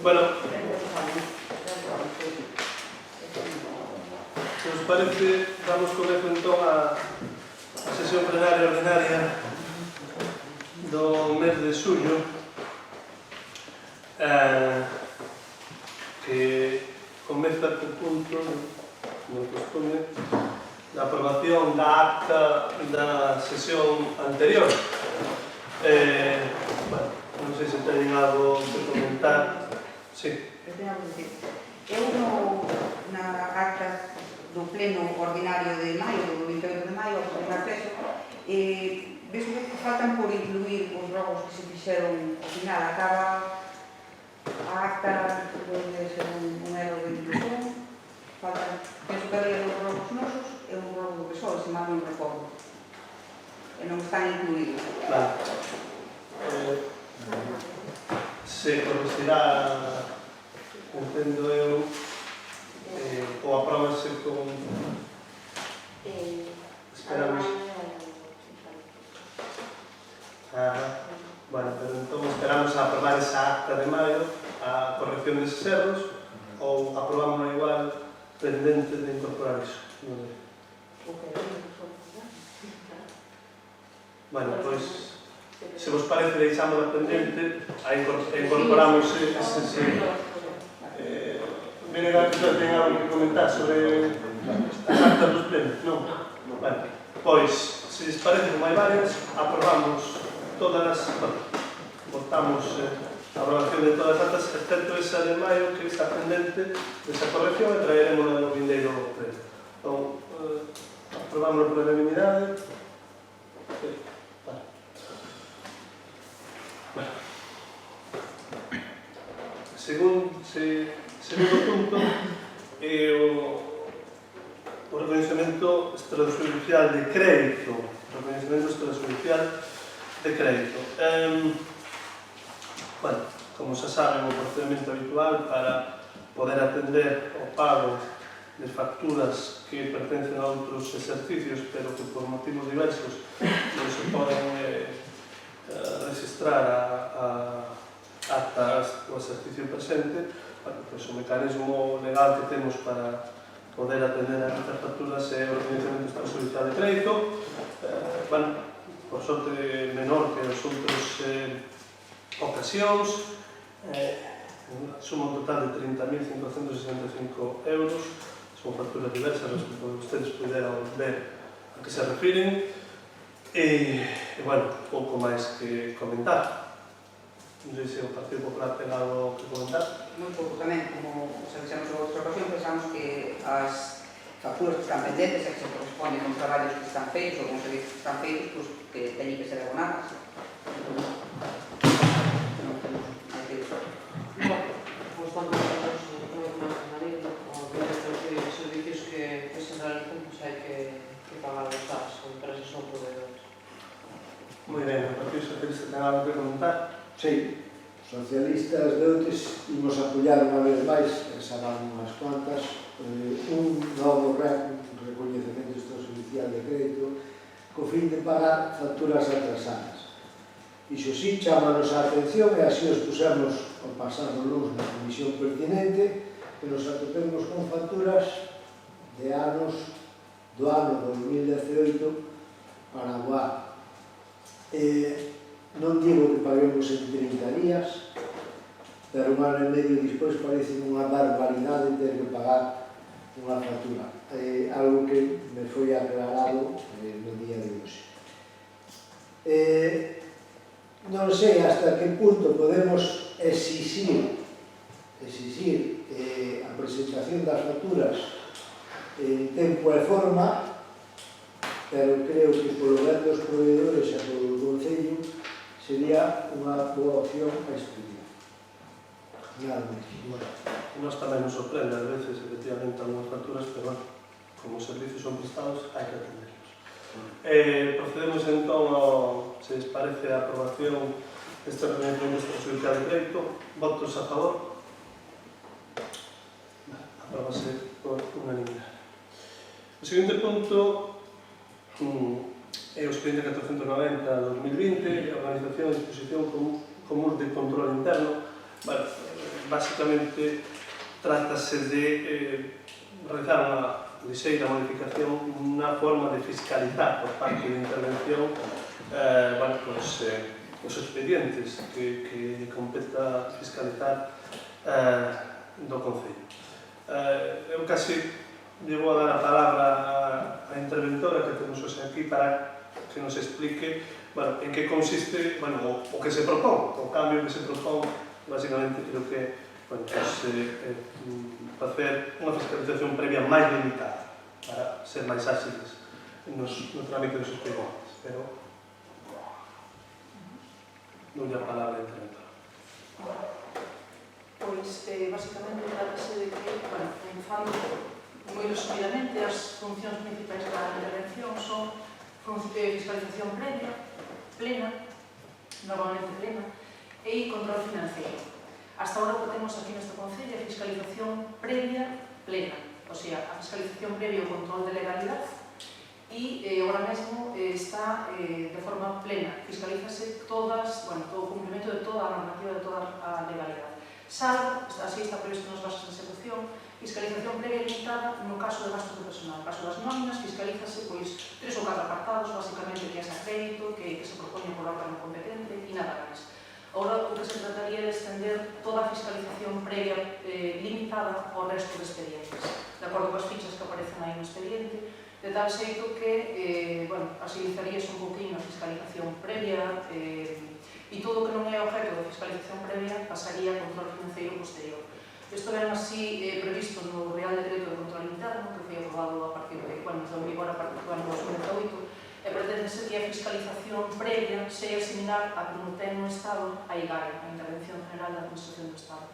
Bueno, se os parece, damos comezo entón a sesión plenaria ordinaria do mes de xullo, que comeza co punto, no costume, da aprobación da acta da sesión anterior. Bueno, non sei se teñen algo que comentar. Sí. Eu na acta do pleno ordinario de maio, do 28 de maio, ao primeiro acceso, vexo que faltan por incluir os rogos que se fixeron ao final. Acaba a acta de ser un elo de inclusión. Penso que había dos rogos nosos e un rogo do PSOE, se mal non recordo. E non están incluídos. Claro. Se corregirá, entendo eu, ou apróbase con... Esperamos. Bueno, pero entón esperamos a aprobar esa acta de maio, a corrección deses erros, ou aprobamos igual pendente de incorporar iso. Bueno, pois, se vos parece, deixamos a pendente, aí incorporamos ese... Mire, Gabriel, ten algo que comentar sobre as actas dos plenos? Non? Vale. Pois, se les parece, como hai varias, aprobamos todas as... Votamos a aprobación de todas as actas, excepto esa de maio, que está pendente desa corrección, e traeremos no vindeiro pleno. Entón, aprobamos por unanimidade. Segundo punto é o reconhecemento extrajudicial de crédito. Bueno, como xa saben, o procedimento habitual para poder atender o pago de facturas que pertencen a outros exercicios, pero que por motivos diversos non se poden registrar a actas do exercicio presente. Bueno, pois o mecanismo legal que temos para poder atender a estas facturas é o reconhecemento extrajudicial de crédito. Bueno, por sorte menor que as outras ocasións, suma un total de 30.565 euros. Son facturas diversas, as que ustedes puderan ver a que se refiren. E, bueno, pouco máis que comentar. Non sei se o Partido Popular ten algo que comentar. Moi pouco tamén, como xa dixemos en outra ocasión, pensamos que as facturas que están pendentes e que se corresponden con traballos que están feitos ou con servicios que están feitos, pues, que teñen que ser abonadas. Non temos máis que iso. Pues cuando nosotros máis marido, o de servicios que se realizan, pues hai que pagar os TAS, con empresas ou proveedores. Moi ben, o Partido Socialista ten algo que comentar. Sí, socialistas de Outes imos apoiar unha vez máis, xa van unhas cuantas, un novo reconhecemento extrajudicial de crédito co fin de pagar facturas atrasadas. Iso sí, chámanos a atención e así os pusemos ao pasado luz na comisión pertinente, que nos atopemos con facturas de anos do ano 2018 para o ano. Non digo que paguemos en 30 días, pero un ano e medio despois parece unha barbaridade ter que pagar unha factura. Algo que me foi aclarado no día de hoxe. Non sei hasta que punto podemos exixir a presentación das facturas en tempo e forma, pero creo que polo ben dos proveedores e polo Concello sería unha boa opción a estudiar. Nada máis. Nos tamén nos sorprende, a veces, efectivamente, algunhas facturas, pero, bueno, como os servicios son prestados, hai que atenderlos. Procedemos, entón, se les parece, a aprobación deste reconhecemento extrajudicial de crédito. Votos a favor? Apróbase por unanimidade. O seguinte punto é o expediente 490/2020, a organización e disposición común de control interno Bueno, basicamente trátase de realizar unha ligeira modificación na forma de fiscalizar por parte de intervención os expedientes que competa fiscalizar do Concello. Eu casi llevo a dar a palabra á interventora que temos hoxe aquí para que nos explique en que consiste o que se propón, o cambio que se propón. Basicamente, creo que facer unha fiscalización previa máis limitada para ser máis áxiles no trámite dos expedientes. Pero non lle a palabra á interventora. Pois, basicamente, trátase de que, enfando moi resumidamente, as funcións principais da intervención son fiscalización previa, plena, normalmente plena, e control financiero. Hasta ahora o que temos aquí neste Concello é fiscalización previa, plena, o sea, a fiscalización previa e o control de legalidade, e agora mesmo está de forma plena, fiscalízase todo o cumprimento de toda a normativa, de toda a legalidade. Salvo, así está previsto nas bases de execución, fiscalización previa limitada no caso de gastos de personal. No caso das nóminas, fiscalízase 3 ou 4 apartados, basicamente que é a crédito, que se propone por órgano competente e nada máis. Agora, o que se trataría de extender toda a fiscalización previa limitada ao resto de expedientes, de acordo coas fichas que aparecen aí no expediente, de tal xeito que agilizaríase un poquinho a fiscalización previa e todo o que non é objeto de fiscalización previa pasaría a control financeiro posterior. Isto ven así previsto no Real Decreto de Control Interno, que foi aprobado a partir de, en vigor a partir do ano 2018, e pretendese que a fiscalización previa sea similar a que non ten no Estado a IGAE, a Intervención General da Administración do Estado.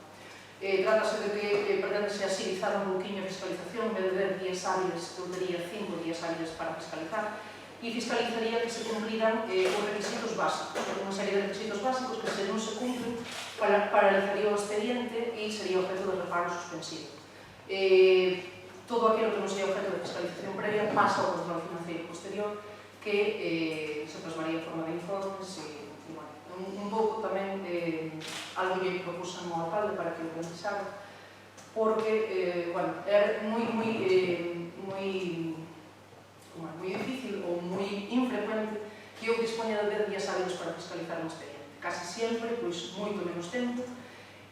Trátase de que pretendese agilizar un pouquinho a fiscalización, en vez de ver días hábiles, eu tería 5 días hábiles para fiscalizar, e fiscalizaría que se cumpliran os requisitos básicos, unha serie de requisitos básicos que se non se cumplen, paralizaría o expediente e sería objeto de reparo suspensivo. Todo aquilo que non sería objeto de fiscalización previa pasa ao control financeiro posterior, que se plasmaría en forma de informes e, un pouco tamén algo lle propuxan ao alcalde para que o pensara, porque, é moi difícil ou moi infrecuente que eu dispoña de 10 días hábiles para fiscalizar un expediente. Casi sempre, moito menos tempo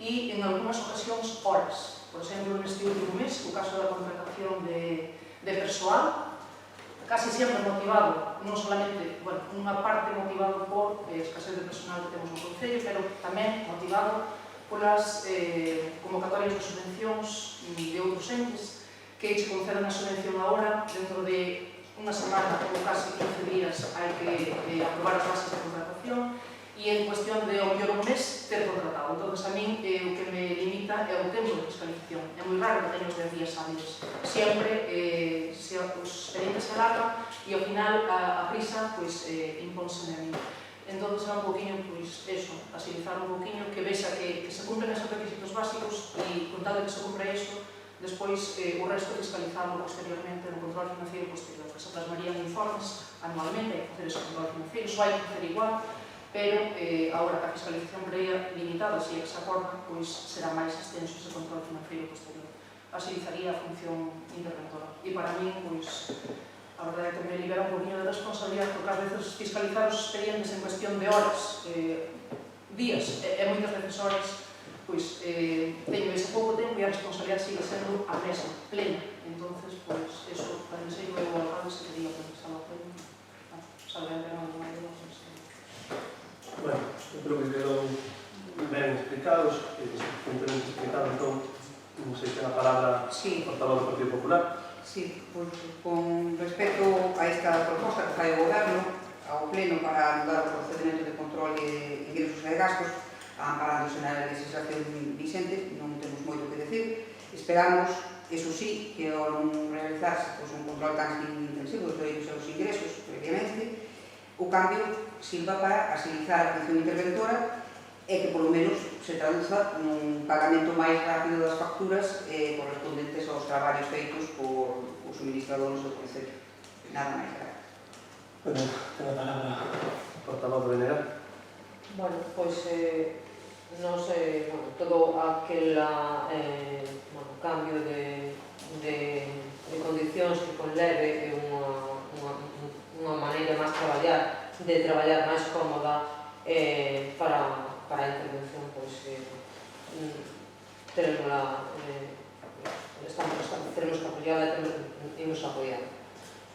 e, en algunhas ocasións, horas. Por exemplo, neste último mes, o caso da contratación de persoal, casi sempre motivado, non solamente, unha parte motivado por escasez de personal que temos no Concello, pero tamén motivado polas convocatorias de subvencións de outros entes que se conceden a subvención agora, dentro de unha semana ou casi 15 días hai que aprobar as bases de contratación e en cuestión de ao mellor un mes ter contratado. Entón, a min o que me limita é o tempo de fiscalización. É moi raro que teña os 10 días hábiles. Sempre os expedientes se alargan e ao final a prisa impónseme a mí. Entón, é un poquinho, eso, agilizar un poquinho, que vexa que se cumplen esos requisitos básicos e con tal de que se cumpra iso, despois o resto fiscalizado posteriormente no control financiero posterior, que se plasmarían informes anualmente, hai que facer ese control financiero, só hai que facer igual, pero agora a fiscalización previa limitada, se se acorda, será máis extenso ese control financiero posterior. Agilizaría a función interventora. E para mí, a verdade é que me libera un poquinho de responsabilidade, porque ás veces fiscalizar os expedientes en cuestión de horas, días, e moitas veces horas, teño ese pouco tempo e a responsabilidade sigue sendo a mesma, plena. Entonces, eso, para mí, sei que o alcalde se quería pensar a pleno. Salve a pena alguna idea. Bueno, eu creo que quedaron ben explicados, suficientemente explicados, entón, non sei se ten a palabra o portavoz do Partido Popular. Sí, con respecto a esta proposta que fai o Goberno ao Pleno para anudar o procedimento de control de ingresos e gastos, amparándose na legislación vigente, non temos moito que decir. Esperamos, eso sí, que ao non realizarse un control tan intensivo dos dereitos e dos ingresos previamente, o cambio sirva para agilizar a función interventora e que, polo menos, se traduza nun pagamento máis rápido das facturas correspondentes aos traballos feitos por os suministradores do Concello. Nada máis, gracias. Bueno, ten a palabra o portavoz do BNG. Bueno, Nos, todo aquela cambio de condicións que conleve unha maneira máis de traballar máis cómoda para a intervención, pois teremos que apoiarla e imos apoiar.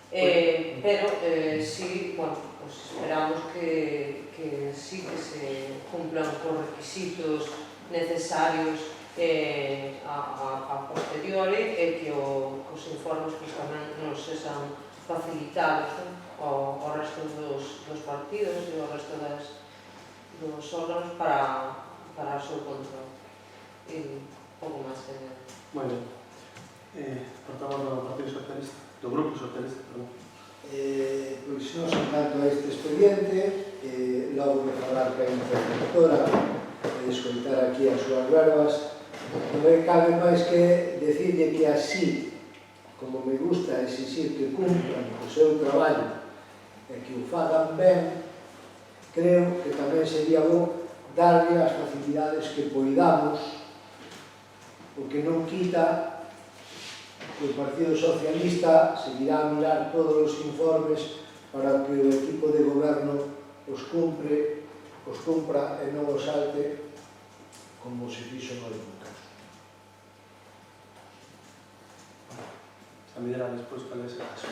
Pero sí, pues esperamos que sí que se cumplan os requisitos necesarios a posteriori e que os informes tamén nos sexan facilitados ao resto dos partidos e ao resto dos órganos para o seu control. E pouco máis que ver. Moi ben. Portamos do Partido Socialista, do Grupo Socialista, perdón. Pois non son tanto a este expediente, logo de falar que a interlocutora e escoitar aquí as súas verbas, non me cabe máis que decirle que así como me gusta exigir que cumplan o seu traballo e que o fagan ben, creo que tamén sería bom darlle as facilidades que poidamos, o que non quita que o Partido Socialista seguirá a mirar todos os informes para que o equipo de goberno os cumpra e non os salte como se fixo no algún caso. A mirar despois cal é ese caso.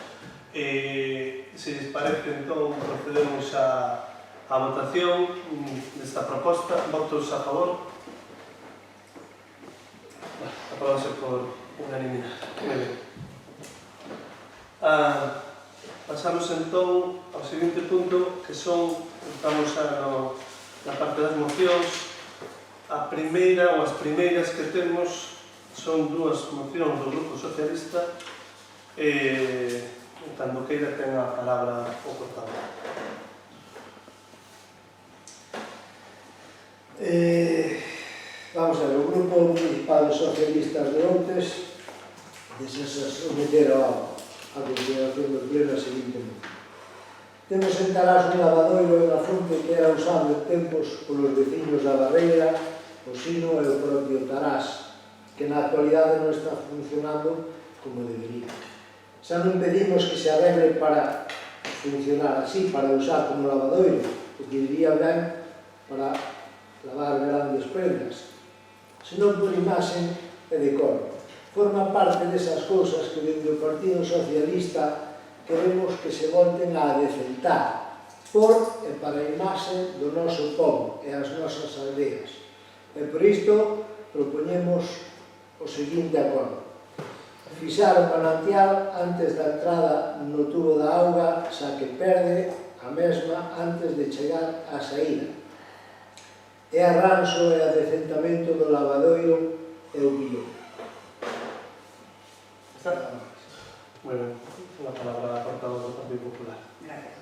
Se les parece, entón, procedemos a votación desta proposta. Votos a favor? Aprobase por unanimidade. Pasamos entón ao seguinte punto, que son, estamos na parte das mocións. A primeira, ou as primeiras que temos, son dúas mocións do Grupo Socialista. Cando queira ten a palabra o portavoz. Vamos a ver, o Grupo Municipal de Socialistas de Outes desea someter a consideración do pleno a seguinte moción. Temos en Tarás un lavadoiro e unha fonte que era usado en tempos polos veciños da Barreira, o Sino e o propio Tarás, que na actualidade non está funcionando como debería. Xa non pedimos que se arregle para funcionar así, para usar como lavadoiro, o que iría ben para lavar grandes prendas, senón por imaxe e decoro. Forma parte desas cousas que dentro do Partido Socialista queremos que se volten a adecentar por e para a imaxe do noso povo e as nosas aldeas. E por isto propoñemos o seguinte acordo: fixar o manantial antes da entrada no tubo da auga, xa que perde a mesma antes de chegar á saída. E arranxo e adecentamento do lavadoiro e o guión. Moi ben, unha palabra a portavoz do Partido Popular. Gracias.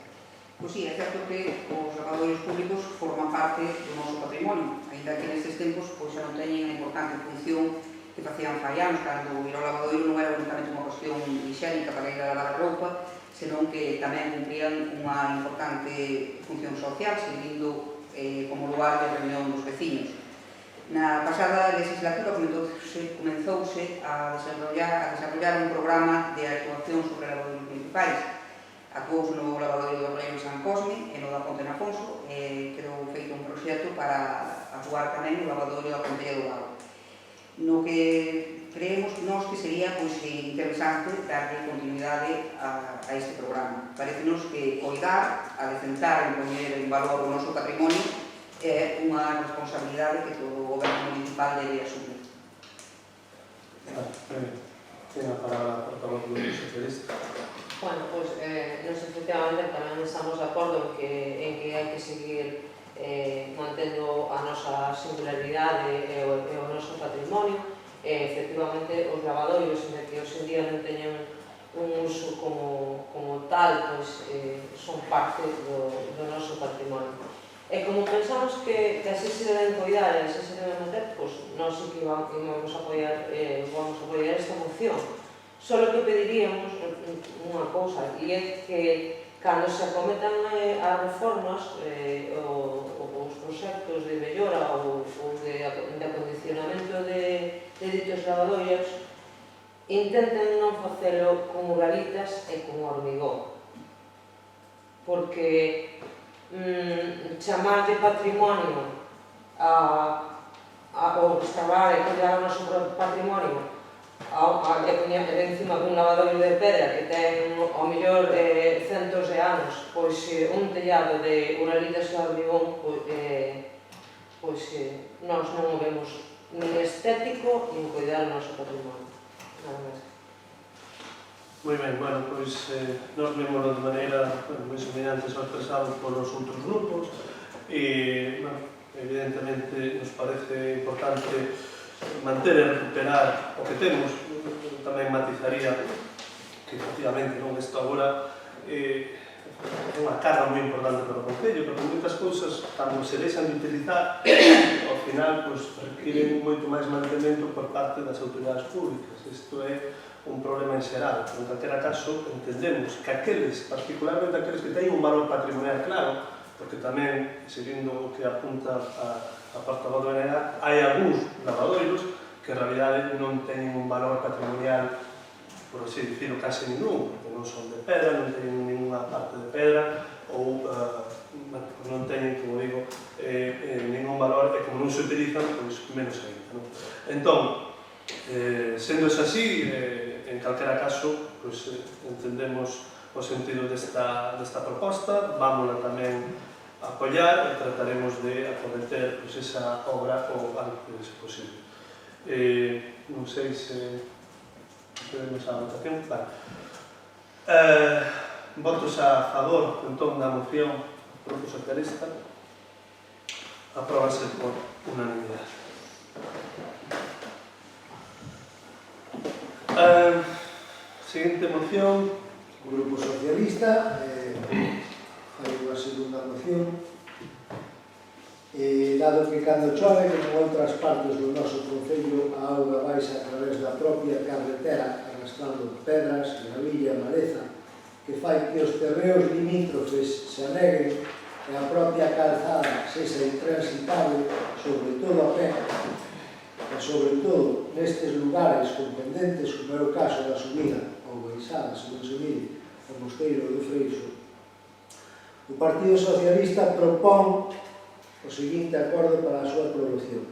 Pois sí, é certo que os lavadoiros públicos forman parte do noso patrimonio, ainda que nestes tempos xa non teñen a importante función que facían fai anos, cando ir ao lavadoiro non era únicamente unha cuestión higiénica para ir a lavar a roupa, senón que tamén cumprían unha importante función social, servindo como lugar de reunión dos veciños. Na pasada legislatura comenzouse a desarrollar un programa de actuación sobre lavadoiros municipais. Actuouse no lavadoiro do Reino de San Cosme e no da Ponte na Afonso, e quedou feito un proxecto para actuar tamén no lavadoiro da Pontella do Lago. No que creemos nós que sería interesante darle continuidade a este programa. Parecenos que coidar, adecentar e poñer en valor o noso patrimonio é unha responsabilidade que todo o goberno municipal debe asumir. Ten a palabra a portavoz do Grupo Socialista. Bueno, pois, nos efectivamente tamén estamos de acordo en que hai que seguir mantendo a nosa singularidade e o noso patrimonio. Efectivamente, os lavadoiros, que hoxe en día non teñen un uso como tal, pois son parte do noso patrimonio. E como pensamos que así se deben coidar e así se deben manter, pois nós sí que vamos a apoiar esta moción. Só que pediríamos unha cousa, e é que cando se acometan as reformas ou os proxectos de mellora ou as lavadoiras, intenten non facelo con muralitas e con hormigón, porque chamar de patrimonio ou restaurar e cuidar o noso patrimonio e poñer encima dun lavadoiro de pedra que ten ao mellor centos de anos, pois un tellado de muralitas e hormigón, pois nós non o vemos nin estético nin cuidar o noso patrimonio. Nada máis. Moi ben, bueno, pois nos vemos de maneira moi semelhante ao expresado por os outros grupos e, bueno, evidentemente nos parece importante manter e recuperar o que temos. Tamén matizaría que efectivamente non isto agora é unha carga moi importante para o Concello, porque moitas cousas, cando se deixan de utilizar, ao final requiren moito máis mantemento por parte das autoridades públicas. Isto é un problema en xeral. En calquera caso, entendemos que aqueles, particularmente aqueles que teñen un valor patrimonial claro, porque tamén, seguindo o que apunta a portavoz do NA, hai algúns lavadoiros que en realidade non teñen un valor patrimonial, por así dicirlo, case ningún, porque non son de pedra, non teñen ninguna parte de pedra, ou non teñen, como digo, ningún valor, e como non se utilizan, pois menos ainda. Entón, sendo así, en calquera caso, entendemos o sentido desta proposta, vámola tamén apoiar e trataremos de acometer esa obra o antes posible. Non sei se podemos a votación. Vale. Votos a favor, entón, da moción do Grupo Socialista. Apróbase por unanimidade. Seguinte moción. O Grupo Socialista fai unha segunda moción. Dado que cando chove, como en outras partes do noso concello, a auga baixa a través da propia carretera, arrastrando pedras, gravilla e maleza, que fai que os terreos limítrofes se aneguen e a propia calzada sexa intransitable, sobre todo a pé, e sobre todo nestes lugares con pendentes, como é o caso da subida ou baixada, según se mire, o Mosteiro do Freixo. O Partido Socialista propón o seguinte acordo para a súa aprobación.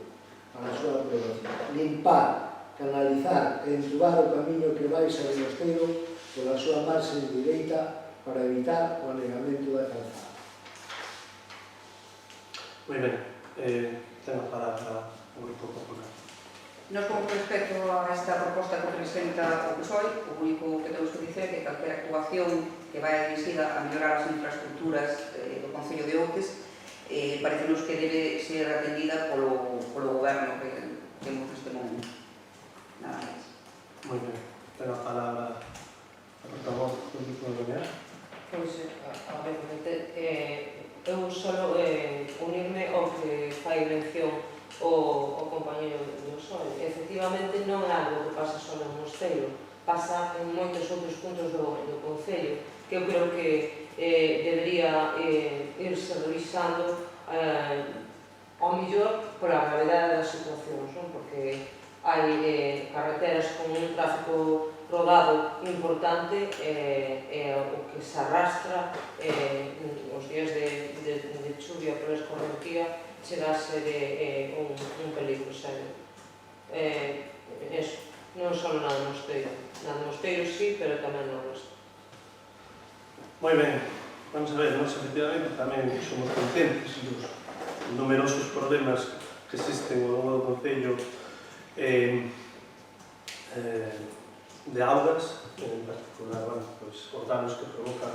Limpar, canalizar e entubar o camiño que baixa do Mosteiro pola súa marxe direita para evitar o anegamento da calzada. Moi ben, ten a palabra o Grupo Popular. Nos, con respecto a esta proposta que presenta o PSOE, o único que temos que dicer é que calquera actuación que vai dirigida a mellorar as infraestructuras do Concello de Outes parecenos que debe ser atendida polo goberno que temos neste momento. Nada máis. Moi ben, ten a palabra a portavoz do Grupo do NA. Pois, obviamente, eu solo unirme ao que fai mención o compañeiro do PSOE. Efectivamente, non é algo que pasa só no Mosteiro, pasa en moitos outros puntos do Concello, que eu creo que debería irse revisando ao mellor pola gravedade das situacións, porque hai carreteras con un tráfico rodado importante e o que se arrastra os días de chuvia por escorrentía chega a ser un peligro serio. Non só na Mosteiro. Na Mosteiro sí, pero tamén no resto. Moi ben, vamos a ver, nós efectivamente tamén somos conscientes dos numerosos problemas que existen ao longo do Concello de augas, en particular, bueno, os danos que provocan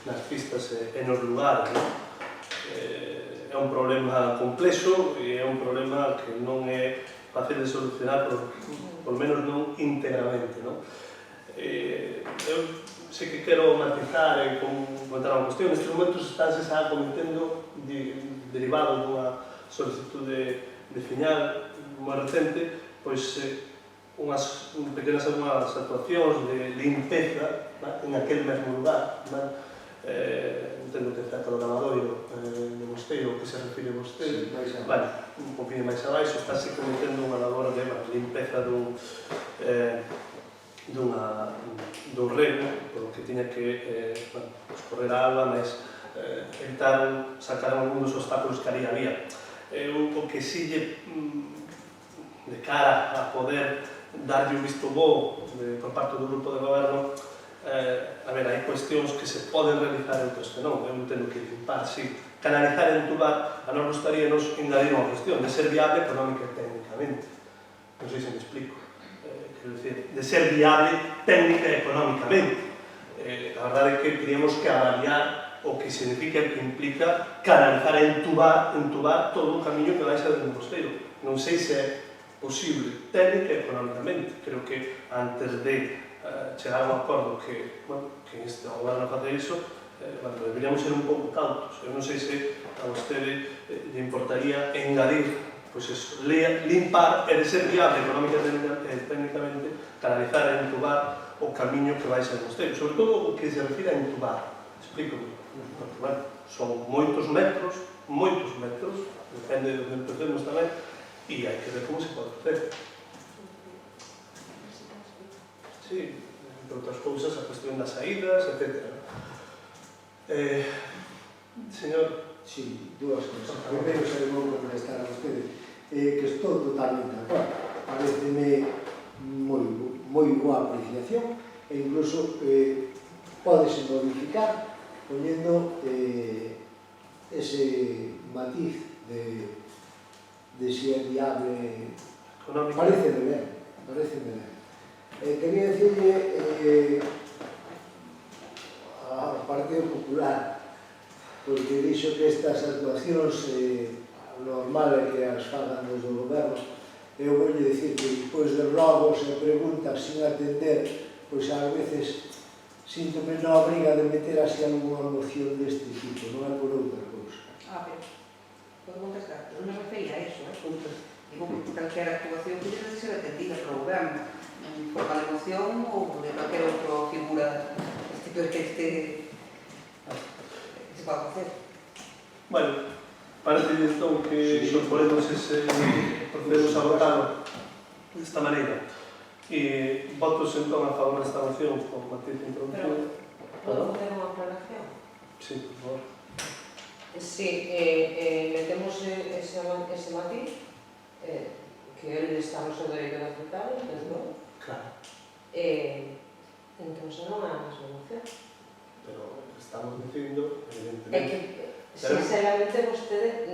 nas pistas e nos lugares. É un problema complexo e é un problema que non é fácil de solucionar, por menos non íntegramente. Eu sei que quero matizar e comentar unha cuestión. Nestes momentos estánse xa cometendo, derivado dunha solicitude de Fiñal moi recente, pois unhas pequenas actuacións de limpeza en aquel mesmo lugar, entendo que cerca do lavadoiro de Mosteiro, que se refire a Mosteiro, Sí, máis a- vale, un poquinho máis abaixo, está se cometendo unha labor de limpeza dun rego, polo que tiña que escorrer a auga, mas evitaron, sacaron algún dos obstáculos que ali había. O que si de cara a poder darlle un visto bo por parte do grupo de goberno, a ver, hai cuestións que se poden realizar e outras que non. Eu entendo que limpar, sí, canalizar e entubar, a nos gustaríanos engadir unha cuestión de ser viable económica e técnicamente. Non sei se me explico. Quero dicir, de ser viable técnica e económicamente. A verdade é que teríamos que avaliar o que significa e que implica canalizar e entubar todo o camiño que vai ser do Mosteiro. Non sei se é posible técnica e económicamente. Creo que antes de chegar a un acordo que este goberno face iso, deberíamos ser un pouco cautos. Eu non sei se a vostede lle importaría engadir, pois eso, limpar e de ser viable económica e técnicamente, canalizar e entubar o camiño que vai ser Mosteiro. Sobre todo o que se refira a entubar. Explícome. Porque, bueno, son moitos metros, depende de onde empecemos tamén, e hai que ver como se pode facer. Sí, entre outras cousas, a cuestión das saídas, etc. Señor... Sí, dúas cousas. Primeiro, se vou contestar a vostede, que estou totalmente de acordo. Pareceme moi boa apreciación, e incluso pódese modificar poñendo ese matiz de si é viable. Pareceme ben. Quería dicirle ao Partido Popular, porque dixo que estas actuacións normal é que as fagan desde o goberno. Eu vou dicir que despois de robos e preguntas sin atender, pois ás veces síntome na obriga de meter así algunha moción deste tipo, non é por outra cousa. Pero podo contestar, non me refería a eso, digo que calquera actuación que debe ser atendida polo goberno, en forma de moción ou de calquera outra figura que se pode facer. Bueno, parece entón que incorporemos procedemos a votar desta maneira. E votos entón a favor desta moción con matiz de introducción. Podo facer unha aclaración? Sí, por favor. Sí, metemos ese matiz, que él está no seu dereito de aceptar, entón, Claro. entón non é a mesma moción. Pero estamos dicindo, É evidentemente... que, sinceramente, vostede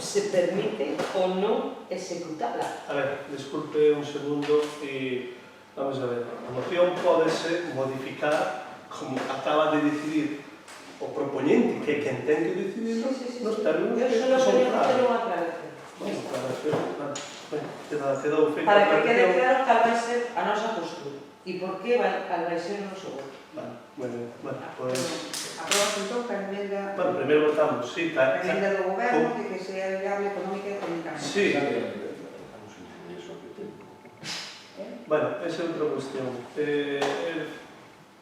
se permite ou non executala. A ver, disculpe un segundo e vamos a ver. A moción pódese modificar como acaba de decidir o propoñente, que é quen ten que decidirlo, nos términos Eu que só son quería facer claros. unha aclaración. Bueno, quedou feita Para a que quede aclaración. claro cal vai ser a nosa postura e por que cal vai ser o noso voto. Vale, bueno, pues... Aprobas entón que a emenda Bueno, primeiro votamos, sí, a emenda do goberno que sea viable económica e técnicamente. Sí. Bueno, esa é outra cuestión.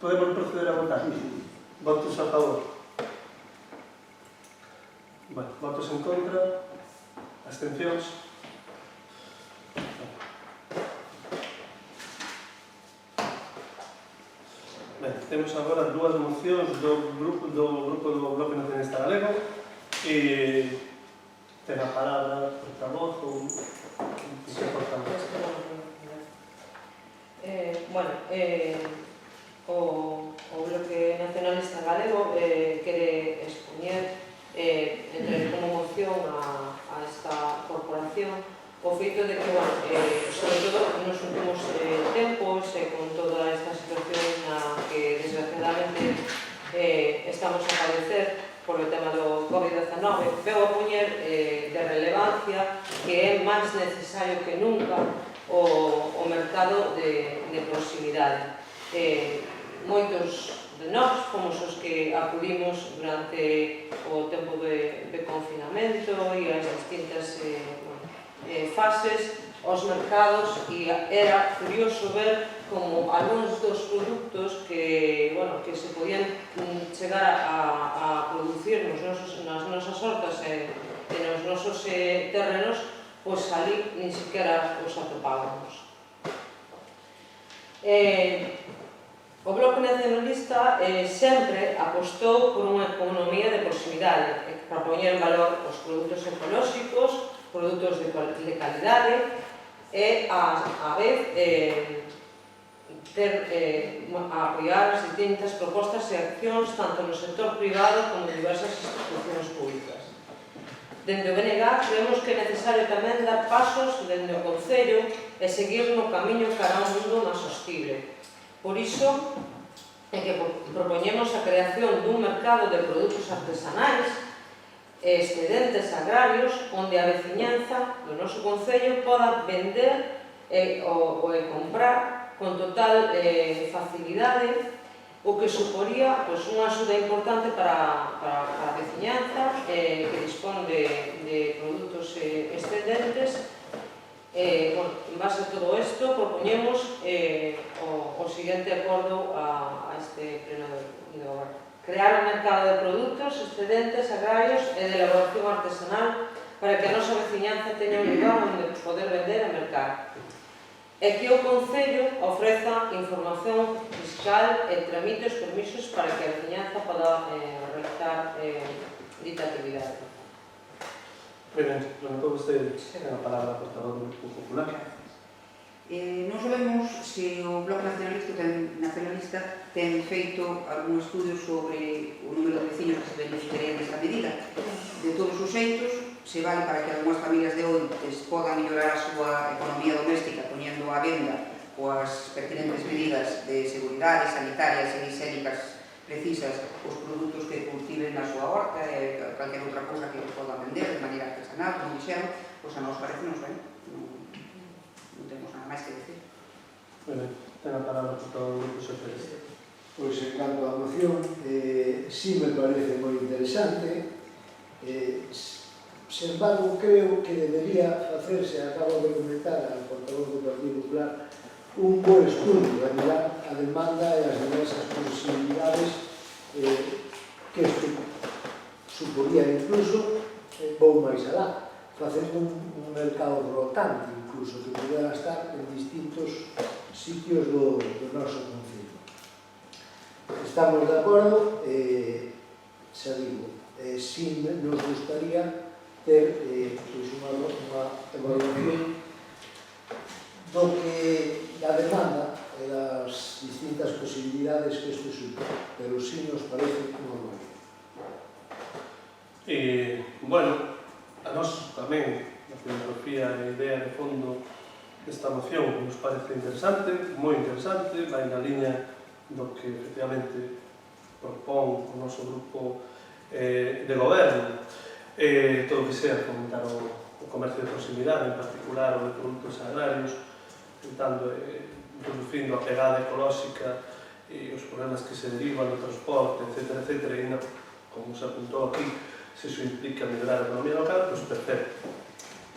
Podemos proceder a votar? Votos a favor? Bueno, votos en contra? Abstencións? Ben, temos agora dúas mocións do grupo do Bloque Nacionalista Galego e ten a palabra o portavoz ou que portavoz. Bueno, o Bloque Nacionalista Galego quere expoñer entre como moción a esta corporación o feito de que, bueno, sobre todo nos últimos tempos con toda esta situación na que desgraciadamente estamos a padecer polo tema do COVID-19, veo a poñer de relevancia que é máis necesario que nunca o mercado de proximidade. Moitos de nós fomos os que acudimos durante o tempo de confinamento e as distintas fases aos mercados e era curioso ver como algúns dos produtos que se podían chegar a producir nas nosas hortas e nos nosos terrenos, pois ali nin sequera os atopábamos. O Bloque Nacionalista sempre apostou por unha economía de proximidade para poñer en valor os produtos ecolóxicos, produtos de calidade e, a vez, apoiar as distintas propostas e accións tanto no sector privado como en diversas institucións públicas. Dende o BNG creemos que é necesario tamén dar pasos dende o Concello e seguir no camiño cara a un mundo máis sostible. Por iso é que propoñemos a creación dun mercado de produtos artesanais e excedentes agrarios onde a veciñanza do noso Concello poda vender ou comprar con total facilidade, o que suporía unha axuda importante para a veciñanza que dispón de produtos excedentes. En base a todo isto, propoñemos o seguinte acordo a este pleno de goberno: crear un mercado de produtos excedentes agrarios e de elaboración artesanal para que a nosa veciñanza teña un lugar onde poder vender e mercar, e que o Concello ofreza información fiscal e tramite os permisos para que a veciñanza poda realizar dita actividade. Moi ben, lamentou vostede a palabra por favor do Grupo Popular. Non sabemos se o Bloque Nacionalista ten feito algún estudio sobre o número de veciños que se beneficiarían desta medida. De todos os xeitos, se vale para que algunhas familias de ontes podan mellorar a súa economía doméstica poñendo á venda coas pertinentes medidas de seguridade sanitarias e higiénicas precisas os produtos que cultiven na súa horta e calquera outra cousa que podan vender de maneira artesanal, como dixeron, pois a nos parece nos ben. Non temos nada máis que decir. Ben, ten a palabra por todo o Grupo Socialista. Pois, en canto á moción, sí me parece moi interesante. Sen embargo, creo que debería facerse, acabo de comentar al portavoz do Partido Popular, un bo estudio a mirar a demanda e as diversas posibilidades que isto suporía incluso, vou máis alá, facendo un mercado rotante incluso, que pudiera estar en distintos sitios do noso concello. Estamos de acordo, xa digo, si nos gustaría ter unha evaluación do que da demanda e das distintas posibilidades que isto supón, pero si nos parece unha boa. Bueno, a nós tamén a filosofía e a idea de fondo desta moción nos parece interesante, moi interesante, vai na liña do que efectivamente propón o noso grupo de goberno, todo o que sea fomentar o comercio de proximidade, en particular o de produtos agrarios, introducindo a pegada ecolóxica e os problemas que se derivan do transporte, etc., e como se apuntou aquí, se iso implica melhorar a economía local, pois perfecto.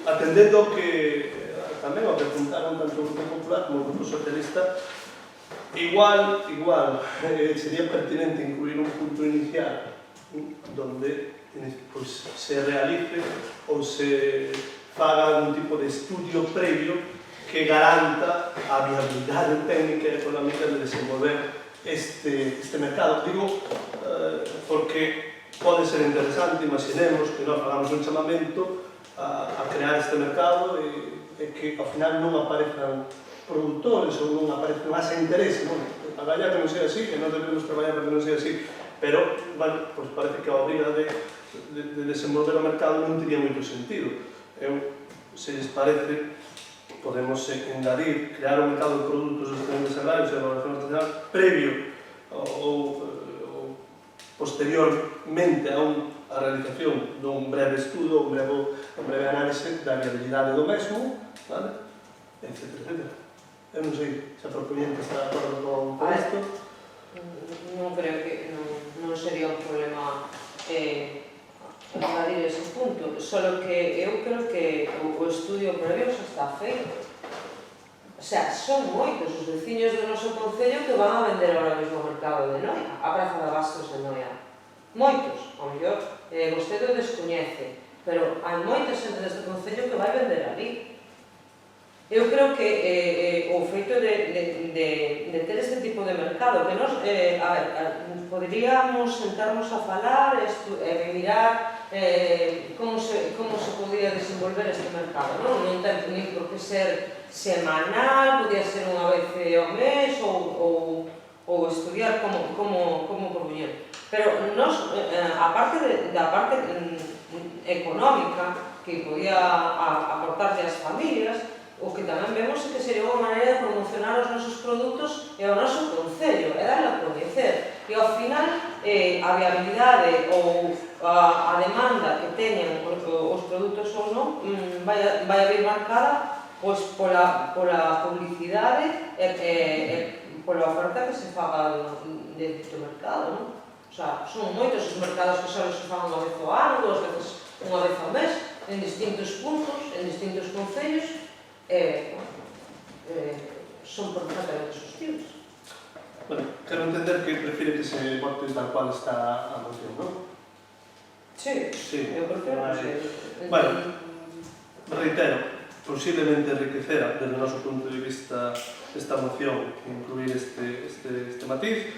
Atendendo que tamén o que apuntaron tanto o Grupo Popular como o Grupo Socialista, igual sería pertinente incluir un punto inicial donde se realice ou se faga algún tipo de estudio previo que garanta a viabilidade técnica e económica de desenvolver este mercado. Digo, porque pode ser interesante, imaginemos que nós fagamos un chamamento a crear este mercado e que ao final non aparezan produtores ou non aparezan máis interese. A gallar que non sea así, que non debemos traballar para que non sea así, pero, bueno, pues parece que a obriga de desenvolver o mercado non teria moito sentido. Se les parece, podemos engadir, crear un mercado de produtos excedentes agrarios e elaboración artesanal previo ou posteriormente a realización dun breve estudo, un breve análise da viabilidade do mesmo, etc. Eu non sei se a proponente está de acordo con isto. Non creo que non sería un problema engadir ese punto, solo que eu creo que o estudio previo xa está feito. sea, son moitos os veciños do noso concello que van a vender ahora mesmo ao mercado de Noia, a Praza de Abastos de Noia. Moitos, ao mellor, vostede o descoñece, pero hai moita xente deste concello que vai vender ali. Eu creo que o feito de ter este tipo de mercado, que nos poderíamos sentarnos a falar e mirar como se podía desenvolver este mercado, non ten nin por que ser semanal, podía ser unha vez ao mes ou estudiar como propuñer. Pero nos, a parte da parte económica que podía aportarlle ás familias, o que tamén vemos é que sería unha maneira de promocionar os nosos produtos e o noso concello, e darle a coñecer. E ao final, a viabilidade ou a demanda que teñen os produtos ou non vai a vir marcada pola publicidade e pola oferta que se faga de dito mercado, non? O sea, son moitos os mercados que só se fan unha vez ao ano, dúas veces unha vez ao mes, en distintos puntos, en distintos concellos, son perfectamente sostibles. Bueno, quero entender que prefire que se vote tal cual está a moción, non? Sí, eu prefiro que se... Bueno, reitero, posiblemente enriquecera desde o noso punto de vista esta moción, incluir este matiz.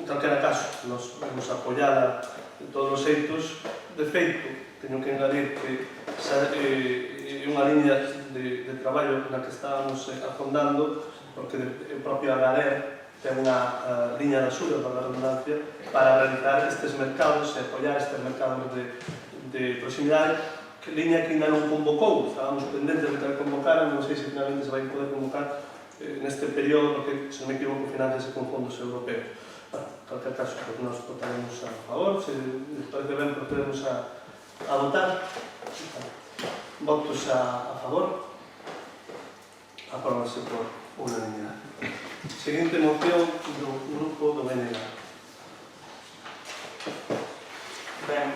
En calquera caso, nos vamos a apoiar en todos os eitos. De feito, teño que engadir que é unha liña de traballo na que estábamos afondando, porque o propio Agader ten unha liña de axuda, para a redundancia, para realizar estes mercados e apoiar estes mercados de proximidade, que liña que ainda non convocou, estábamos pendentes de que la convocaran, non sei se finalmente se vai poder convocar neste período, porque, se non me equivoco, financiase con fondos europeos. Bueno, en calquer caso, nos votaremos a favor, se les parece ben, procedemos a votar. Votos a favor. Apróbase por unanimidade. Seguinte moción do grupo do BNG. Ben,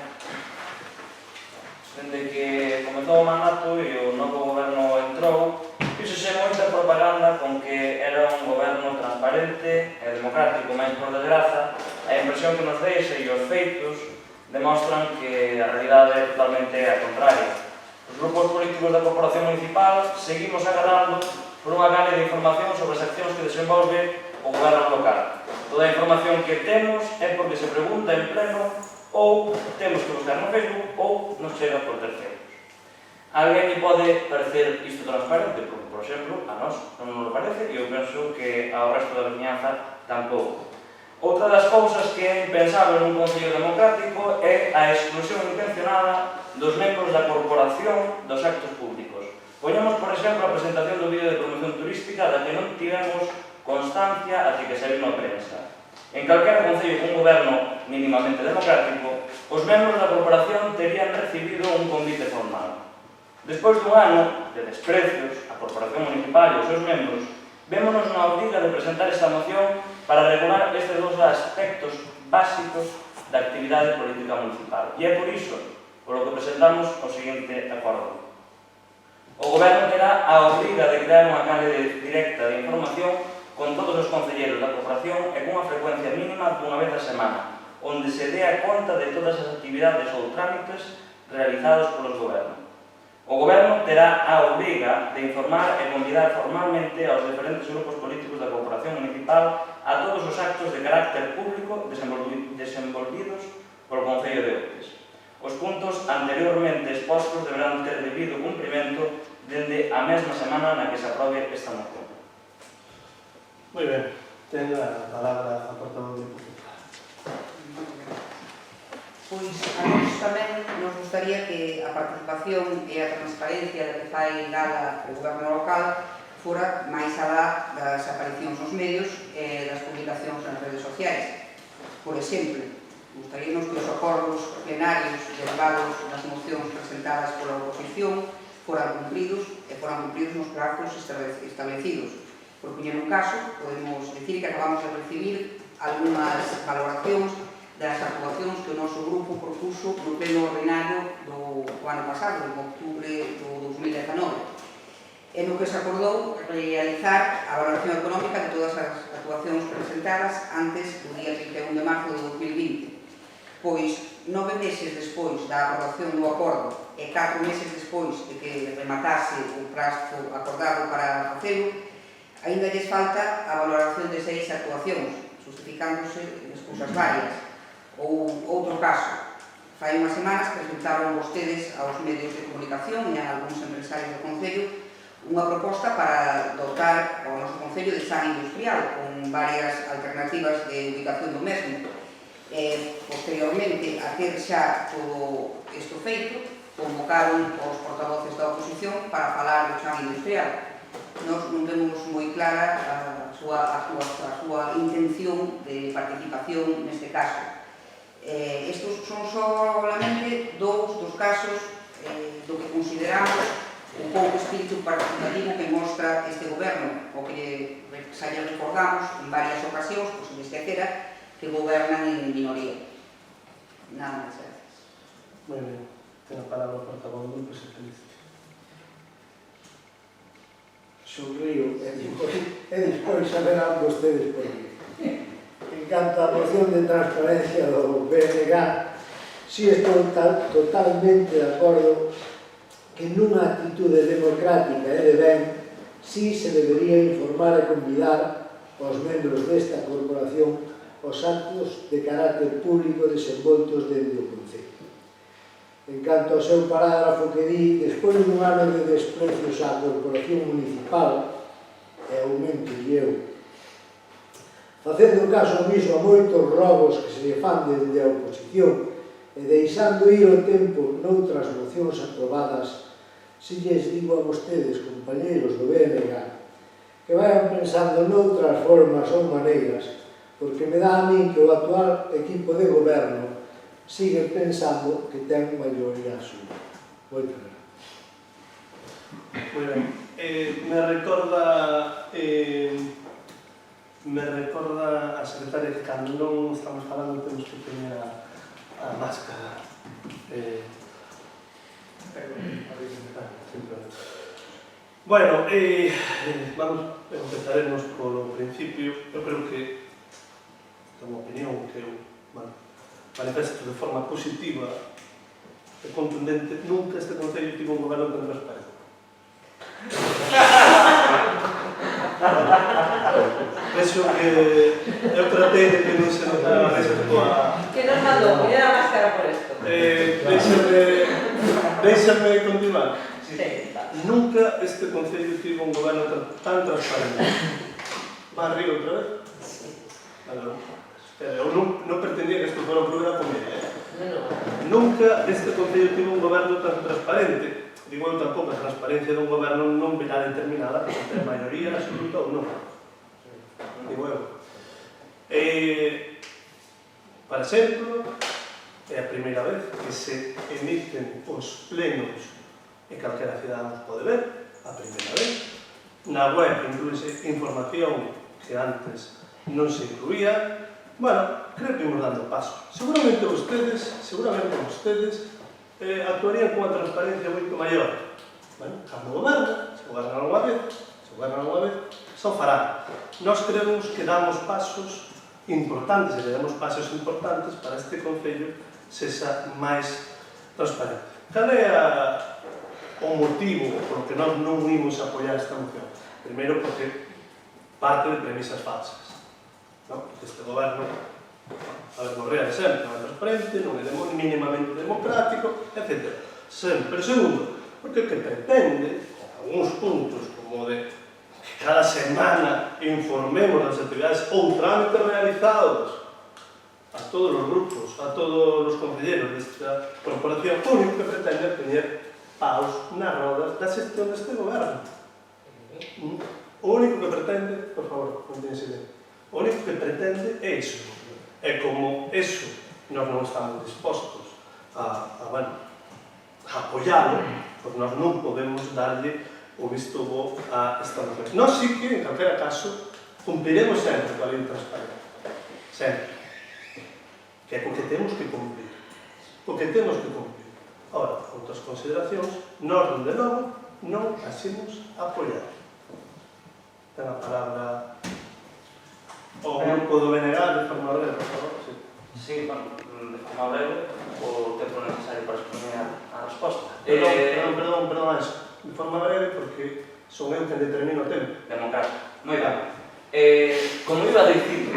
dende que comezou o mandato e o novo goberno entrou, fíxose moita propaganda con que era un goberno transparente e democrático, máis por desgraza, a impresión que nos deixa e os feitos demostran que a realidade é totalmente a contraria. Os grupos políticos da Corporación Municipal seguimos agarrando por unha gana de información sobre as accións que desenvolve o goberno local. Toda a información que temos é porque se pregunta en pleno ou temos que buscar no Facebook ou nos chega por terceiros. A alguén lle pode parecer isto transparente, porque, por exemplo, a nós non nos parece, e eu penso que ao resto da viñanza tampouco. Outra das cousas que é impensável nun concello democrático é a exclusión intencionada dos membros da corporación dos actos públicos. Poñamos, por exemplo, a presentación do vídeo de promoción turística da que non tivemos constancia até que saiu na prensa. En calquera concello con un goberno mínimamente democrático, os membros da corporación terían recibido un convite formal. Despois dun ano de desprecios, a corporación municipal e os seus membros, vémonos na obriga de presentar esta moción para regular estes dos aspectos básicos da actividade política municipal. E é por iso por lo que presentamos o seguinte acordo. O goberno terá a obriga de crear unha canle directa de información con todos os concelleiros da corporación e cunha frecuencia mínima dunha vez a semana, onde se dé a conta de todas as actividades ou trámites realizados polos gobernos. O goberno terá a obriga de informar e convidar formalmente aos diferentes grupos políticos da Corporación Municipal a todos os actos de carácter público desenvolvidos polo Concello de Outes. Os puntos anteriormente expostos deberán ter debido cumprimento dende a mesma semana na que se aprobe esta moción. Moi ben, ten a palabra a portavoz do Diputado. Pois a nós tamén nos gustaría que a participación e a transparencia da que fai gala o goberno local fora máis alá das aparicións nos medios e das publicacións nas redes sociais. Por exemplo, gustaríamos que os acordos plenarios derivados das mocións presentadas pola oposición foran cumpridos e foran cumpridos nos prazos establecidos. Por poñer un caso, podemos dicir que acabamos de recibir algunhas valoracións das actuacións que o noso grupo propuso no pleno ordinario do ano pasado, en outubro do 2019. e no que se acordou realizar a valoración económica de todas as actuacións presentadas antes do día 31 de marzo de 2020. Pois 9 meses despois da aprobación do acordo e 4 meses despois de que rematase o prazo acordado para facelo, aínda lles falta a valoración de 6 actuacións, justificándose excusas varias. Ou outro caso, fai unhas semanas presentaron vostedes aos medios de comunicación e a algúns empresarios do Concello unha proposta para dotar ao noso Concello de chan industrial con varias alternativas de ubicación do mesmo. Posteriormente, a ter xa todo isto feito, convocaron os portavoces da oposición para falar do chan industrial. Nos non vemos moi clara a súa intención de participación neste caso. Estos son solamente dous dos casos do que consideramos o pouco espírito participativo que mostra este goberno, o que xa lle recordamos en varias ocasións, pois se esquecera, que gobernan en minoría. Nada máis, gracias. Moi ben, ten a palabra o portavoz do Grupo Socialista. Sonrío e despois saberán vostedes por qué. En canto á moción de transparencia do BNG, si estou totalmente de acordo que nunha actitude democrática e de ben, si se debería informar e convidar aos membros desta corporación os actos de carácter público desenvoltos dentro do Concello. En canto ao seu parágrafo que di, despois dun ano de desprecios á corporación municipal, e aumento eu, facendo caso omiso a moitos robos que se lle fan desde a oposición e deixando ir o tempo noutras mocións aprobadas, si lles digo a vostedes, compañeiros do BNG, que vayan pensando noutras formas ou maneiras, porque me dá a min que o actual equipo de goberno sigue pensando que ten maioría absoluta. Moitas gracias. Moi ben. Me recorda a secretaria que cando non estamos falando temos que tener a máscara. Bueno, empezaremos polo principio. Eu creo que, como opinión que eu manifesto de forma positiva e contundente, nunca este Concello tivo un goberno tan transparente. Penso que eu tratei de que non se notara esa coa... Que nos mandou poñer a máscara por isto? Déixame continuar. Sí. Nunca este Concello tivo un goberno tan transparente. Va arriba outra vez? Sí. Eu non pretendía que isto fuera un programa comedia. No. Nunca este Concello tivo un goberno tan transparente. Digo eu tampouco, a transparencia dun goberno non virá determinada por ter maioría absoluta ou non. Digo eu. Por exemplo, é a primeira vez que se emiten os plenos e calquera cidadano pode ver, a primeira vez. Na web incluíse información que antes non se incluía. Bueno, creo que imos dando paso. Seguramente vostedes actuarían con unha transparencia moito maior. Bueno, cando gobernan, se gobernan unha vez, só farán. Nós creemos que damos pasos importantes, e que damos pasos importantes para este Concello sexa máis transparente. Cal é o motivo por que nós non imos apoiar esta moción? Primeiro, porque parte de premisas falsas. Este goberno, a ver, no real sempre non é transparente, non é mínimamente democrático, etc. Sempre. Segundo, porque o que pretende, algúns puntos, como de que cada semana informemos das actividades ou trámites realizados a todos os grupos, a todos os concelleros desta corporación, o único que pretende é poñer paus nas rodas da xestión deste goberno. O único que pretende, por favor, non teñen silencio. O único que pretende é iso. E como iso nós non estamos dispostos a apoialo, pois nós non podemos darlle o visto bo a esta moción. Nós sí que, en calquera caso, cumpliremos sempre coa lei de transparencia. Sempre. Que é o que temos que cumplir. O que temos que cumplir. Ahora, outras consideracións, nós, dende logo, non as imos apoiar. Ten a palabra o grupo do BNG de forma breve, por favor. Sí, bueno, de forma breve, o tempo necesario para exponer a resposta. Perdón, Anxo. De forma breve, porque son eu quen determino o tempo. Democrático. Moi ben. Como iba a dicir,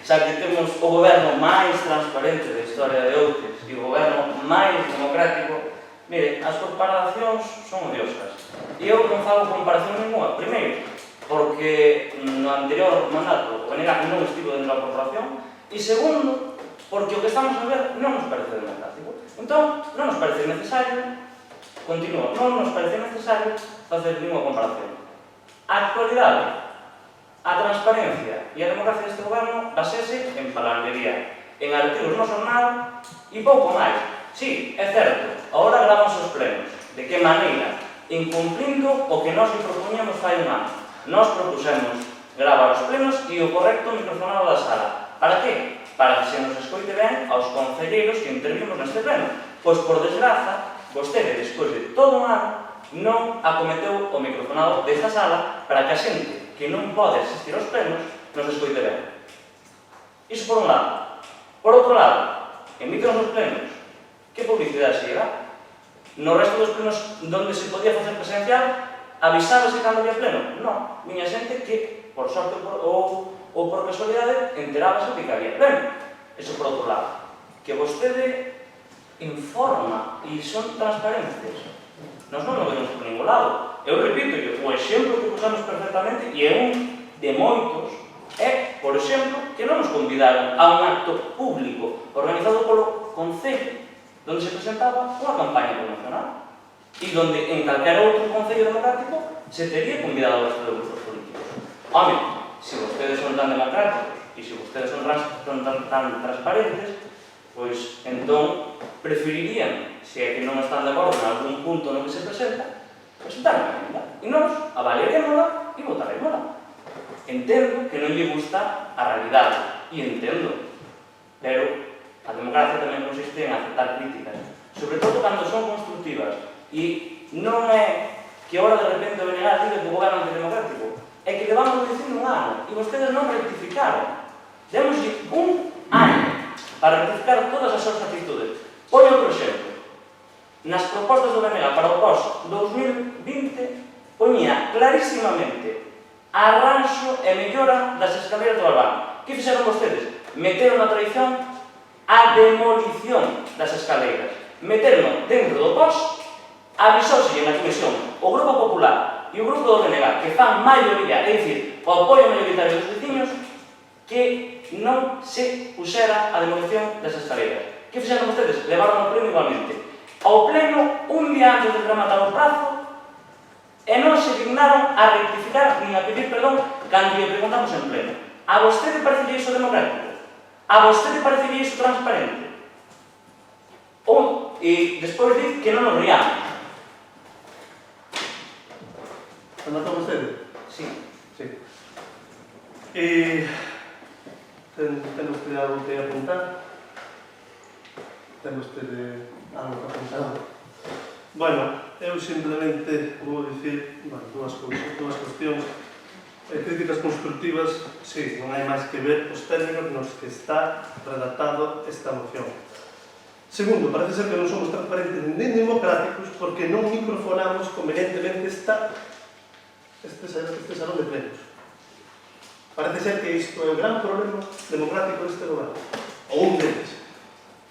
xa que temos o goberno máis transparente da historia de Outes e o goberno máis democrático, mire, as comparacións son odiosas. E eu non fago comparación ninguna. Primeiro, porque no anterior mandato o BNG non estivo dentro da corporación, e segundo, porque o que estamos a ver non nos parece democrático. Entón, non nos parece necesario, continúo, non nos parece necesario facer ninguna comparación. A actualidade, a transparencia e a democracia deste goberno basese en palabrería, en artigos no xornal e pouco máis. Sí, é certo, agora gravamos os plenos. De que maneira? Incumplindo o que nós propoñemos fai un ano. Nós propusemos gravar os plenos e o correcto microfonado da sala. Para que? Para que se nos escoite ben aos concelleiros que intervimos neste pleno. Pois, por desgraza, vostede, despois de todo un ano, non acometeu o microfonado desta sala para que a xente que non pode asistir aos plenos nos escoite ben. Iso por un lado. Por outro lado, emitimos os plenos. Que publicidade se llega? No resto dos plenos onde se podía facer presencial, avisábase cando había pleno? Non. Viña xente que, por sorte ou por casualidade, enterábase de que había pleno. Iso por outro lado. Que vostede informa e son transparentes. Nós non o vemos por ningún lado. Eu repito, o exemplo que usamos perfectamente, e é un de moitos, é, por exemplo, que non nos convidaron a un acto público organizado polo Concello, onde se presentaba unha campaña promocional e onde en calquera outro Concello democrático se tería convidado ao resto de grupos políticos. Home, se vostedes son tan democráticos e se vostedes son tan transparentes, pois entón preferirían, se é que non están de acordo en algún punto no que se presenta, presentar unha emenda. E nós avaliarémola e votarémola. Entendo que non lle gusta a realidade, e entendo, pero a democracia tamén consiste en aceptar críticas, sobre todo cando son constructivas, e non é que agora de repente o BNG diga que o goberno antidemocrático, é que levamos dicindo un ano, e vostedes non rectificaron. Démoslle un ano para rectificar todas as súas actitudes. Poño outro exemplo. Nas propostas do BNG para o POS-2020 poñía clarísimamente arranxo e mellora das escaleras do Albán. Que fixeron vostedes? Meteron na traición a demolición das escaleiras. Meteron dentro do POS, avisóselle na comisión o Grupo Popular e o Grupo do BNG, que fan maioría, é dicir, o apoio mayoritario dos veciños, que non se puxera a demolición das escaleiras. Que fixeron vostedes? Levaron ao pleno igualmente. Ao pleno, un día antes de rematar o prazo, e non se dignaron a rectificar nin a pedir perdón cando lle preguntamos en pleno. A vostede parece iso democrático? A vostede parece iso transparente? E despois di que non nos riamos. Anota vostede? Sí. Sí. Ten vostede algo que apuntar? Ten vostede algo que apuntar? Bueno, eu simplemente vou dicir dúas cuestións. Críticas constructivas, sí, non hai máis que ver os términos nos que está redactado esta moción. Segundo, parece ser que non somos transparentes nin democráticos porque non microfonamos convenientemente este salón de plenos. Parece ser que isto é o gran problema democrático deste goberno. Ou un deles.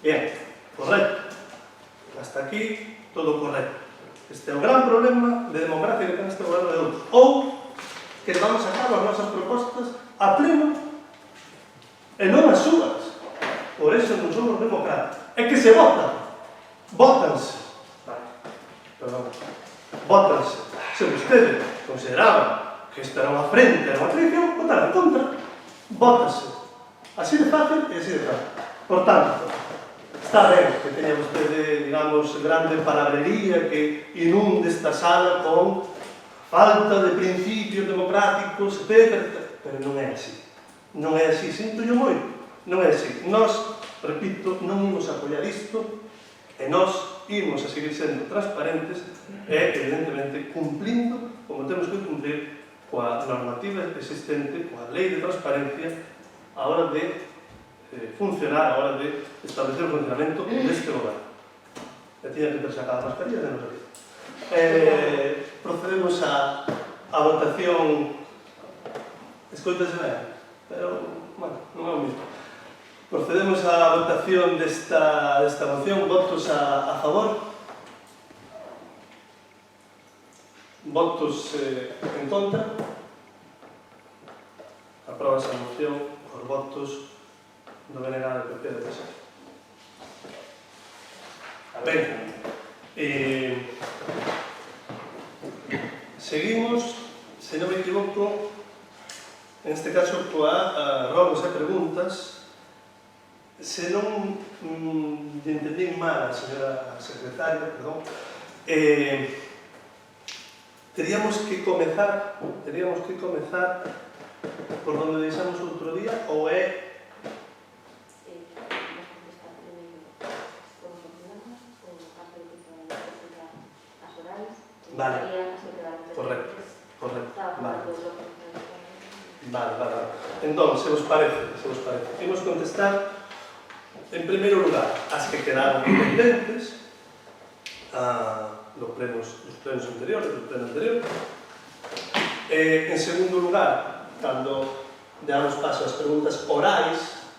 Bien, correcto. Hasta aquí, todo correcto. Este é o gran problema de democracia que ten este goberno de outros. Ou que vamos a sacar as nosas propostas a pleno e non as súas. Por eso non somos democráticos. É que se votan. Vótanse. Vótanse. Se vostede consideraba que esta era unha frente, era unha traición, votar en contra. Vótase. Así de fácil e así de fácil. Por tanto, está ben que teña vostede, digamos, grande palabrería que inunde esta sala con falta de principios democráticos, etc. Pero non é así. Non é así. Sinto yo moito. Non é así. Nós, repito, non imos apoiar isto e nós imos a seguir sendo transparentes e, evidentemente, cumplindo, como temos que cumplir, coa normativa existente, coa lei de transparencia, a hora de funcionar, a hora de establecer o funcionamento deste goberno. E tiña que ter sacado a mascarilla de non sabía. Procedemos a votación. Escoitase ben, pero, bueno, non é o mismo. Procedemos á votación desta moción. Votos a favor? Votos en contra? Aprobas a moción por votos do delegado do PP de PSOE. Ben, seguimos, se non me equivoco, en este caso coa rogos e preguntas. Se non lle entendín mal a señora secretaria, perdón, teríamos que comezar por onde deixamos outro día, ou é vale, correcto, vale. Entón, se vos parece, imos contestar en primeiro lugar as que quedaron pendentes dos plenos anteriores, do pleno anterior. En segundo lugar, cando damos paso ás preguntas orais,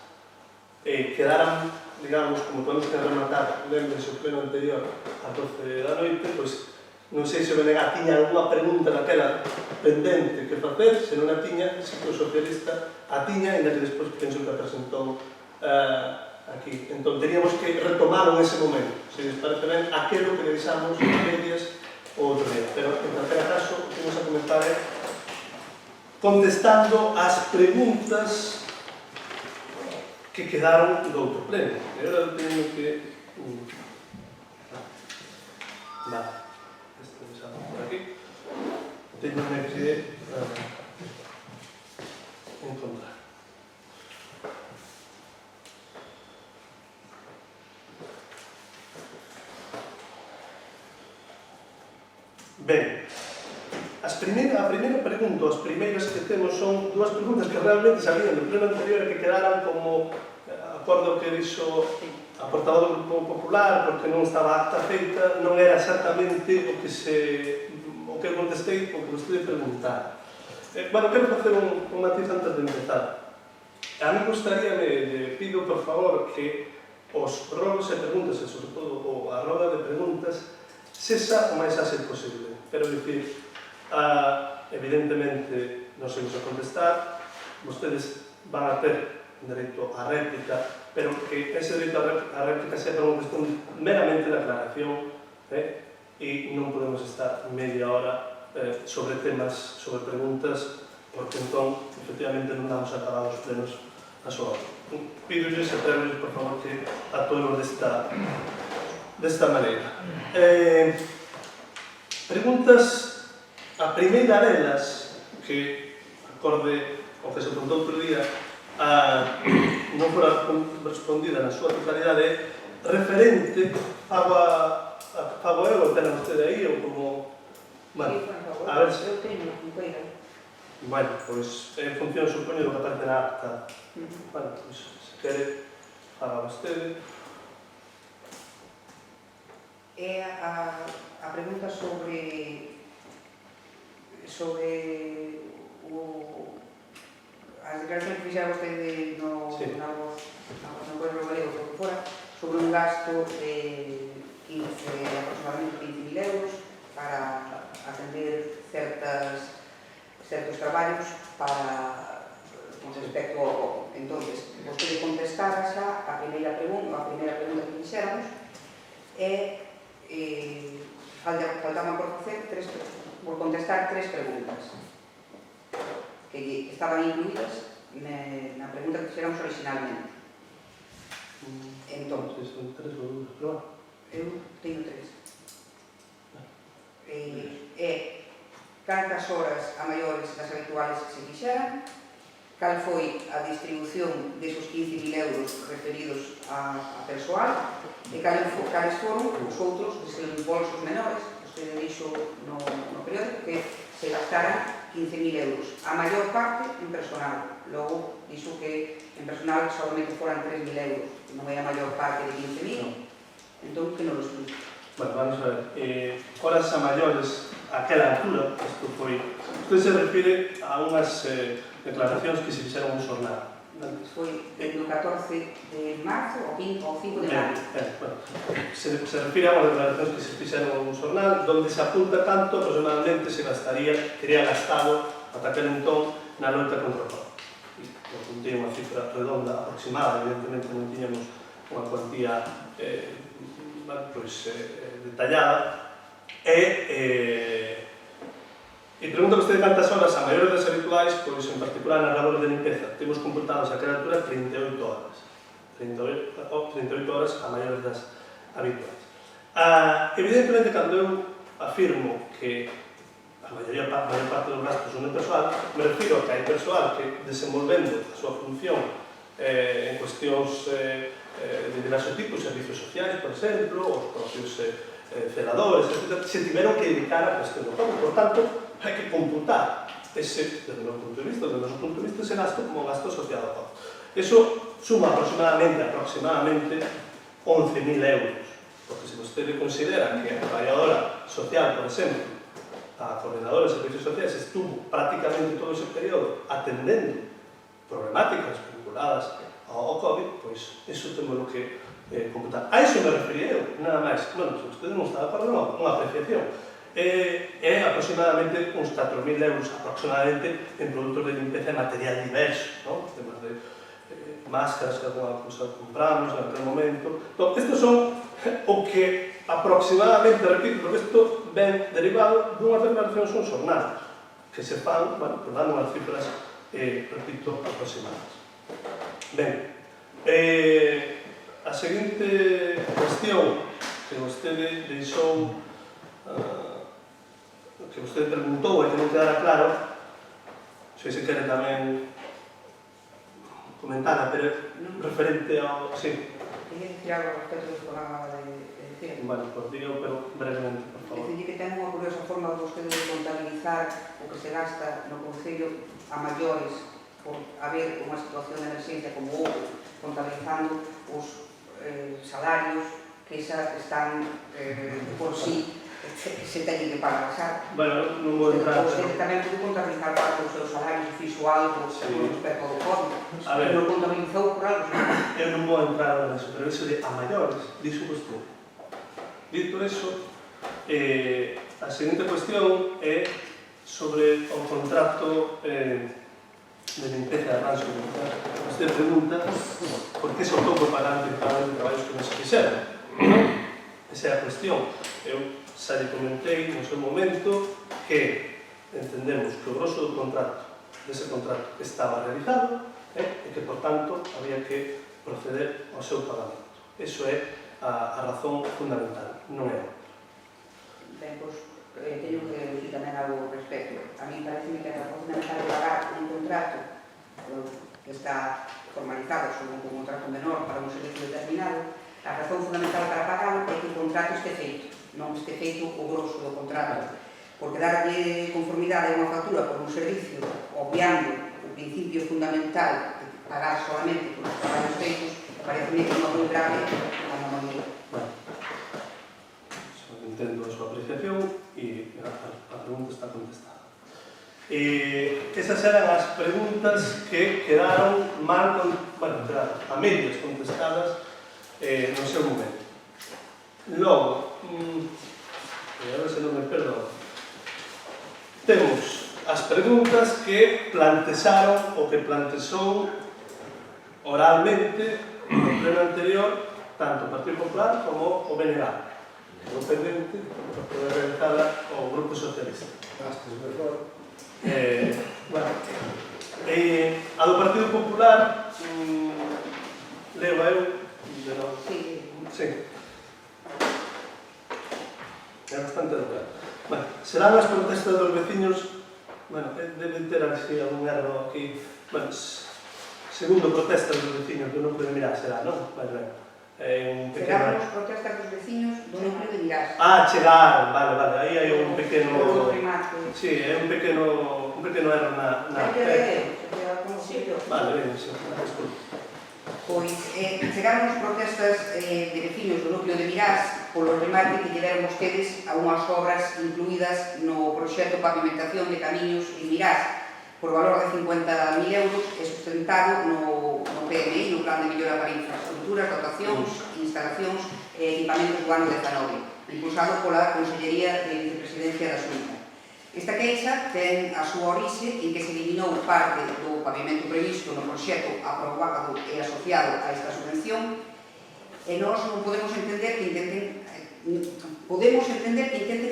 quedaran, digamos, como podemos que rematar, lembrese o pleno anterior a 12 da noite, pois non sei se o delegado tiña alguna pregunta daquela pendente que facer, se non a tiña, se que o socialista a tiña, ainda que despois penso que a presentou aquí. Entón, teríamos que retomar en ese momento, se les parece ben, aquelo que deixamos a medias o outro día. Pero, en calquera caso, vamos a comenzar contestando as preguntas que quedaron do outro pleno. E agora teño que... Vale. Por aquí teño que encontrar. Ben, a primeira pregunta, as primeiras que temos son dúas preguntas que realmente sabían do pleno anterior e que quedaran como acordo que dixo a portavoz do Grupo Popular, porque non estaba acta feita, non era exactamente o que contestei, o que vos de preguntar. Bueno, quero facer un matiz antes de empezar. A mí gustaríame, pido por favor que os rogos e preguntas, e sobre todo a roda de preguntas, sexa o máis áxil posible. Quero dicir, evidentemente non se nos a contestar, vostedes van a ter dereito á réplica, pero que ese dereito á réplica sea unha cuestión meramente de aclaración, e non podemos estar media hora sobre temas, sobre preguntas, porque entón, efectivamente, non damos acabados os plenos a súa hora. Pídolles e pedolles, por favor, que actuemos desta maneira. Preguntas, a primeira delas, que acorde ao que se contou outro día, non fora respondida na súa totalidade, referente fago eu, o ten vostede aí, ou como... Bueno, a ver se... Eu teño, non coida. Bueno, pois, en función, supoño, do que aparte na acta. Bueno, pois, se quere, faga vostede. É a pregunta sobre as declaracións que fixera vostede no Pueblo Galego, por que fora, sobre un gasto de aproximadamente 15.000 euros para atender certos traballos con respecto ao... Entonces, vostede contestara xa a primeira pregunta que fixéramos e faltaban por contestar tres preguntas que estaban incluídas na pregunta que fixéramos originalmente. Entón, son tres ou dúas, pero eu teño tres. Cantas horas a maiores das habituales que se fixeran, cal foi a distribución desos 15.000 euros referidos a persoal e cales foron os outros desembolsos menores. Vostede dixo no periódico que se gastaran 15.000 euros, a maior parte en personal. Logo, dixo que en personal solamente foran 3.000 euros, que non é a maior parte de 15.000. Entón, que non lo explico. Bueno, vamos a ver. Horas a maiores, aquela altura, isto foi... Isto se refire a unhas declaracións que se fixeron un xornal. Foi no 14 de marzo ou 5 de marzo. Bueno, se refire a unhas declaracións que se fixeron un xornal donde se apunta tanto aproximadamente se gastaría, teria gastado ata aquel entón na loita contra o COVID. Apuntei unha cifra redonda aproximada, evidentemente non tiñamos unha cuantía detallada e pregunta vostede cantas horas a maiores das habituais, pois en particular nas labores de limpeza temos computados a aquela altura 38 horas 38 horas a maiores das habituais. Evidentemente, cando eu afirmo que a maior parte dos gastos son de persoal, me refiro a que hai persoal que desenvolvendo a súa función en cuestións de diversos tipos, servicios sociais, por exemplo, os propios celadores, etc., se tiveron que dedicar a cuestión do COVID. Por tanto, hai que computar ese, desde o meu punto de vista, ese gasto como gasto asociado ao COVID. Eso suma aproximadamente 11.000 euros, porque se vostede considera que a traballadora social, por exemplo, a coordinadora de servicios sociais, estuvo prácticamente todo ese período atendendo problemáticas vinculadas ao COVID, pois iso temos que computar. A iso me referí eu, nada máis. Bueno, se vostede non está de acordo, non, unha apreciación. É aproximadamente uns 4.000 euros aproximadamente en produtos de limpeza e material diverso, non? Temas de máscaras que alguna cousa compramos en aquel momento. Entón, estes son o que aproximadamente, repito, porque isto ven derivado dunhas declaracións un xornal que se fan, bueno, dando unhas cifras, repito, aproximadas. Ben, a seguinte cuestión que vostede deixou, que vostede preguntou e que non quedara claro, se quere tamén comentada, pero referente ao... Sí. Quería dicir algo respecto do que acaba de decir. Bueno, pues digo, pero brevemente, por favor. Decir que ten unha curiosa forma vostede de contabilizar o que se gasta no Concello a maiores por haber unha situación de emerxencia como houve, contabilizando os salarios que xa están por sí se teñen que pagar, sabe? Bueno, non vou entrar... Vostede tamén pode contabilizar parte dos seus salarios fixo algo respecto ao COVID. A ver, non contabilizou por algo. eu non vou entrar nisso, pero eso de a maiores, dixo vostede. Dito eso, a seguinte cuestión é sobre o contrato de limpeza de rancho. Vostede pregunta por que se optou por pagar anticipadamente traballos que non se fixeron. Esa é a cuestión. Eu xa lle comentei no seu momento que entendemos que o grosso do contrato, dese contrato, estaba realizado e que, por tanto, había que proceder ao seu pagamento. Eso é a razón fundamental, non é outra. Ben, pois, teño que decir tamén algo ao respecto. A mí parece que a razón fundamental de pagar un contrato que está formalizado sobre un contrato menor para un servicio determinado, a razón fundamental para pagarlo é que o contrato este feito, non este feito o grosso do contrato. Porque darlle conformidade a unha factura por un servicio, obviando o principio fundamental de pagar solamente por os traballos feitos, parece que non é moi grave a anomalía. Bueno, entendo a súa apreciación e a pregunta está contestada. Esas eran as preguntas que quedaron mal, quedaron a medias contestadas no seu momento. Logo, a ver se non me perdo, temos as preguntas que plantexaron ou que plantexou oralmente no pleno anterior tanto o Partido Popular como o BNG, o pendente para poder realizada ao Grupo Socialista. Gastes mejor. Bueno, a do Partido Popular leo eu de novo. Sí. É bastante dura. Bueno, serán as protestas dos veciños, bueno, deben ter así algún erro aquí Bueno, segundo protestas dos veciños do núcleo de Mirás, será, non? Vale, ben. Un Chegaron pequeno... os protestas dos veciños do núcleo de Mirás. Chegaron, vale, aí hai un pequeno... O remate. Sí, é un pequeno erro na... Vale, ben, sí, desculpa. Pois chegaron os protestas de veciños do núcleo de Mirás polo remate que lle deron vostedes a unhas obras incluídas no proxecto pavimentación de camiños en Mirás por valor de 50.000 euros e sustentado no PMI, no Plan de Mellora para Infraestructuras, Dotacións, Instalacións e Equipamentos do ano 19, impulsado pola Consellería de Vicepresidencia da Xunta. Esta queixa ten a súa orixe en que se eliminou parte do pavimento previsto no proxecto aprobado e asociado a esta subvención e nós non podemos entender que intenten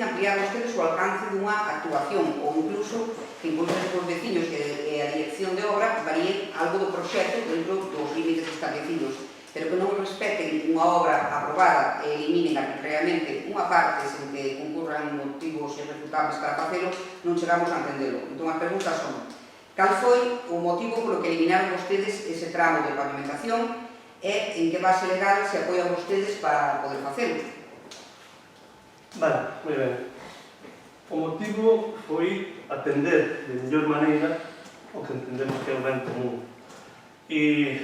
ampliar vostedes o alcance dunha actuación ou incluso que impulsen os veciños e a dirección de obra varíen algo do proxecto dentro dos límites establecidos, pero que non respeten unha obra aprobada e eliminen arbitrariamente unha parte sen que concurran motivos irrefutables para facelo, non chegamos a entendelo. Entón, as preguntas son: cal foi o motivo polo que eliminaron vostedes ese tramo de pavimentación e en que base legal se apoian vostedes para poder facelo? Vale, moi ben. O motivo foi atender de mellor maneira o que entendemos que é o ben común. E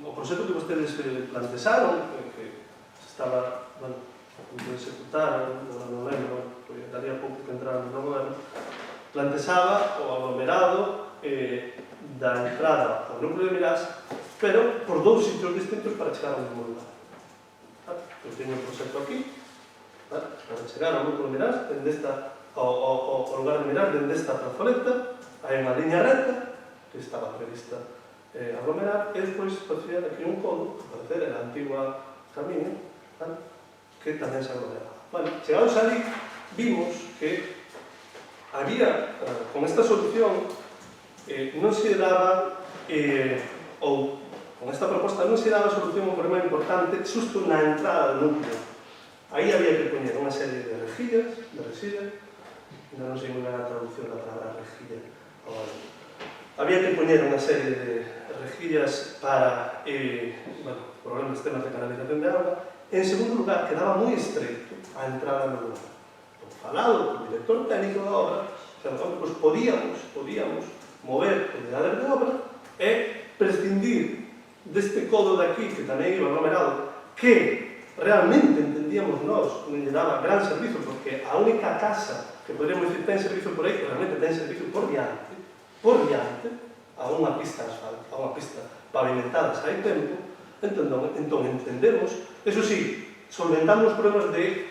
o proxecto que vostedes plantearon, que estaba, bueno, a punto de executar, non lembro, porque daría pouco que entraron no goberno, planteaba o aglomerado da entrada ao núcleo de Mirás, pero por dous sitios distintos para chegar ao mesmo lugar. Eu teño un proxecto aquí, para chegar ao núcleo de Mirás, ao lugar de Mirás, dende esta plazoleta, hai unha liña recta que estaba prevista aglomerar, e despois facía aquí un codo, que parecer era a antigua camiña, que tamén se aglomeraba. Bueno, chegados ali, vimos que había, con esta solución, non se daba, ou con esta proposta non se daba solución a un problema importante xusto na entrada do núcleo. Aí había que poñer unha serie de rejillas, non sei moi ben a traducción da palabra rejilla, había que poñer unha serie de rejillas para problemas, temas de canalización de auga. En segundo lugar, quedaba moi estreito a entrada no lugar. Falado polo director técnico da obra, pues podíamos mover unidades de obra e prescindir deste codo de aquí, que tamén iba aglomerado, que realmente entendíamos nós, non lle daba gran servizo, porque a única casa que podríamos dicir ten servizo por aí, que realmente ten servizo por diante, a unha pista asfalto, a unha pista pavimentada xa hai tempo, entón entendemos, eso sí, solventamos os problemas de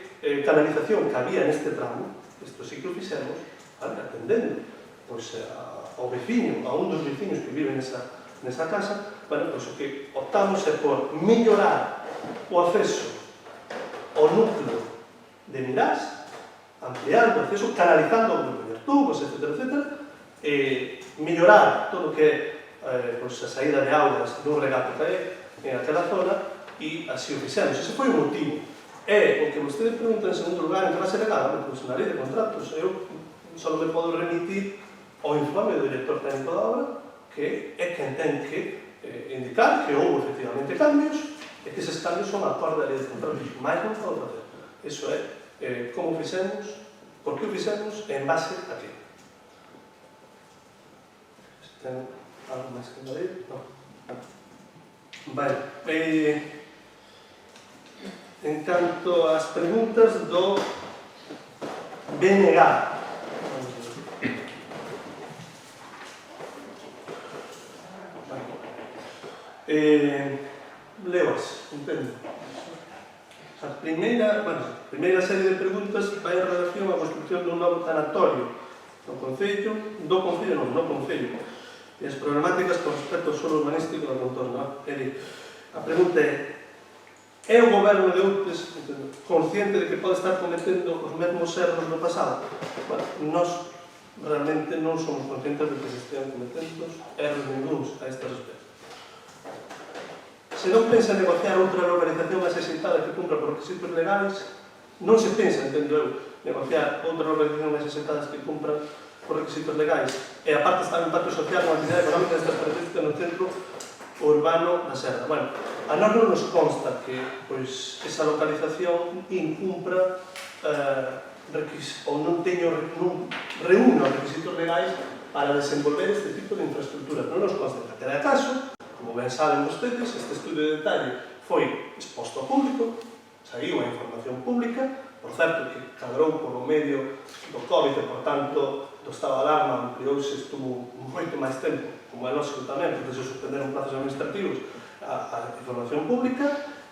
canalización que había neste tramo, isto sí que o fixemos, atendendo ao veciño, a un dos veciños que vive nesa casa, bueno, pois o que optamos é por mellorar o acceso ao núcleo de Mirás, ampliando o acceso, canalizando o tubos, etc., mellorar todo o que é a saída de augas do regato que hai en aquela zona, e así o fixemos. Ese foi o motivo. E o que vostede pregunta en segundo lugar, en que base legal, pois na lei de contratos, eu só me podo remitir ao informe do director técnico da obra, que é quen ten que indicar que houve efectivamente cambios e que eses cambios son acorde a lei de contratos. Mais non podo facer. Iso é como o fixemos, por que o fixemos, en base a que. Ten algo máis que añadir? Non. Vale. En canto ás preguntas do BNG, leoas, entendo. A primeira serie de preguntas vai en relación á construcción dun novo tanatorio no Concello, e as problemáticas con respecto ao solo urbanístico do contorno. A pregunta é o goberno de Outes consciente de que pode estar cometendo os mesmos erros do pasado? Nós realmente non somos conscientes de que se estean cometendo erros ninguns a este respecto. Se non pensa en negociar outra localización máis axeitada que cumpra por requisitos legais, non se pensa, entendo eu, negociar outra localización máis axeitadas que cumpran por requisitos legais, e aparte está en impacto social unha actividade económica destas características no centro urbano da Serra. Bueno, a nós non nos consta que pois, esa localización incumpra ou non reúna os requisitos legais para desenvolver este tipo de infraestructuras. Non nos consta. En calquera caso, como ben saben vostedes, este estudio de detalle foi exposto ao público, saiu a información pública, por certo que cadrou por o medio do COVID e, por tanto, do estado de alarma ampliouse, estuvo moito máis tempo, como é lógico tamén, porque se suspenderon plazos administrativos a información pública,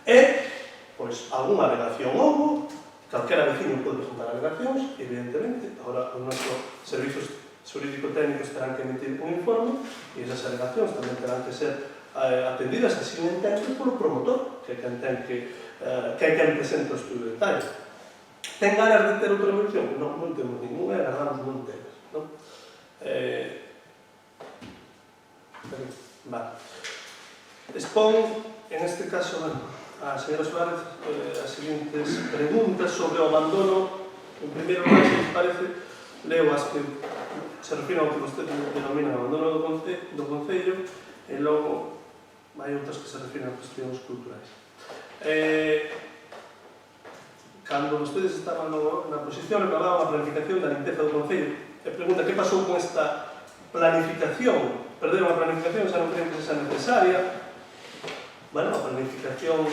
e, pois, algunha alegación houbo, calquera vecino pode presentar alegacións, evidentemente, agora os nosos servizos xurídico-técnicos terán que emitir un informe, e esas alegacións tamén terán que ser atendidas así un entendo polo promotor, que é quen presenta o estudio de detalle. Ten ganas de ter outra evolución? Non temos ninguna, e agardamos non temas. Vale. Expón, en este caso, a señora Suárez, as seguintes preguntas sobre o abandono. En primeiro lugar, se les parece, leo as que se refiren ao que vostede denomina abandono do Concello, e logo hai outras que se refiren a cuestións culturais. Cando vostedes estaban na posición, reclamaban a planificación da limpeza do Concello. E pregunta, que pasou con esta planificación? Perderon a planificación, xa non creen que sexa necesaria. Bueno, a planificación,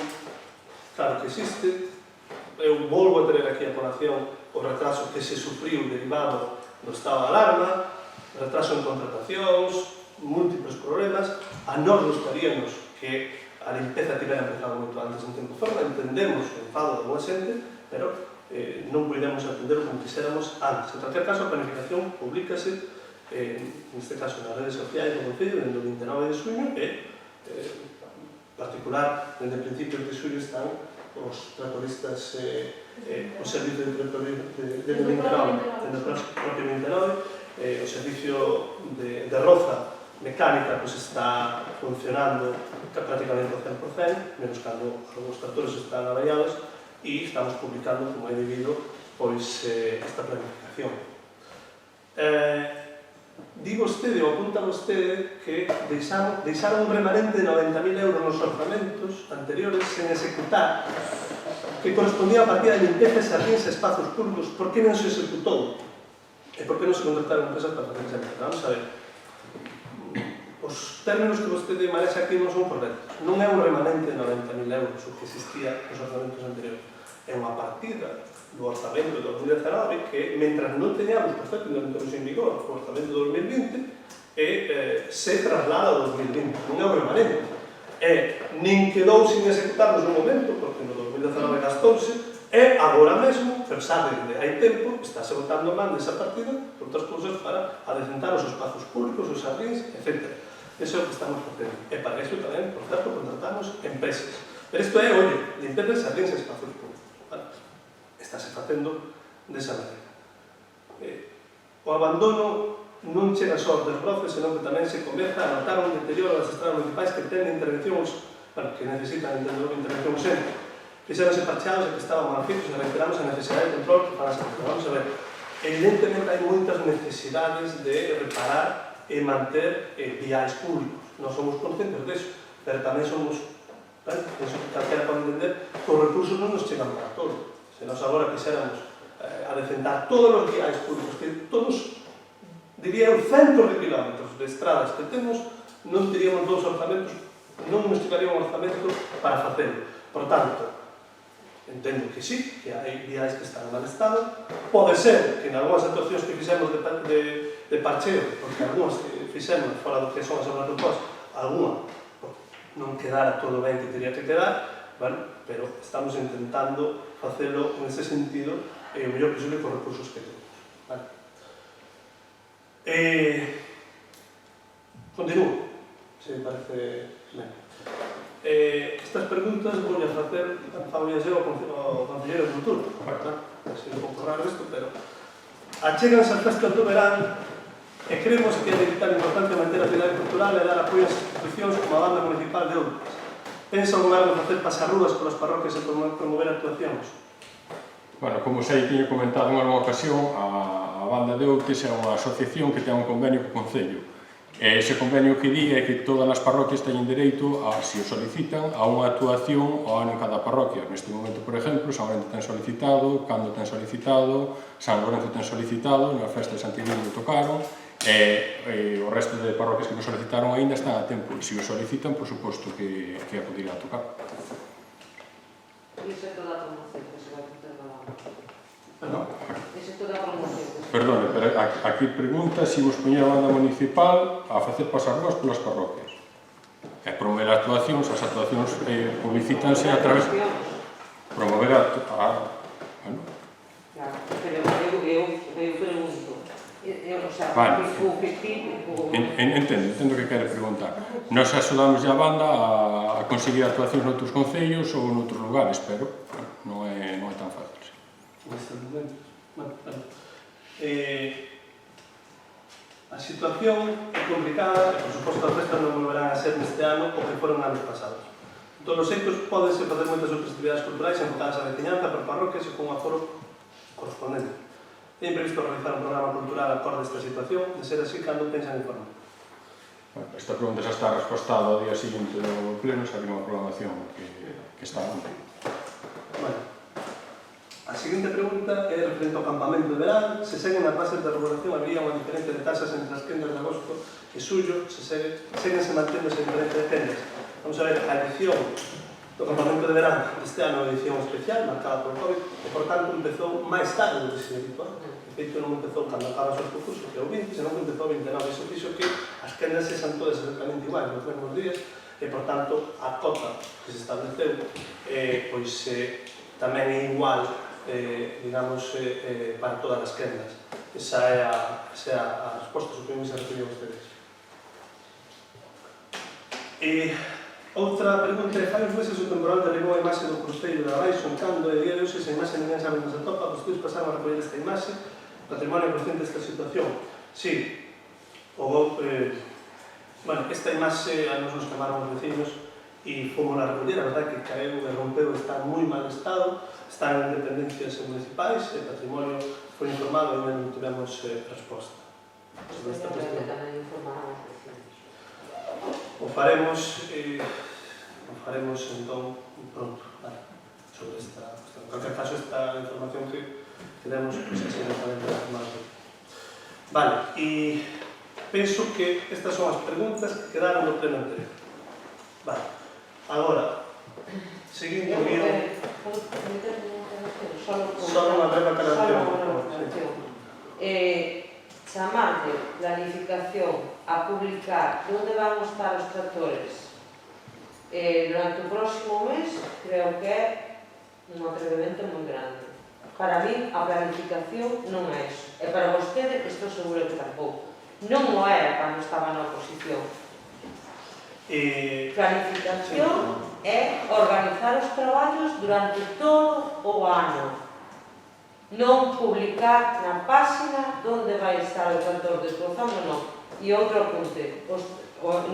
claro que existe. Eu volvo a tener aquí a colación o retraso que se sufriu derivado do estado de alarma, retraso en contratacións, múltiples problemas. A nós gustaríamos que a limpeza tivera empezado moito antes en tempo forma, entendemos o enfado de boa xente, pero non podemos atender o como quixéramos antes. En calquer caso, a planificación publicase, neste caso, nas redes sociais do Concello, dende o 29 de xuño, e, en particular, dende principios de xuño están os tratoristas, o servicio de tratorismo dende o 29, dende o propio 29, o servicio de roza mecánica pues está funcionando prácticamente ao 100%, menos cando os tractores están avariados, e estamos publicando, como é debido, pois esta planificación. Di vostede, ou apunta vostede, que deixaron un remanente de 90.000 euros nos orzamentos anteriores sen executar, que correspondía a partida de limpeza e xardíns e espazos públicos. Por que non se executou? E por que non se contrataron empresas para facer esa limpeza? Vamos a ver. Os términos que vostede manexa aquí non son correctos. Non é un remanente de 90.000 euros o que existía nos orzamentos anteriores. É unha partida do orzamento de 2019 que, mentras non teñamos perfectamente en vigor o orzamento de 2020, se traslada ao 2020. Non é un remanente. Nin quedou sin executar no momento, porque no 2019 gastouse, e agora mesmo, pero sabe que hai tempo, está se botando man desa partida por outras cousas para adecentar os espazos públicos, os xardíns, etc. Eso é o que estamos facendo. E para iso tamén, por certo, contratamos empresas. Pero isto é, oye, limpeza de xardíns e espazos públicos. Estáse facendo desa maneira. O abandono non chega só dos broces, senón que tamén se comeza a notar un deterioro das estradas municipais que ten intervencións, que necesitan intervención urgente. Fixéronse parcheados e que estaban mal feitos e reiteramos a necesidade de control que para esa cosa. Vamos a ver, evidentemente hai moitas necesidades de reparar e manter viais públicos. Non somos conscientes disso, pero tamén somos, penso que calquera pode entender, que os recursos non nos chegan para todo. Se nós agora quixéramos adecentar todos os viais públicos, que todos, diría eu, centos de kilómetros de estradas que temos, non teríamos dous orzamentos, non nos chegaría un orzamento para facelo. Por tanto, entendo que sí, que hai viais que están en mal estado. Pode ser que en algunhas actuacións que fixemos de parcheo, porque algunhas que fixemos fora do que son as obras do POS, algunha non quedara todo ben que teria que quedar, bueno, pero estamos intentando facelo en ese sentido o mellor posible con recursos que temos. Vale. Continúo, se me parece ben. Estas preguntas vou a facer ao concelleiro do futuro, así un pouco raro isto, pero achéganse as festas do verán e creemos que é de vital importante manter a actividade cultural e dar apoio ás institucións como a banda municipal de outras. Pensa o goberno facer pasarrúas polas parroquias e promover actuacións? Bueno, como sei, tiño comentado en alguna ocasión, a Banda de Outes é unha asociación que ten un convenio co Concello. Ese convenio que di é que todas as parroquias teñen dereito, se o solicitan, a unha actuación ao ano en cada parroquia. Neste momento, por exemplo, San Lorenzo ten solicitado, Cando ten solicitado, San Lorenzo ten solicitado, na festa de Santiago tocaron, e o resto de parroquias que nos solicitaron aínda están a tempo. Se o solicitan, por suposto que acudirá a tocar. Iso é toda a promoción que se vai facer da banda. Perdón? Iso é toda a promoción. Perdone, pero aquí pregunta se vos poñer a banda municipal a facer pasar voz polas parroquias. E promover actuacións, as actuacións publicítanse a través... Promover bueno. Claro, pero eu pregunto. O sea, Vale. o objetivo... Entendo que quere preguntar. Nos axudamos a banda a conseguir actuacións noutros concellos ou noutros lugares, pero non é tan fácil. Neste momento. Bueno, a situación é complicada e, por suposto, as festas non volverán a ser neste ano o que foron anos pasados. En todos os xeitos, pódense facer moitas outras actividades culturais enfocadas á veciñanza por parroquias e con un aforo correspondente. Teñen previsto realizar un programa cultural acorde a esta situación, de ser así, cando pensan informar? Esta pregunta xa está respostada ao día seguinte do pleno, xa unha programación que está ampla. Bueno, a seguinte pregunta é referente ao campamento de verán. Se seguen as bases de regulación, había unha diferencia de tasas entre as quendas de agosto e xullo, seguense mantendo esa diferencia de quendas. Vamos a ver, a edición do campamento de verán deste ano é edición especial, marcada por COVID, e, por tanto, empezou máis tarde do que se habitual. De feito, non empezou cando acabas os concursos, que é o 20, senón que empezou o 29. Iso fixo que as quendas sexan todas exactamente iguais nos mesmos días, e, por tanto, a cota que se estableceu tamén é igual, digamos, para todas as quendas. Esa é a resposta, supongo que se referiu a ustedes. Outra pregunta é: fai uns meses o temporal derribou a imaxe do cruceiro de Abaixo en Cando, e a día de hoxe esa imaxe ninguén sabe onde se atopa. Vostedes pasaron a recoller esta imaxe, patrimonio consciente desta situación. Sí, esta imaxe a nos chamaron os vecinos e fomos a recoller. A verdade que caeu e rompeu, está en moi mal estado, está en dependencias municipais, e patrimonio foi informado e ainda non tivemos resposta sobre esta cuestión. Tamén informaron os vecinos. O faremos entón pronto, vale, sobre esta cuestión. En calquer caso, esta información que demos, pois así non podemos dar máis. Vale, e penso que estas son as preguntas que quedaron no pleno anterior. Vale, agora, seguindo o guión... Só unha breve aclaración. Chamar de planificación a publicar onde van estar os tractores durante o próximo mes, creo que é un atrevimento moi grande. Para mí, a planificación non é iso. E para vostede, estou seguro que tampouco. Non o era cando estaba na oposición. Planificación é organizar os traballos durante todo o ano. Non publicar na página onde vai estar o tractor desbrozando, non. E outro apunte,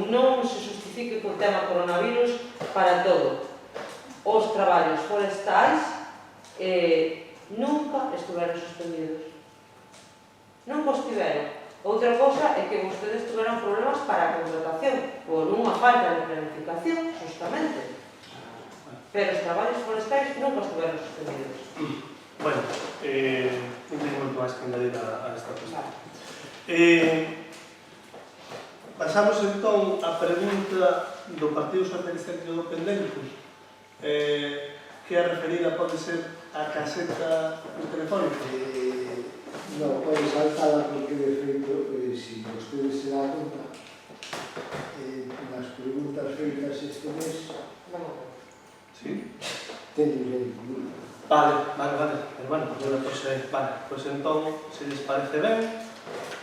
non se justifique co tema coronavirus para todo. Os traballos forestais nunca estiveron suspendidos. Nunca estiveron. Outra cosa é que vostedes tiveron problemas para a contratación, por unha falta de planificación, justamente. Pero os traballos forestais nunca estiveron suspendidos. Bueno, non tengo moito máis que engadir a esta cuestión. Pasamos entón a pregunta do Partido Socialista que quedou pendente, que a referida pode ser a caseta telefónica. Non, pode saltala porque, de feito, se vostedes se dá conta, nas preguntas feitas este mes, Sí? teñen que incluir. Vale. Pero bueno, pois entón, se les parece ben,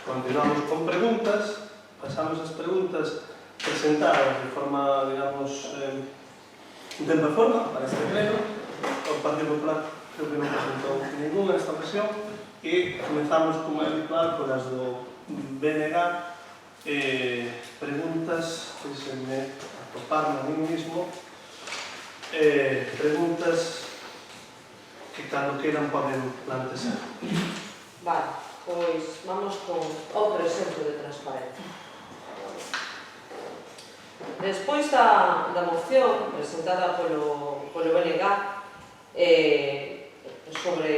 continuamos con preguntas, pasamos as preguntas presentadas de forma, digamos, en tempo e forma para este pleno. O Partido Popular creo que non presentou ninguna nesta ocasión e comenzamos, como é habitual, con as do BNG, preguntas, deixenme atoparme a mí mismo, preguntas que cando queiran poden plantexar. Vale, pois vamos con outro exemplo de transparencia. Despois da moción presentada polo BNG sobre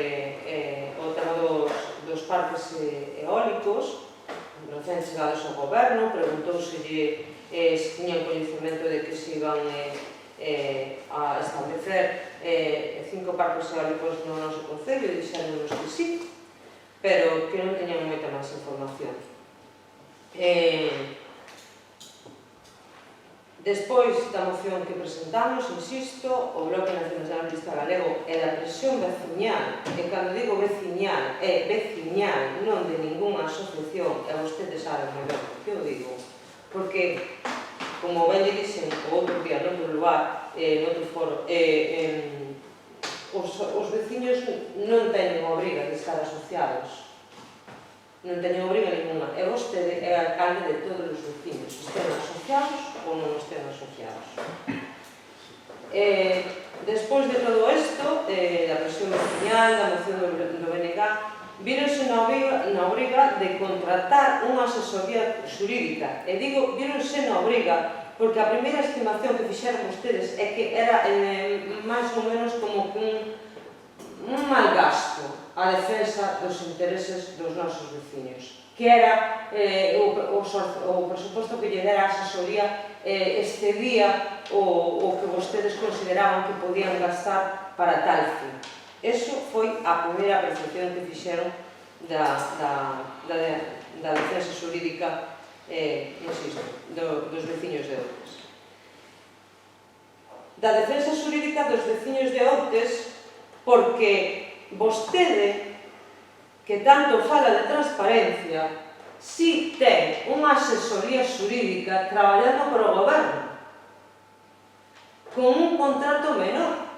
o tema dos parques eólicos, recén chegados ao goberno, preguntouselle se tiñan coñecemento de que se iban a establecer 5 parques eólicos no noso concello, e dixéronos que sí, pero que non teñan moita máis información. Despois da moción que presentamos, insisto, o Bloque Nacionalista Galego e da presión veciñal, e cando digo veciñal, é veciñal, non de ningunha asociación, e vostedes saben moi ben por que o digo, porque, como ben lle dixen o outro día noutro lugar, noutro foro, os veciños non teñen obriga de estar asociados, non teñen obriga ninguna, e vostede é alcalde de todos os veciños, estén asociados ou non estén asociados. Despois de todo isto, da presión veciñal, da moción do BNG, víronse na obriga de contratar unha asesoría xurídica. E digo, víronse na obriga, porque a primeira estimación que fixeron vostedes é que era máis ou menos como que un mal gasto a defensa dos intereses dos nosos veciños, que era o presuposto que lle dera a asesoría excedía o que vostedes consideraban que podían gastar para tal fin. Eso foi a primeira percepción que fixeron da defensa xurídica, insisto, dos veciños de Outes. Da defensa xurídica dos veciños de Outes, porque vostede, que tanto fala de transparencia, si ten unha asesoría xurídica traballando para o goberno, con un contrato menor.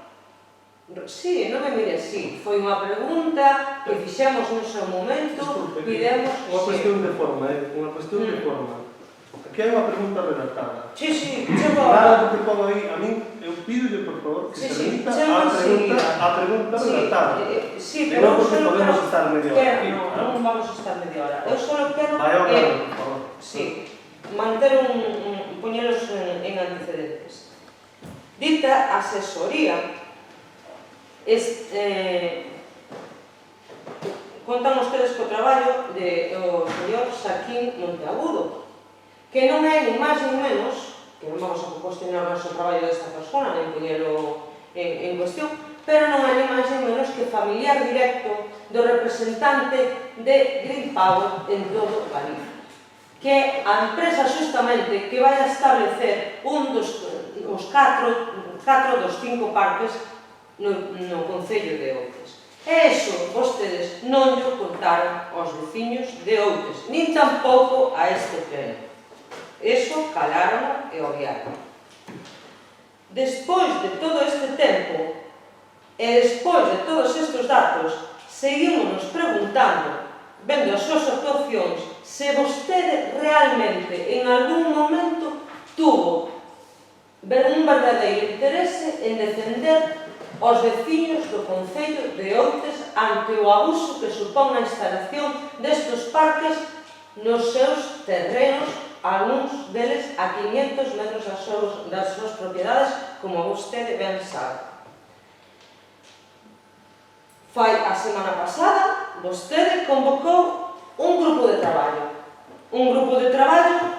Si, non me mire así, foi unha pregunta que fixemos no seu momento, pidemos... Unha cuestión de forma, unha cuestión de forma. Aquí hai unha pregunta redactada. Sí, chego Nada que pongo aí, a min, eu pídolle, por favor, que se remita a pregunta redactada. Sí, pero non porque podemos estar media hora aquí. Non vamos a estar media hora. Eu só quero... Vai ao grano, por favor. Sí, manter poñelos en antecedentes. Dita asesoría, contan ustedes co traballo do señor Xaquín Monteagudo, que non é ni máis ni menos, que non vamos a cuestionar o noso traballo desta persona, nem poñelo en cuestión, pero non é ni máis ni menos que familiar directo do representante de Green Power en todo Galicia, que é a empresa xustamente que vai a establecer un dos 4 dos 5 parques no concello de Outes. E iso vostedes non lle contaron aos veciños de Outes, nin tampouco a este pleno. Iso calaron e obviaron. Despois de todo este tempo e despois de todos estes datos, seguimos preguntando, vendo as súas actuacións, se vostede realmente en algún momento tuvo un verdadeiro interese en defender aos veciños do concello de Outes ante o abuso que supón a instalación destes parques nos seus terrenos, algúns deles a 500 metros das súas propiedades, como vostede ben sabe. Fai a semana pasada, vostede convocou un grupo de traballo. Un grupo de traballo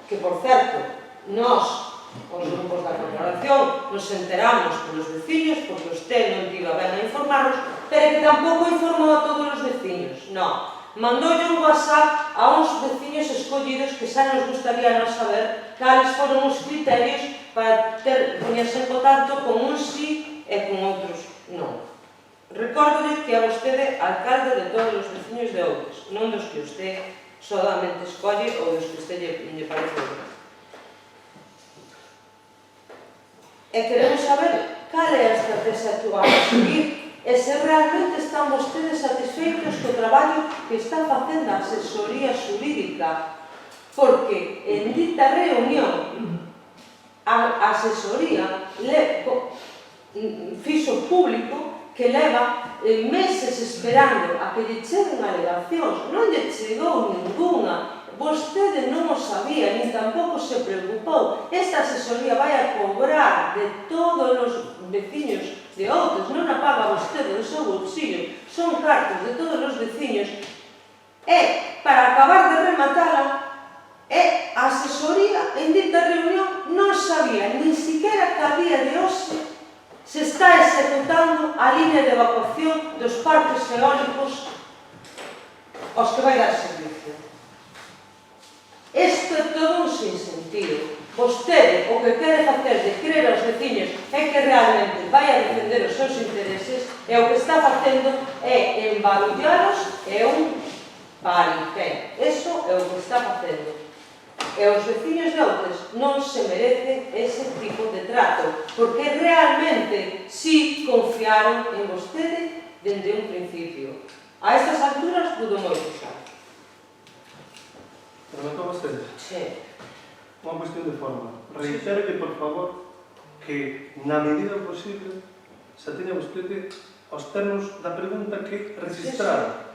que, por certo, nós, os grupos da corporación, nos enteramos polos veciños, porque usted non tivo ben a informarnos, pero que tampouco informou a todos os veciños. Non. Mandoulle un WhatsApp a uns veciños escollidos que xa nos gustaría non saber cales foron os criterios para poñerse en contacto con uns sí e con outros non. Recórdole que a vostede alcalde de todos os veciños de Outes, non dos que usted solamente escolle ou dos que usted lle parece ben. E queremos saber cal é a estrategia actual a seguir e se realmente están vostedes satisfeitos co traballo que está facendo a asesoría xurídica, porque en dita reunión a asesoría fixo público que leva meses esperando a que lle cheguen alegacións, non lle chegou ninguna. Vostede non o sabía, nin tampouco se preocupou. Esta asesoría vai a cobrar de todos os veciños de Outes, non a paga vostede do seu bolsillo, son cartos de todos os veciños. E, para acabar de rematala, a asesoría en dita reunión non sabía nin siquiera que a día de hoxe se está executando a línea de evacuación dos parques eólicos aos que vai dar servicio. Isto é todo un sinsentido. Vostede o que quere facer de creer aos veciños é que realmente vai a defender os seus intereses e o que está facendo é embarullaros e un paripé. Eso é o que está facendo. E os veciños de Outes non se merecen ese tipo de trato, porque realmente sí confiaron en vostede dende un principio. A estas alturas dudo moito xa. Perguntou vostede. Sí. Unha cuestión de forma. Reitérelle, por favor, que na medida posible se teña vostede aos termos da pregunta que registraron.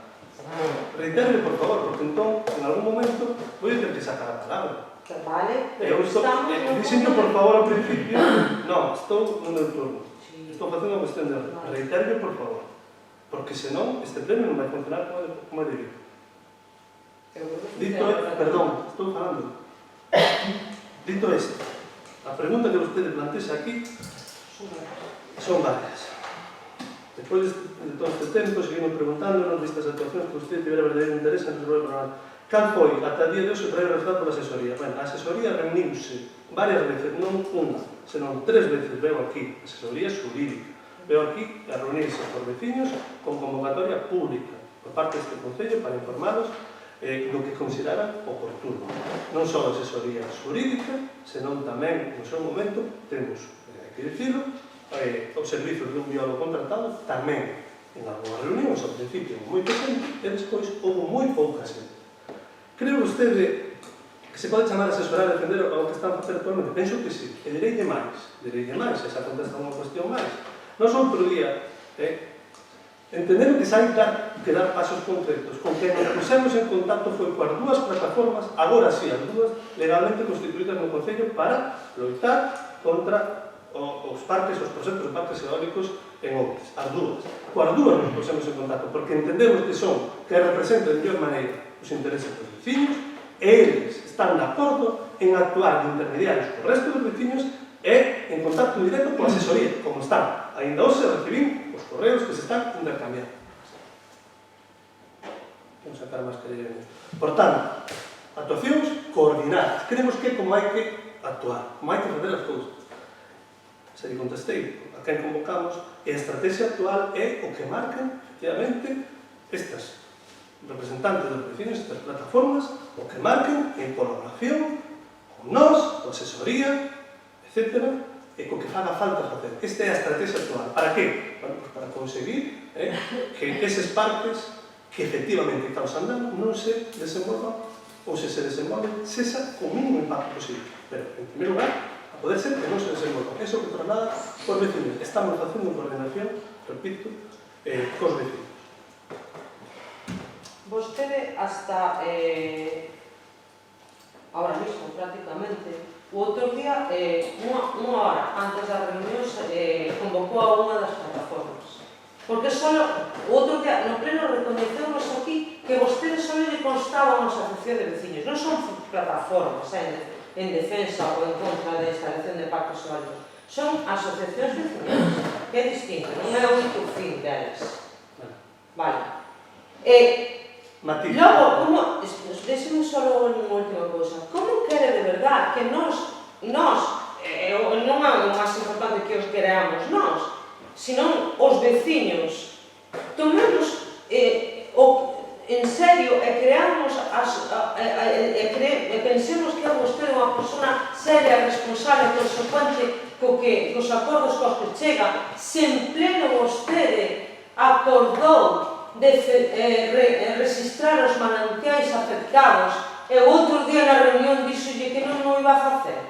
Reitérelle, por favor, porque entón, en algún momento, vou ter que sacar a palabra. Vale, pero estamos... Dixendo, por favor, ao principio, non, estou no meu turno. Estou facendo unha cuestión de orden. Reitérelle, por favor, porque senón este pleno non vai funcionar como é debido. Dito, perdón, estou falando. Dito isto, a pregunta que vostede plantexa aquí son varias. Despois de todo este tempo, seguimos preguntándonos vistas as actuacións que vostede tivera verdadeiro interese en resolver o problema. Cal foi, ata día de hoxe, o traballo realizado pola asesoría? Bueno, a asesoría reuniuse varias veces, non unha, senón 3 veces, veo aquí, asesoría xurídica. Veo aquí a reunirse por veciños con convocatoria pública por parte deste Concello para informaros do que consideran oportuno. Non só a asesoría xurídica, senón tamén, no seu momento, temos, hai que dicilo, os servizos de un biólogo contratado tamén en algunhas reunións, ao principio moita xente, e despois houve moi pouca xente. Creo vostede que se pode chamar a asesorar e defender o que están a facer actualmente? Penso que sí. E direille máis, esa contesta unha cuestión máis. Nos outro día, entendendo que se hai que dar pasos concretos, con que nos pusemos en contacto foi coas dúas plataformas, agora sí, as dúas, legalmente constituídas no Concello para loitar contra os proxectos de parques eólicos en Outes, as dúas. Coas dúas nos pusemos en contacto, porque entendemos que son, que representan de mellor maneira os intereses dos veciños, e eles están de acordo en actuar de intermediarios co resto dos veciños e en contacto directo coa asesoría, como están. Ainda hoxe recibín os correos que se están intercambiando. Vamos sacar máis que... Por tanto, actuacións coordinadas. Creemos que como hai que actuar, como hai que fazer as cousas. Se lle contestei a quen convocamos, e a estrategia actual é o que marcan, efectivamente, estas representantes dos vecinos, estas plataformas, o que marquen en colaboración con nós, con asesoría, etc., e co que faga falta facer. Esta é a estrategia actual. Para qué? Bueno, pues para conseguir que eses parques que efectivamente causan dano non se desenvolvan ou se desenvolven, sexa con mínimo impacto posible. Pero, en primeiro lugar, a poder ser que non se desenvolvan. Eso que traslada por vecinos. Estamos facendo coordinación, repito, cos vecinos. Vostede hasta ahora mismo prácticamente o outro día, unha hora antes das reunións, convocou a unha das plataformas. Porque solo, o outro día, no pleno recoñecemos aquí que vostedes só lle constaban a asociación de veciños. Non son plataformas en defensa ou en contra da instalación de parques eólicos. Son asociacións veciñas, que é distinto, non é o único fin delas. Vale. Logo, como, déxeme só unha última cousa, como quere de verdad que nós, non é o máis importante que os queramos nós, senón os veciños, tomemos en serio e creamos e pensemos que é vostede unha persona seria, responsable, consecuente cos acordos cos que chega, se en pleno vostede acordou de registrar os manantiais afectados e o outro día na reunión díxolle que non o iba a facer.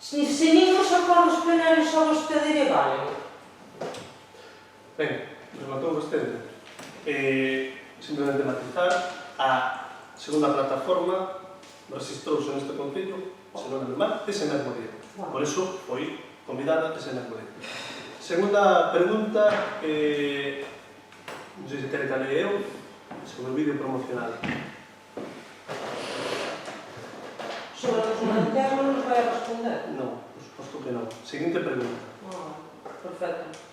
Se nin os acordos plenarios a vostede lle valen. Ben, rematou vostede. Simplemente matizar, a segunda plataforma registrouse neste concello, se non é mal, ese mesmo día. Por iso foi convidada ese mesmo día. Segunda pregunta, non sei se quere que a leia eu, sobre o vídeo promocional. Sobre os manantiais non nos vai a responder? Non, por suposto que non. Seguinte pregunta. Perfecto.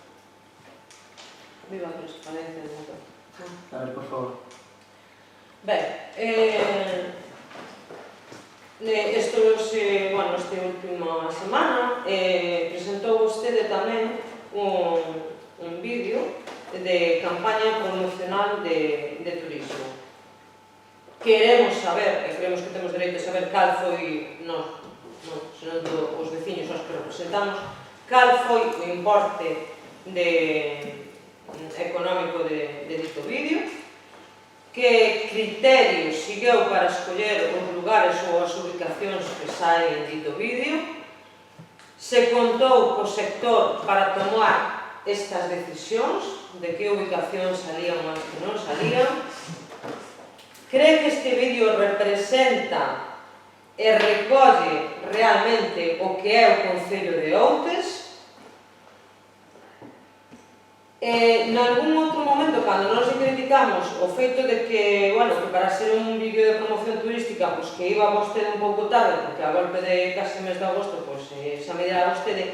Viva a transparencia do motor. A ver, por favor. Ben, esta última semana presentou vostede tamén un vídeo de campaña promocional de turismo. Queremos saber, e creemos que temos dereito a saber cal foi, senón os veciños aos que representamos, cal foi o importe económico de dito vídeo, que criterios seguiu para escoller os lugares ou as ubicacións que saen en dito vídeo, se contou co sector para tomar estas decisións de que ubicacións salían ou que non salían. Cree que este vídeo representa e recolle realmente o que é o Concello de Outes? Nalgún outro momento, cando nos criticamos o feito de que, que para ser un vídeo de promoción turística, que iba vostede un pouco tarde, porque a golpe de case mes de agosto, xa me dirá vostede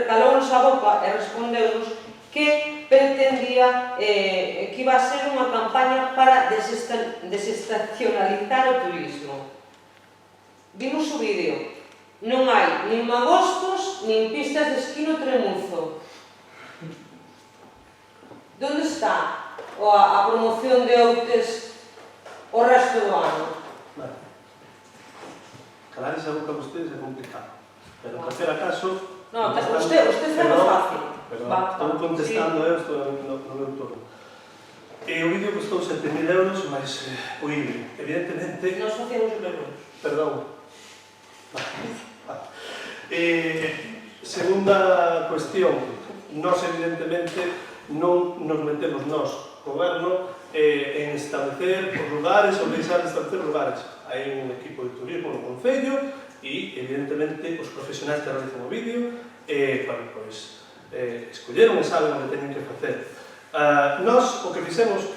calou-nos a boca e respondeu-nos que pretendía que iba a ser unha campaña para desestacionalizar o turismo. Vimos o vídeo, non hai nin magostos nin pistas de esquí no Tremuzo. Donde está a promoción de Outes o resto do ano? Vale. Calarse a boca vostedes é complicado. Pero, en calquera caso... Non, usted fala fácil. Estou contestando isto no meu turno. O vídeo costou 7.000 euros, mas o híbrido, evidentemente... Nos facíamos os euros. Perdón. Segunda cuestión, nós evidentemente non nos metemos nós, goberno, en establecer os lugares, ou deixar de establecer lugares. Hai un equipo de turismo no Concello e, evidentemente, os profesionais que realizan o vídeo escolleron e saben o que teñen que facer. Nós, o que fixemos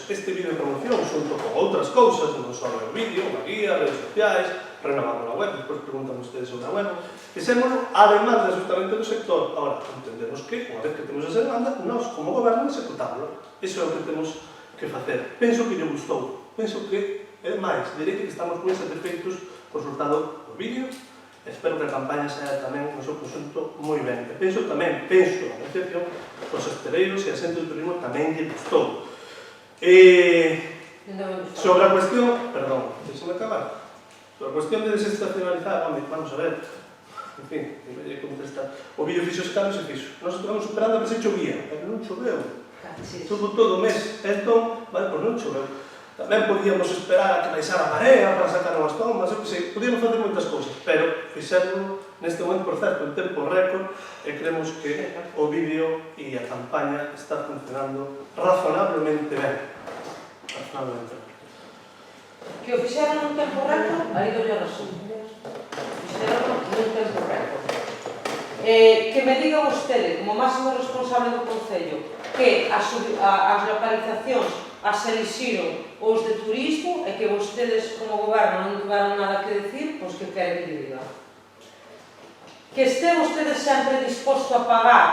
este vídeo de promoción xunto con outras cousas, non só o vídeo, unha guía, redes sociais, renovamos a web, despois preguntan ustedes sobre a web, fixémoslo a demanda justamente do sector. Ahora, entendemos que, unha vez que temos esa demanda, nós, como goberno, executámoslo. Iso é o que temos que facer. Penso que lle gustou. Penso que, é máis, direi que estamos moi satisfeitos co resultado do vídeo. Espero que a campaña saia tamén no seu conxunto moi ben. E penso, a excepción, os hosteleros e a xente do turismo tamén lle gustou. Sobre a cuestión, perdón, deixame acabar. Sobre a cuestión de desestacionalizar, vamos a ver, en fin, me contestar. O vídeo fixo os cambios e fixo. Nós estamos esperando a que se chovía, pero non choveu. Tuvo todo o mes, entón, pois non choveu. Tamén podíamos esperar a que baixara a marea para sacar unhas tomas, podíamos facer moitas cousas, pero fixémoslo neste momento, por certo, en tempo récord, e creemos que o vídeo e a campaña está funcionando razonablemente ben. Que o fixeron nun tempo récord, aí dolle razón. Fixeron nun tempo récord. Que me diga vostede, como máximo responsable do Concello, que as localizacións as elixiron os de turismo e que vostedes como goberno non tiveron nada que decir, pois que quere que lle diga. Que este vostede sempre disposto a pagar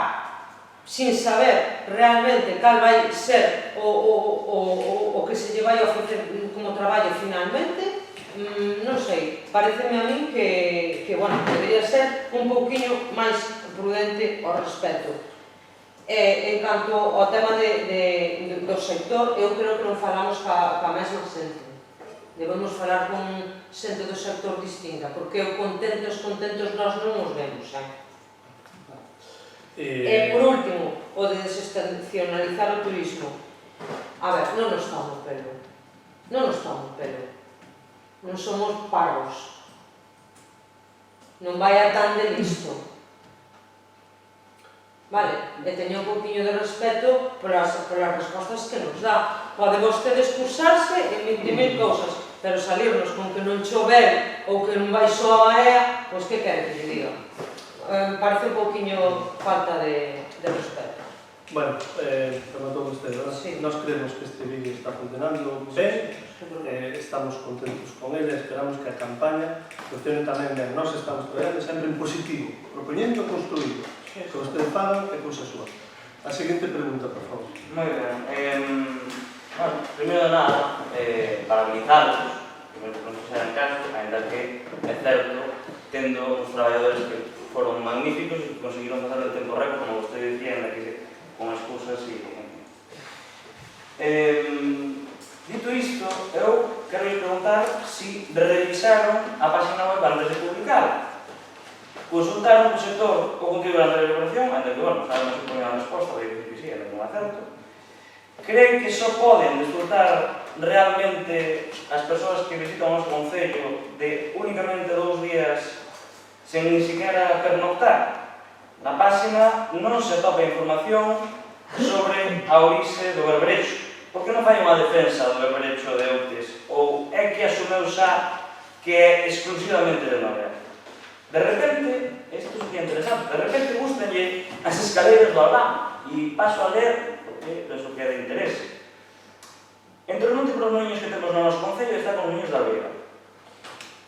sin saber realmente cal vai ser o que se lle vai ofrecer como traballo finalmente, non sei, pareceme a min que debería ser un pouquiño máis prudente ao respecto. En canto ao tema do sector, eu creo que non falamos ca mesma xente. Debemos falar con xente do sector distinta, porque os contentos nós non os vemos. E, por último, o de desestacionalizar o turismo. A ver, non nos estamos pelo. Non nos estamos pelo. Non somos parvos. Non vai a tan de listo. Vale, e teña un pouquinho de respeto polas respostas que nos dá. Pode vostede excusarse en 20.000 cousas, pero salirnos con que non chover ou que non baixou a marea, pois que quere que lle diga? Parece un pouquinho falta de respeto. Bueno, rematou usted, ¿verdad? Sí. Nos creemos que este vídeo está funcionando ben, estamos contentos con ele, esperamos que a campaña funcione tamén ben. Nós estamos traballando sempre en positivo, propoñendo construído. Que vostede fagan é cousa súa. A seguinte pregunta, por favor. Moi ben. Bueno, primeiro de nada, parabenizaros, que non se xeran caso, ainda que é certo, tendo os traballadores que foron magníficos e que conseguiron facer o tempo récord, como vostede dicía, ainda que con excusas e... Dito isto, eu quero preguntar se revisaron a página web antes de publicar. Consultaron o sector o contigo da deliberación, ainda que, bueno, sabemos que poñen a resposta, vai dicir que sí, é non acerto. Creen que só poden disfrutar realmente as persoas que visitan o noso concello de únicamente 2 días sen ni siquiera pernoctar? Na página non se atopa información sobre a orixe do berberecho. Por que non fai unha defensa do berberecho de Outes? Ou é que asumeu xa que é exclusivamente de Noguera? De repente, isto é interesante, de repente gustanlle as escaleiras do Albán e paso a ler porque penso que é de interese. Entre os múltiplos niños que temos no noso concello está con os niños da Vega.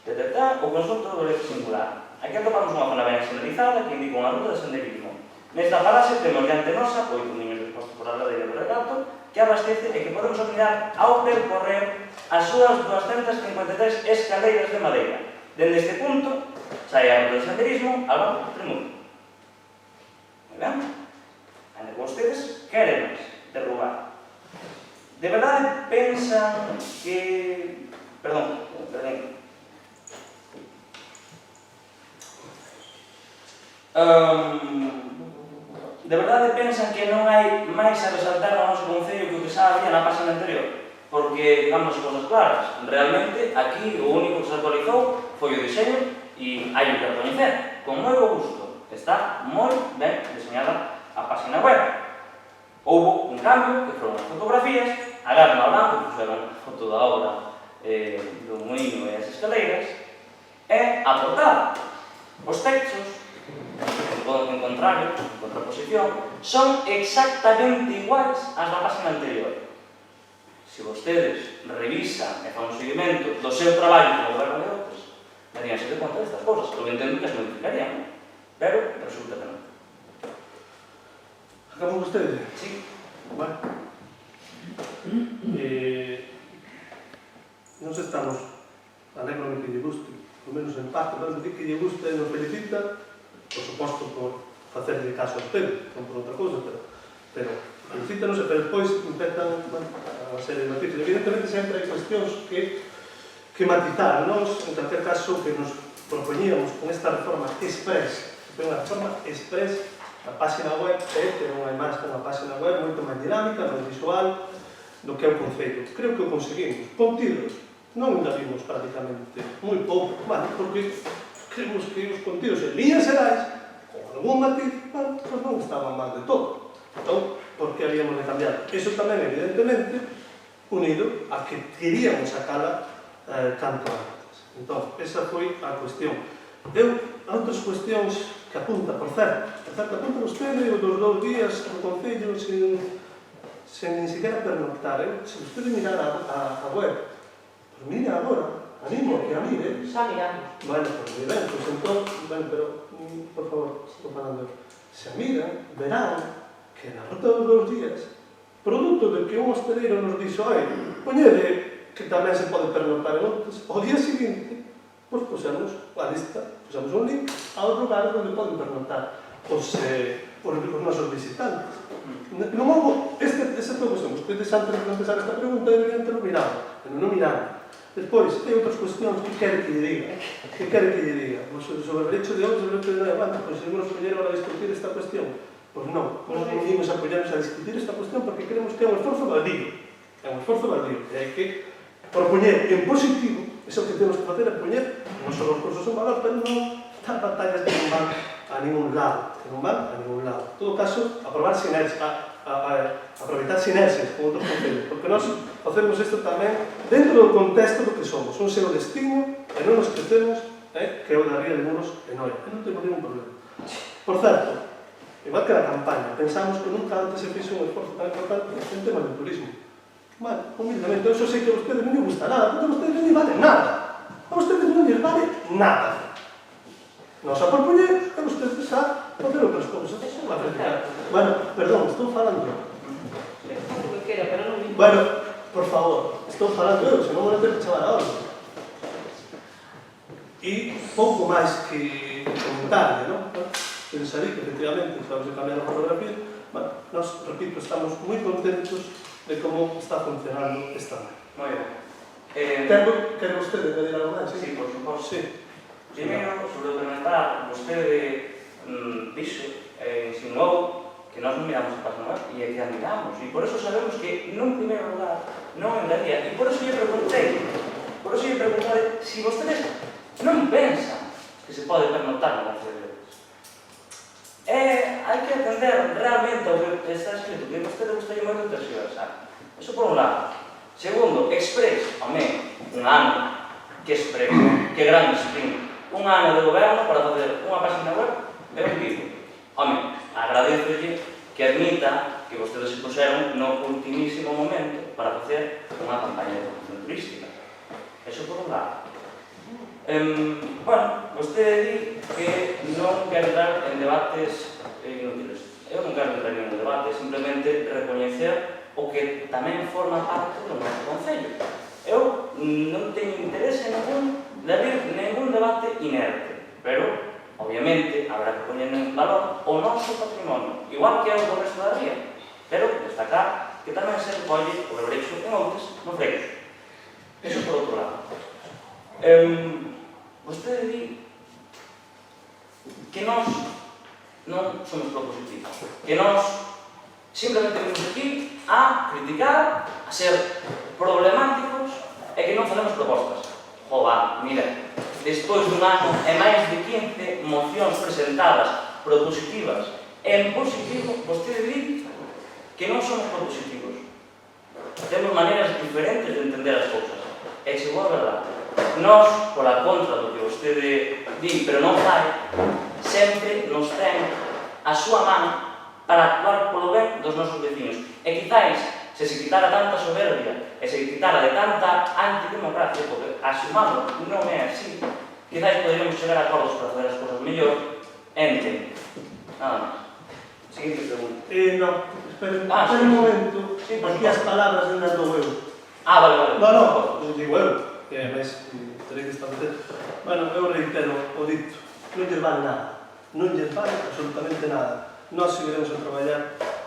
Detectar o consulto do leite singular. Aquí atopamos unha zona ben señalizada que indica unha ruta de senderismo. Nesta parase temos diante nosa 8 niños dispostos por a ladeira do regato que abastece e que podemos admirar ao percorrer as súas 253 escaleiras de madeira. Dende este punto, sai a ruta de senderismo ao banco de Tremudo. Moi ben? Ainda que vostedes queren derrubar. De verdade pensan que... Perdón. De verdade pensan que non hai máis a resaltar no noso concello que o que xa había na página anterior? Porque, digamos as cousas claras, realmente aquí o único que se actualizou foi o diseño e hai que recoñecer, con moi bo gusto, está moi ben diseñada a página web. Houbo un cambio, que foron as fotografías, agaron ao blanco, que puxeron a foto da obra do moinho e as escaleiras, e a portada. Os textos, que poden encontrar en contraposición, son exactamente iguais ás da página anterior. Se vostedes revisan e fan un seguimento do seu traballo como goberno de Outes, daríanse de conta destas cousas, porque entendo que as modificarían, pero resulta que non. Acabou vostede? Sí. Bueno. Nos estamos, alegro que lle guste, ao menos en parte, pero decir que lle guste e nos felicita, por suposto por facerle caso a usted, non por outra cousa, pero felicítanos e despois empezan a serie de noticias. Evidentemente sempre hai cuestións que matizar. Nos, en calquer caso, que nos propoñíamos con esta reforma express, unha reforma express, a página web ter unha imaxe na página web moito máis dinámica, máis visual do que é o concello. Creo que o conseguimos. Contidos, non ainda vimos prácticamente moi pouco, vale, porque creemos que os contidos en líneas xerais, con algún matiz, bueno, pues non estaban mal de todo. Entón, por que habíamos de cambiar? Eso tamén, evidentemente, unido a que queríamos sacala canto antes. Entón, esa foi a cuestión. Eu, outras cuestións que apunta, por certo, apunta vostede o dos 2 días no concello sen ni siquiera pernoctar. Se vostede mirar a web, pues mira agora, animo que a mire. Xa miramos. Bueno, pues miren, pues entón, bueno, pero, por favor, estou falando. Se a miran, verán que na ruta dos 2 días, produto de que un hosteleiro nos dixo, poñede que tamén se pode pernoctar en Outes, ao día seguinte, pois pusemos a lista, pusemos un link aos lugares onde poden pernoctar os nosos visitantes. Non houve, esa cuestión, ustedes antes de empezar esta pregunta deberían ter mirado, pero non miraron. Despois, hai outras cuestións que quere que lle diga. Que quere que lle diga? Sobre o derecho de Outes, sobre o derecho de Levante, conseguimos poñer ahora a discutir esta cuestión. Pois non, non conseguimos apoyarnos a discutir esta cuestión porque creemos que é un esforzo baldío. É un esforzo baldío, que hai que propoñer en positivo, iso que temos que facer é poñer non só os cursos en valor, pero non dar batallas que non van a a ningún lado, que non van a ningún lado. En todo caso, aproveitar sinerxias con outros concellos, porque nós facemos isto tamén dentro do contexto do que somos, un selo destino, e non nos crecemos, que é o da Ría de Muros e Noia, e non temos ningún problema. Por certo, igual que na campaña, pensamos que nunca antes se fixo un esforzo tan importante en tema do turismo. Bueno, humildemente, eu sei que a ustedes non me gusta nada, porque a ustedes non vale nada. A ustedes non les vale nada. Nos a propoñer que ustedes a facer outras cousas. Bueno, perdón, estou falando. Bueno, por favor, estou falando eu, senón vou ter que chamar a orden. E pouco máis que comentarle, non? Pensaría que, efectivamente, vamos a cambiar a fotografía. Bueno, nós, repito, estamos moi contentos de como está funcionando esta red. Moi ben. Quere vostede pedir algo máis? Sí, por suposto. Sí. Primeiro, sobre comentar, vostede dixo, insinuou que nós non miramos a Paz Noel e é que a miramos, e por eso sabemos que nun primeiro lugar non engaría, e por eso lle preguntei se vostedes non pensan que se pode pernotar na García de Leves. Hai que atender realmente ao que está escrito, que vostede gustaría moito tergiversar. Eso por un lado. Segundo, Express, home, un ano, que Express, que gran sprint, un ano de goberno para facer unha página web, é un pico. Home, agradezolle que admita que vostedes se puseron no ultimísimo momento para facer unha campaña de promoción turística. Eso por un lado. Bueno, vostede di que non quer entrar en debates inútiles. Eu non quero entrar en un debate, simplemente recoñecer o que tamén forma parte do noso concello. Eu non teño interese ningún de abrir ningún debate inerte, pero, obviamente, habrá que poñer en valor o noso patrimonio, igual que é o do resto da ría, pero destacar que tamén se recolle o berbereixo en Outes no Freixo. Eso por outro lado. Vostede di que nós non somos propositivos, que nós simplemente vimos aquí a criticar, a ser problemáticos e que non facemos propostas. Joba, mira, despois dun ano e máis de 15 mocións presentadas propositivas en positivo, vostede di que non somos propositivos. Temos maneiras diferentes de entender as cousas. E se boa verdade, nós, pola contra do que vostede di, pero non fai, sempre nos ten a súa man para actuar polo ben dos nosos vecinos. E quizáis, se se quitara tanta soberbia e se quitara de tanta antidemocracia, porque asumado non é así, quizás poderíamos chegar a acordos para fazer as cousas mellor entre. Nada máis. Seguinte pregunta. Non, espera un momento, aquí as palabras non as dou eu. Vale. Non, digo eu, que é máis, terei que establecer. Bueno, eu reitero o dito, non lles vale nada, non lles vale absolutamente nada. Nós seguiremos a traballar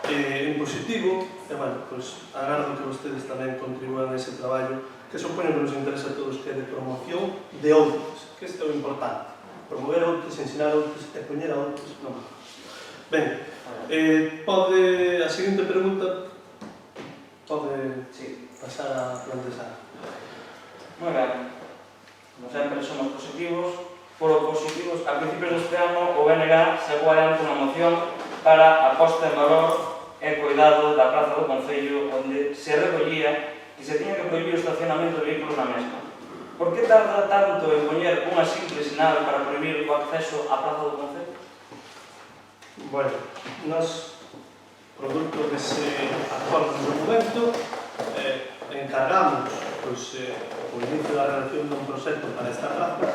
en positivo, e, bueno, pois, agardo que vostedes tamén contribuan a ese traballo que supoño que nos interesa a todos, que é de promoción de outros, que isto é o importante. Promover outros, ensinar outros e poñer a outros no mapa. Ben, pode, a seguinte pregunta, pode pasar a plantexar. Moi ben. Como sempre, somos positivos. Por positivos, a principios deste ano, o BNG sacou adiante unha moción para a posta en valor e cuidado da praza do Concello, onde se recollía que se tiña que prohibir o estacionamento de vehículos na mesma. Por que tarda tanto en poñer unha simple sinal para prohibir o acceso á praza do Concello? Bueno, nós, producto dese acordo no momento, encargamos o inicio da redacción dun proxecto para esta praza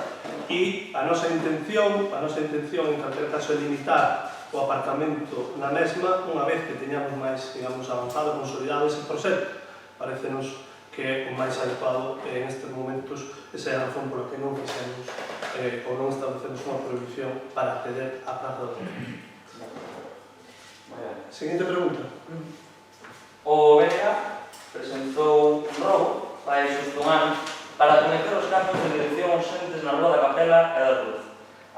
e a nosa intención en calquer caso é limitar o aparcamento na mesma unha vez que teñamos máis, digamos, avanzado, consolidado ese proxecto. Parecenos que é o máis adecuado en estes momentos. Esa é a razón pola que non fixemos ou non establecemos unha prohibición para acceder á praza do Concello. Seguinte pregunta. O BNG presentou un robo fai xusto un ano para cometer os cambios de dirección urgentes na Rúa da Capela e da Cruz.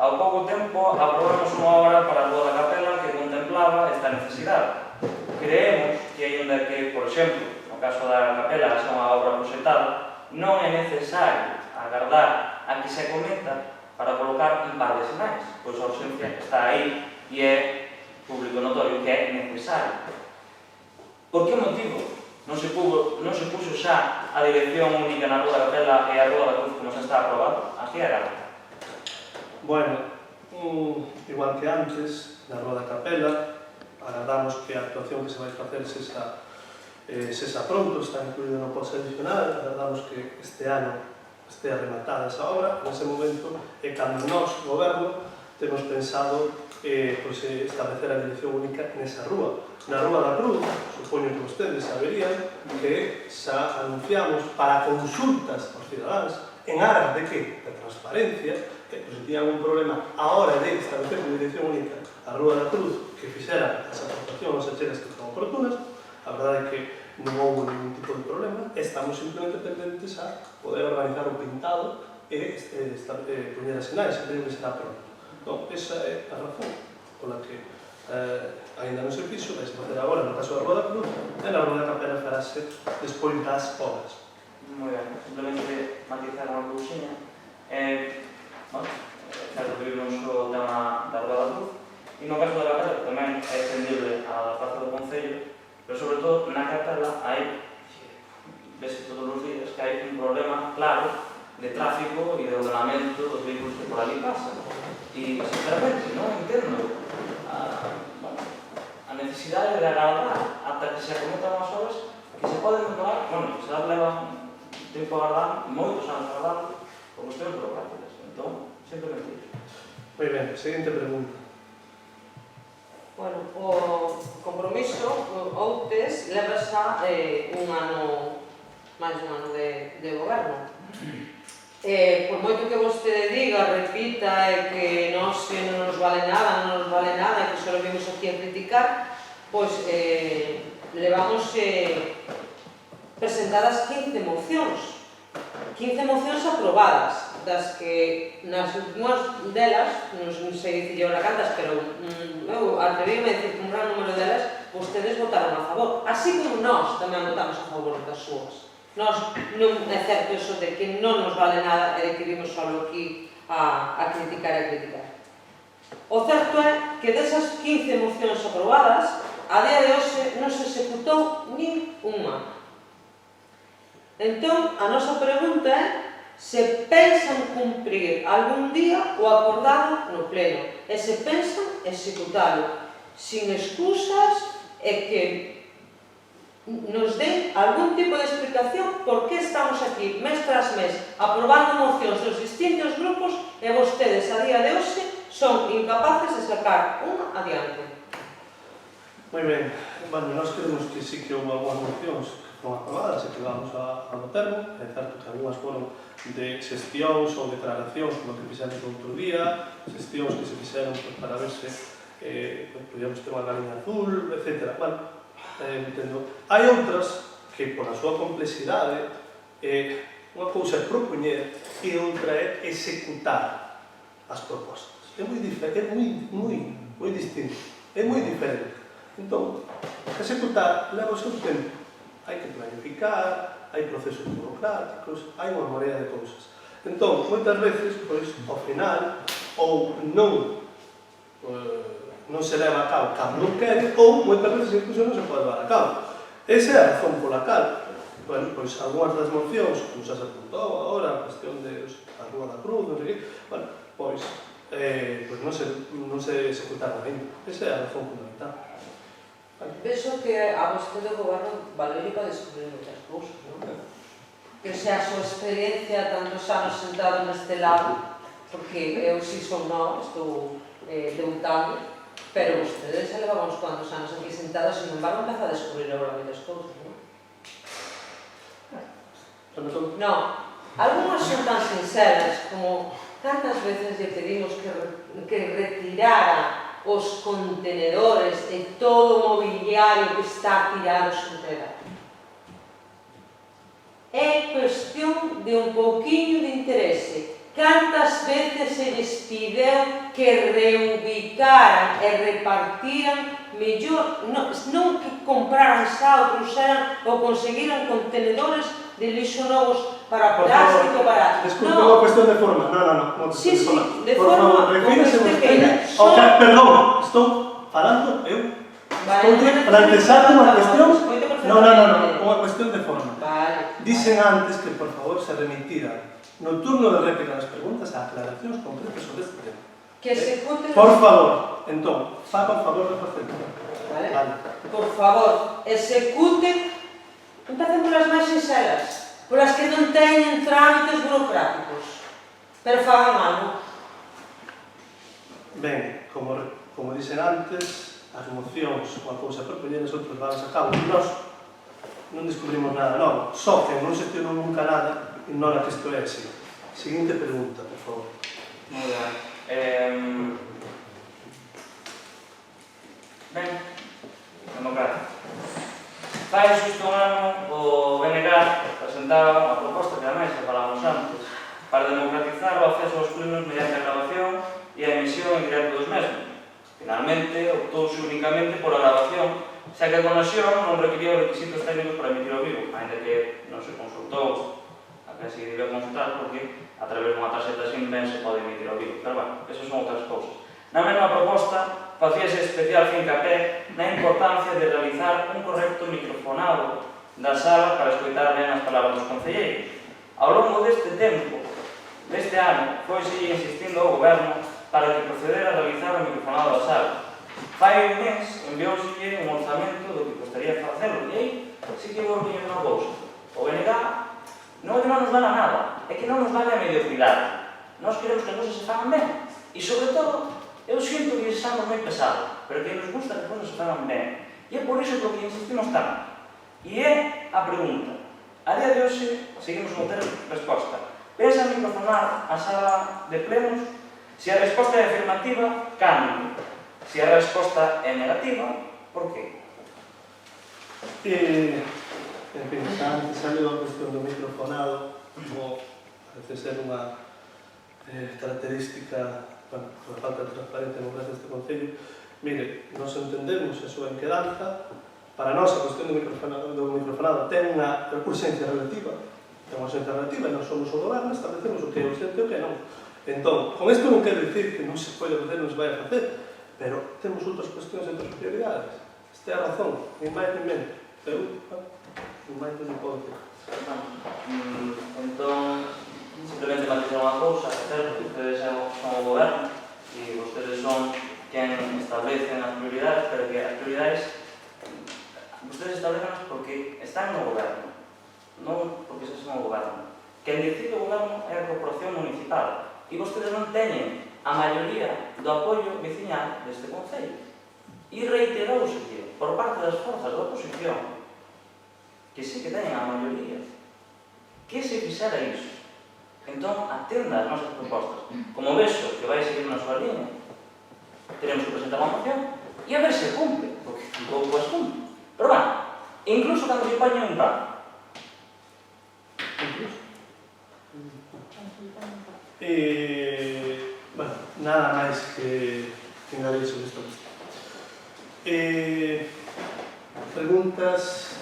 Ao pouco tempo aprobamos unha obra para a Rúa da Capela que contemplaba esta necesidade. Creemos que, aínda que, por exemplo, no caso da Capela, xa unha obra proxectada, non é necesario agardar a que se acometa para colocar un par de sinais, pois a urxencia está aí e é público notorio que é necesario. Por que motivo non se puxo xa a dirección única na Rúa da Capela e a Rúa da Cruz como se está aprobado? Aquí era. Bueno, igual que antes, na Rúa da Capela, agardamos que a actuación que se vai facer sexa pronto, está incluído no post adicional, agardamos que este ano estea rematada esa obra. Nese momento é cando nós, goberno, temos pensado establecer a dirección única nesa rúa. Na Rúa da Cruz, supoño que vostedes saberían que xa anunciamos para consultas aos cidadáns en aras de que, de transparencia, que se tiñan un problema a hora de establecer a dirección única a Rúa da Cruz, que fixera as aportacións achegas que son oportunas. A verdade é que non houve ningún tipo de problema, estamos simplemente pendentes a poder organizar o pintado e poñer as sinais, e que será pronto. Entón, esa é a razón pola que ainda non se fixo, vai se facer agora no caso da Rúa da Cruz, e na Rúa da Capela farase despois das obras. Moi ben, simplemente matizar unha cousiña. Certo que vimos o tema da Rúa da Cruz, e no caso da Capela tamén é extendible á Praza do Concello, pero sobre todo na Capela hai, vese todos os días, que hai un problema claro de tráfico e de ordenamento dos vehículos que por ali pasan. E, sinceramente, non entendo a necesidade de agardar ata que se acometan as obras que se poden mejorar. Bueno, se las levan tempo agardando, moitos anos agardando, por cuestións burocráticas. Entón, simplemente iso. Moi ben, seguinte pregunta. Bueno, o compromiso, Outes, leva xa un ano, máis un ano de goberno. Por moito que vostede diga, repita, que non nos vale nada, que só vimos aquí a criticar, pois levamos presentadas 15 mocións aprobadas, das que nas últimas delas, non sei dicir ahora cantas, pero eu atrevíame a dicir que un gran número delas vostedes votaron a favor, así como nós tamén votamos a favor das súas. Nós non é certo iso de que non nos vale nada e de que vimos só aquí a criticar e a criticar. O certo é que desas 15 mocións aprobadas, a día de hoxe non se executou nin unha. Entón, a nosa pregunta é se pensan cumprir algún día o acordado no pleno e se pensan executalo sin excusas e que nos den algún tipo de explicación por que estamos aquí mes tras mes aprobando mocións dos distintos grupos e vostedes a día de hoxe son incapaces de sacar unha adiante. Moi ben, bueno, nós creemos que sí que houve algunhas mocións que foron aprobadas e que vamos a no termo. É certo que algunhas foron de xestións ou declaracións como que fixemos outro día, xestións que se fixeron para ver se podíamos ter unha galiña azul, etc. Bueno, entendo. Hai outras que, por a súa complexidade, unha cousa é propoñer e outra é executar as propostas. É moi distinto, é moi diferente. Entón, executar leva o seu tempo. Hai que planificar, hai procesos burocráticos, hai unha morea de cousas. Entón, moitas veces, pois, ao final, ou non se leva a cabo cando non quere, ou moitas veces incluso non se pode levar a cabo. Esa é a razón pola cal, bueno, pois, algunhas das mocións, como xa se apuntou agora, a cuestión de a Rúa da Cruz, non sei que, bueno, pois non se executaron ainda. Esa é a razón fundamental. Penso que a vostede do goberno valería para descubrir moitas cousas, non? Que sea a súa experiencia tantos anos sentado neste lado, porque eu si son nova, estou debutando, pero vostedes xa levaban uns cuantos anos aquí sentados, sin embargo, empeza a descubrir agora moitas cousas, non? Non, algunhas son tan sinceras como tantas veces lle pedimos que retirara os contenedores e todo o mobiliario que está tirado sen entregar. É cuestión de un pouquiño de interese. Cantas veces se lles pideu que reubicaran e repartiran mellor, non que compraran xa ou trouxeran ou conseguiran contenedores de lixo novos para Por plástico, favor, para... desculpe, unha cuestión de forma. Non Sí, sí, de Por forma favor, como refírese este vostede queira. ao que... Perdón, estou falando eu. Estou plantexando unha cuestión... Non, unha cuestión de forma. Vale. Dicen antes que, por favor, se remitira no turno de réplica das preguntas a aclaracións concretas sobre este tema. Que execute... Por favor, entón, faga o favor de facelo. Vale. Vale. Por favor, execute... Empecemos as máis sinceras, polas que non teñen trámites burocráticos. Pero fagan algo. Ben, como dixen antes, as mocións ou a cousa propoñeres outros van a cabo. Nós non descubrimos nada novo. Só que non xestionou nunca nada e non a que isto é así. Seguinte pregunta, por favor. Moi ben. Ben, democrático. Fai xusto un ano o BNG presentaba unha proposta que ademais que falamos antes para democratizar o acceso aos plenos mediante a grabación e a emisión en directo dos mesmos. Finalmente, optouse únicamente pola grabación, xa que a conexión non requería requisitos técnicos para emitir ao vivo, ainda que non se consultou a que se debía consultar porque a través dunha tarxeta SIM ben se pode emitir ao vivo. Pero, bueno, esas son outras cousas. Na mesma proposta, facíase especial fincapé na importancia de realizar un correcto microfonado da sala para escoitar ben as palabras dos concelleiros. Ao longo deste tempo, deste ano, foise insistindo ao goberno para que procedera a realizar o microfonado da sala. Fai un mes envióuselle un orzamento do que costaría facelo, e aí sí que vou viñer unha cousa. O BNG non é que non nos vale nada, é que non nos vale a mediocridade. Nós queremos que as cousas se fagan ben. E, sobre todo, eu sinto que estamos moi pesados, pero que nos gusta que as cousas se fagan ben. E é por iso que insistimos tanto. E é a pregunta. A día de hoxe, seguimos non ter resposta. Pensa microfonar a sala de plenos? Se a resposta é afirmativa, cambio. Se a resposta é negativa, por qué? En fin, antes saliu a cuestión do microfonado, como parece ser unha característica, bueno, por falta de transparencia democrática deste Concello. Mire, nos entendemos a súa inquedanza. Para nós, a cuestión do microfonado ten unha urxencia relativa, e nós somos o goberno, establecemos o que é urxente e o que non. Entón, con isto non quero dicir que non se pode facer, non se vai a facer, pero temos outras cuestións e outras prioridades. Esta é a razón, nin máis nin menos. Eu, nin máis nin podo dicir. Entón, simplemente matizar unha cousa, certo, que ustedes son o goberno e vostedes son quen establecen as prioridades, pero que as prioridades vostedes establecen porque están no goberno, non porque se son o goberno. Quen decide o goberno é a corporación municipal e vostedes non teñen a maioría do apoio veciñal deste Concello. E reiterouse por parte das forzas da oposición que sí que teñen a maioría que se fixera iso. Entón, atenda as nosas propostas. Como vexo que vai seguir na súa línea, teremos que presentar unha moción e a ver se cumple, porque tampouco as cumple. Pero, bueno, incluso cando se poñen un plan. Bueno, nada máis que engadir sobre isto. Preguntas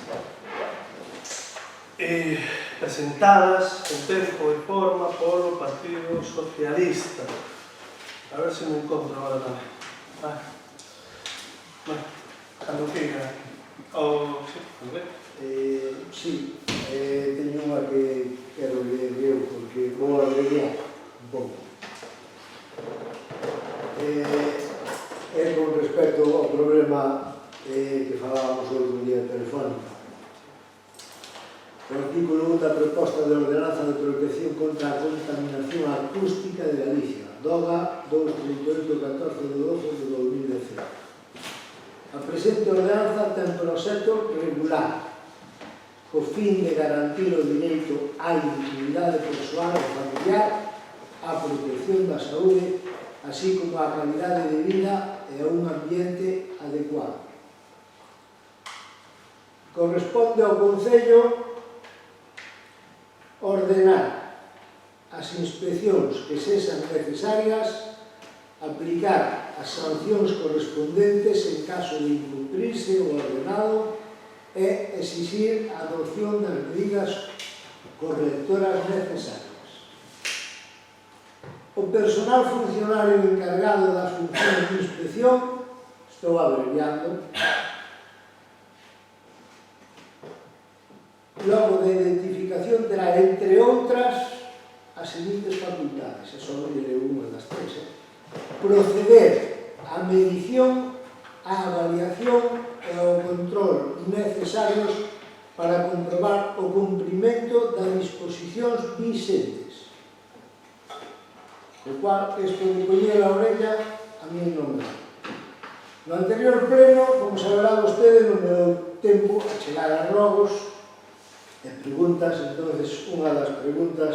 presentadas en tempo e forma polo Partido Socialista. A ver se me encontro agora tamén. Bueno, cando queira. Sí, teño unha que quero ler eu, porque vou abreviar un pouco. É con respecto ao problema que falábamos outro día telefónico. O artículo 1 da proposta de ordenanza de protección contra a contaminación acústica de Galicia, DOGA 23814 de 12 de 2010. A presente ordenanza ten por obxecto regular co fin de garantir o direito á intimidade persoal e familiar, á protección da saúde, así como á calidade de vida e a un ambiente adecuado. Corresponde ao Concello ordenar as inspeccións que sexan necesarias, aplicar as sancións correspondentes en caso de incumprirse o ordenado e exixir a adopción das medidas correctoras necesarias. O personal funcionario encargado das funcións de inspección, estou abreviando, logo de identificación terá, entre outras, as seguintes facultades, e só diré unha das tres, proceder á medición, á avaliación e ao control necesarios para comprobar o cumprimento das disposicións vixentes. O cual, isto de coller a orella, a mí non me dá. No anterior pleno, como saberá vostede, non me deu tempo a chegar a rogos e preguntas, entonces unha das preguntas,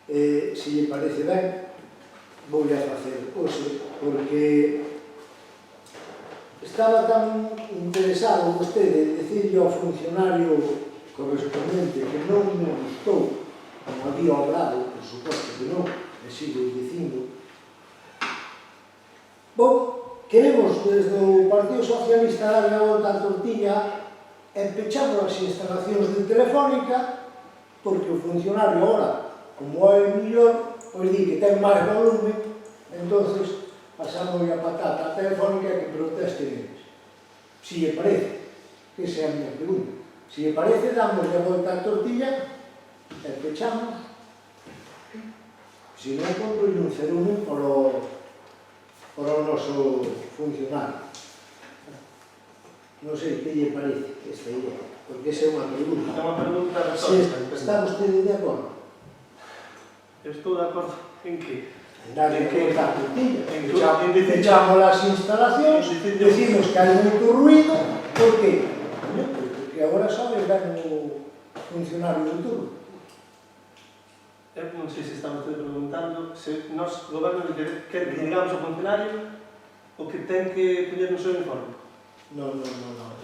se lle parece ben, vou a facer hoxe, porque estaba tan interesado vostede en decirle ao funcionario correspondente que non me gustou, como había obrado, por suposto que non, e sigo dicindo. Bom, queremos desde o Partido Socialista darle a volta a tortilla e pechamos as instalacións de Telefónica, porque o funcionario ahora, como é mellor, pois di que ten máis volume, entonces pasamos a patata a Telefónica que protesten eles. Si lle parece, que esa é a miña pregunta, si lle parece, damos a volta a tortilla e pechamos, se non compro un cerumen para o noso funcionario. Non sei que lle parece esta idea, porque esa é unha pregunta. É unha pregunta retórica. Está vostede de acordo? Estou de acordo en que? Darle que a tortilla. Pechamos las instalacións, decimos que hai moito ruido, por qué? Porque agora sabes ver o funcionario do turno. Non sei se estamos preguntando se nos goberno quer que digamos ao funcionario o que ten que poñer no seu informe. Non.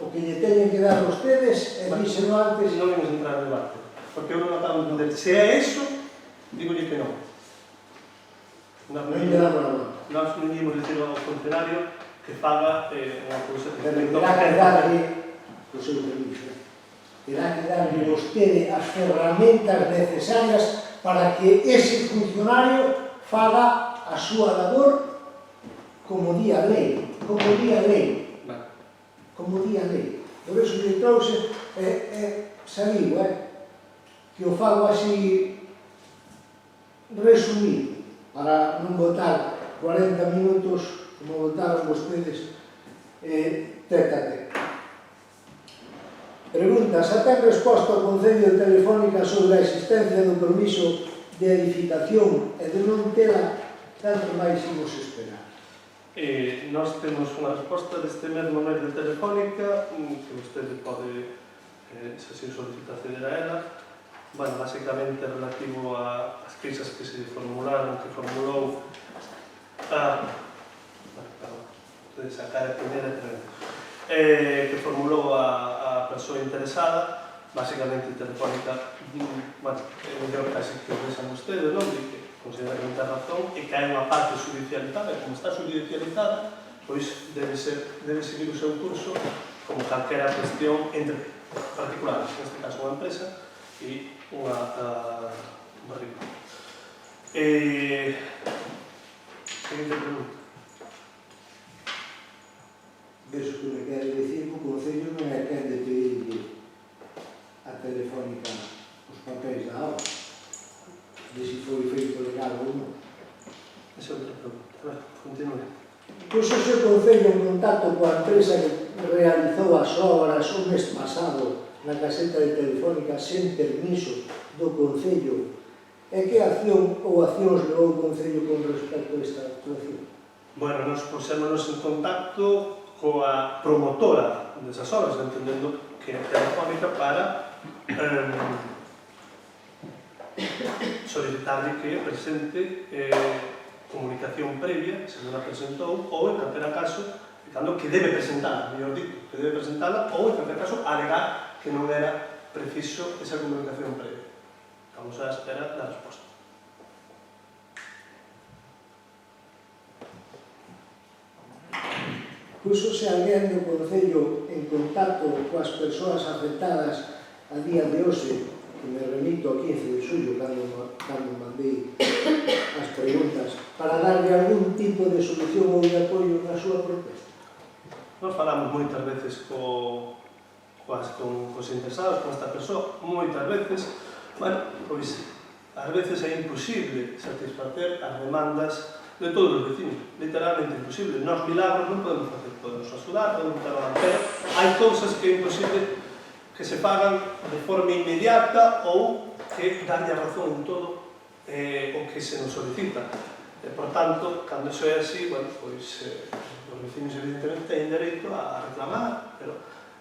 O que lle teñen que dar vostedes é díxelo antes. Non vamos entrar en debate, porque eu non acabo de entender. Se é eso, digolle que non. Non lle damos a volta. Nós non íamos dicir ao funcionario que faga unha cousa que Terá que darlle o seu servicio. Terá que darlle vostede as ferramentas necesarias para que ese funcionario faga a súa labor como di a lei. Como di a lei. Como di a lei. Por eso lle trouxe, sabiu, que o fago así resumido, para non botar 40 minutos, como botaron vostedes, tete a tete. Pregunta, xa ten resposta ao Concello de Telefónica sobre a existencia do permiso de edificación e de non tela, tanto máis imos esperar. Nós temos unha resposta deste mesmo mail de Telefónica que vostede pode, se así solicita, acceder a ela. Bueno, basicamente relativo ás queixas que se formularon, que formulou de sacar a primeira que formulou a persoa interesada. Basicamente Telefónica, bueno, é mellor casi que o vexan ustedes, non? De que considera que non ten razón e que hai unha parte judicializada, e como está judicializada, pois debe seguir o seu curso como calquera cuestión entre particulares, neste caso unha empresa e unha barriga. Seguinte pregunta. Veso que me quere dicir que o Concello non é quen de pedirle a Telefónica os papéis da obra, de se foi feito legal ou non. Esa é outra pregunta. A ver, continúe. Pois o seu Concello, en contacto coa empresa que realizou as obras o mes pasado na caseta de Telefónica sen permiso do Concello, e que acción ou accións levou o Concello con respecto a esta actuación? Bueno, nos pusémonos en contacto coa promotora desas obras, entendendo que é Telefónica, para solicitarle que presente comunicación previa, se non a presentou, ou en calquera caso, cando que debe presentala, mellor dito, que debe presentala, ou en calquera caso alegar que non era preciso esa comunicación previa. Estamos á espera da resposta. Púsose alguén do Concello en contacto coas persoas afectadas a día de hoxe, que me remito ao 15 de xullo, cando mandei as preguntas, para darle algún tipo de solución ou de apoio na súa protesta? Nos falamos moitas veces cos interesados, con esta persoa, moitas veces, bueno, pois, ás veces é imposible satisfacer as demandas de todos os vecinos, literalmente imposible. Nos milagros non podemos facer, podemos axudar, podemos trabalhar, pero hai cousas que é imposible que se pagan de forma inmediata ou que darlle a razón en todo o que se nos solicita. Por tanto, cando iso é así, bueno, pois os vecinos evidentemente teñen dereito a reclamar, pero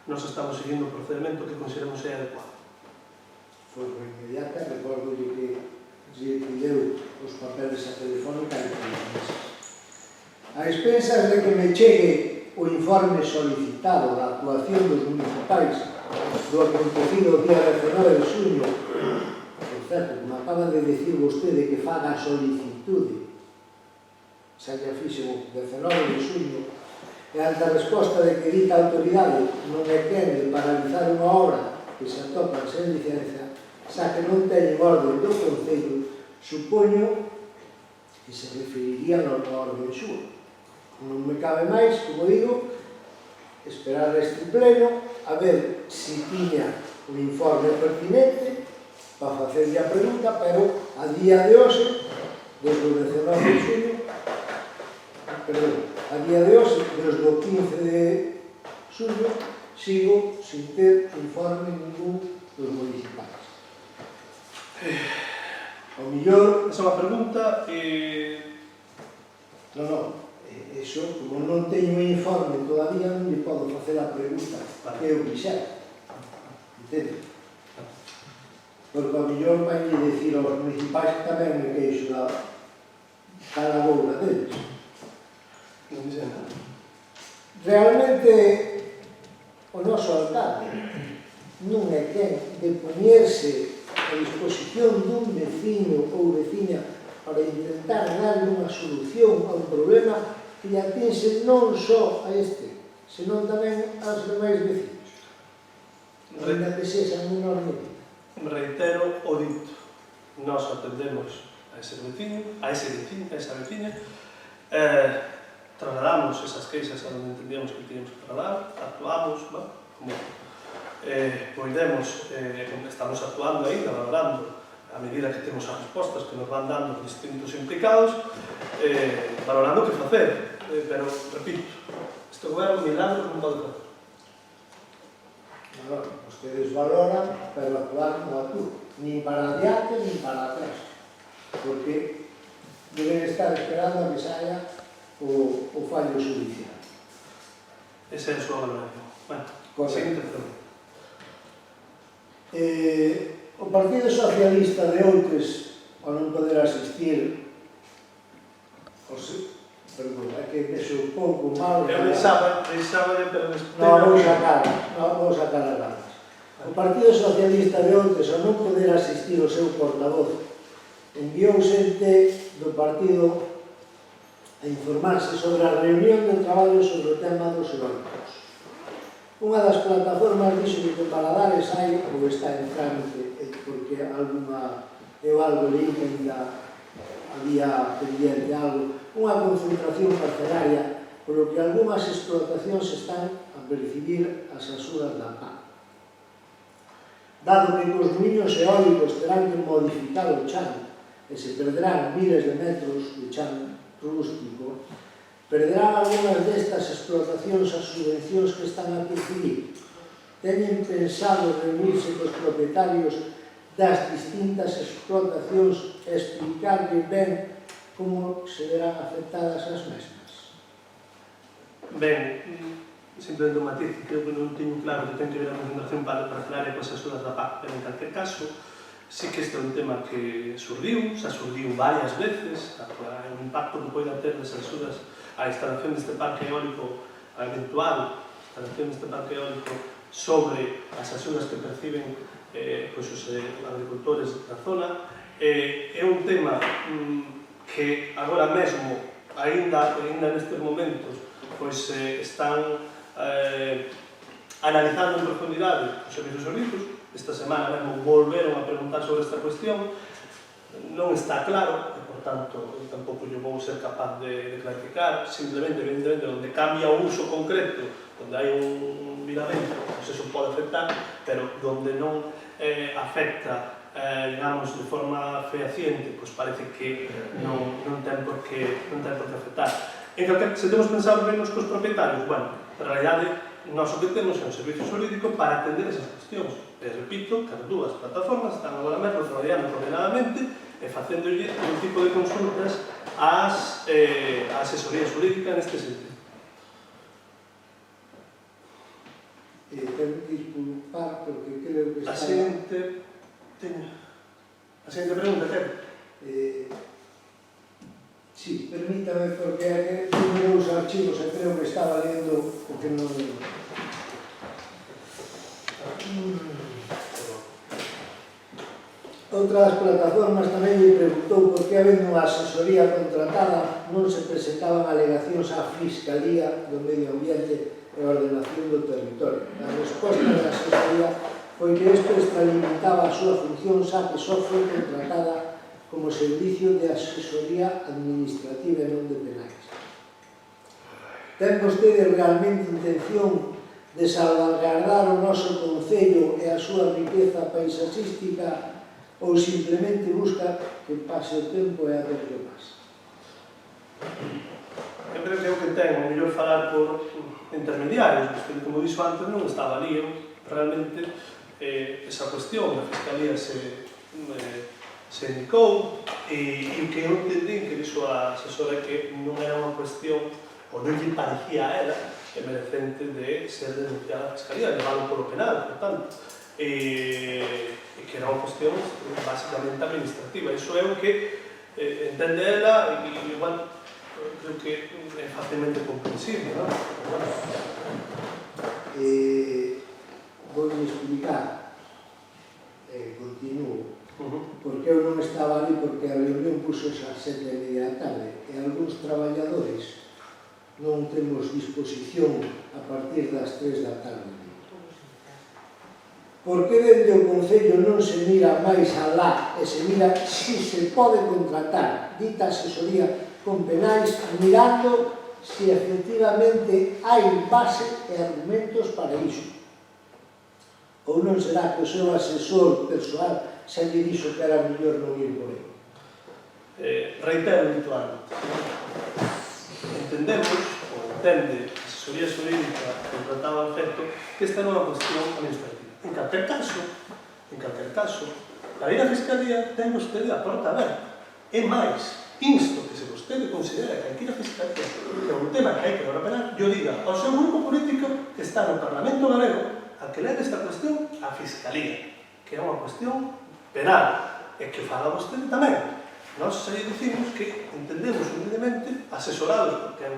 nos estamos seguindo o procedimento que consideramos é adecuado. Forma inmediata, recordo que lle pideu os papeles a Telefónica e meses. A expensas de que me chegue o informe solicitado da actuación dos municipais do acontecido o día 19 de xuño, por certo, como acaba de decir vostede que faga a solicitude, xa lle fixen o 19 de xuño, e ante a resposta de que dita autoridade non é quen de paralizar unha obra que se atopa sen licencia, xa que non teñen orden do Concello, supoño que se referirían ao orden xúa. Non me cabe máis, como digo, esperar este pleno a ver se tiña un informe pertinente para facerlle a pregunta, pero a día de hoxe, desde o 19 de xullo, a día de hoxe, desde o 15 de xullo, sigo sin ter informe ningún dos municipais. O mellor... Esa é unha pregunta Non, eso, como non teño informe todavía, non lle podo facer a pregunta que eu quixera. Entende? Porque o mellor vai dicir aos municipais que tamén me queixo da calaboura deles. Non dice nada. Realmente, o noso alcalde non é quen de poñerse a disposición dun veciño ou veciña para intentar darle unha solución a un problema que lle atinse non só a este, senón tamén aos demais vecinos. Ainda que sexa en menor medida. Reitero o dito. Nós atendemos a esa veciña, trasladamos esas queixas a onde entendíamos que teníamos que trasladar, actuamos, como estamos actuando aí, valorando a medida que temos as respostas que nos van dando os distintos implicados, valorando o que facer. Pero, repito, este goberno milagros non pode facer. Vostedes valoran, pero actuar non actúan, nin para adiante, nin para atrás, porque deben estar esperando a que saia o fallo judicial. Esa é a súa valoración. Bueno, seguinte pregunta. O Partido Socialista de Outes, ao non poder asistir, perdón, é que vexo un pouco mal. Eu deixaba pero despois... Non, vou sacar as ganas. O Partido Socialista de Outes, ao non poder asistir o seu portavoz, enviou xente do partido a informarse sobre a reunión de traballo sobre o tema dos eólicos. Unha das plataformas dixo que Valadares hai ou está en trámite, porque eu algo leí que ainda había pendiente algo, unha concentración parcelaria polo que algunhas explotacións están a percibir as axudas da PAC. Dado que os muiños eólicos terán que modificar o chan e se perderán miles de metros de chan rústico, perderán algunhas destas explotacións as subvencións que están a percibir. Teñen pensado reunirse cos propietarios das distintas explotacións e explicarlle ben como se verán afectadas as mesmas. Ben, simplemente un matiz, creo que non teño claro que ten que ver a concentración parcelaria coas axudas da PAC, pero en calquer caso, sí que este é un tema que surdiu, xa surdiu varias veces, o impacto que poida ter desas axudas a instalación deste parque eólico, a eventual instalación deste parque eólico sobre as axudas que perciben os agricultores da zona. É un tema que agora mesmo, aínda nestes momentos, están analizando en profundidade os servizos jurídicos. Esta semana mesmo volveron a preguntar sobre esta cuestión. Non está claro, e, por tanto, tampouco yo vou ser capaz de clarificar. Simplemente, evidentemente, onde cambia o uso concreto, onde hai un viramento, pois eso pode afectar, pero onde non afecta, digamos, de forma fehaciente, pois parece que non ten por que afectar. Se temos pensado ben nos cos propietarios, bueno, en realidade, nós o que temos é un servicio xurídico para atender esas cuestións. E repito, que as dúas plataformas están agora mesmo traballando coordinadamente e facéndolle un tipo de consultas á asesoría xurídica neste sentido. Tengo que disculpar porque creo que está... A seguinte pregunta, Pedro. Sí, permítame, porque tengo os archivos e creo que estaba lendo o que non... Outra das plataformas tamén me preguntou por que, habendo unha asesoría contratada, non se presentaban alegacións á Fiscalía do Medio Ambiente e a Ordenación do Territorio. A resposta da asesoría foi que isto extralimitaba a súa función, xa que só foi contratada como servicio de asesoría administrativa e non de penais. Ten vostede realmente intención de salvaguardar o noso concello e a súa riqueza paisaxística ou simplemente busca que pase o tempo e a ver que pasa? Eu creo que é o que ten, o mellor falar por intermediarios, porque, como dixo antes, non estaba ali. Realmente, esa cuestión da Fiscalía se indicou, e o que eu entendí que dixo a asesora que non era unha cuestión, ou non lle parecía a ela, merecente de ser denunciada a Fiscalía, levado polo penal, por tanto. E que era unha cuestión basicamente administrativa. Iso é o que entende ela, e, bueno, creo que é facilmente comprensible, non? Vou explicar, continuo, porque eu non estaba ali porque a reunión puxo a 7:30 da tarde e algúns traballadores non temos disposición a partir das 3 da tarde. Por que dende o Concello non se mira máis alá e se mira si se pode contratar dita asesoría con penais, mirando si efectivamente hai base e argumentos para iso? Ou non será que o seu asesor persoal xa lle dixo que era mellor non ir por aí? Reitero dito antes. Entendemos, ou entende a asesoría xurídica contratada ao efecto, que esta non é unha cuestión administrativa. En calquer caso, para ir á Fiscalía ten vostede a porta aberta. E máis, insto que se vostede considera que hai que ir á Fiscalía, que é un tema que hai que lograr penal, yo diga ao seu grupo político que está no Parlamento Galego a que leve esta cuestión á Fiscalía, que é unha cuestión penal, e que faga vostede tamén. Nós xa dicimos que entendemos humildemente, asesorados, porque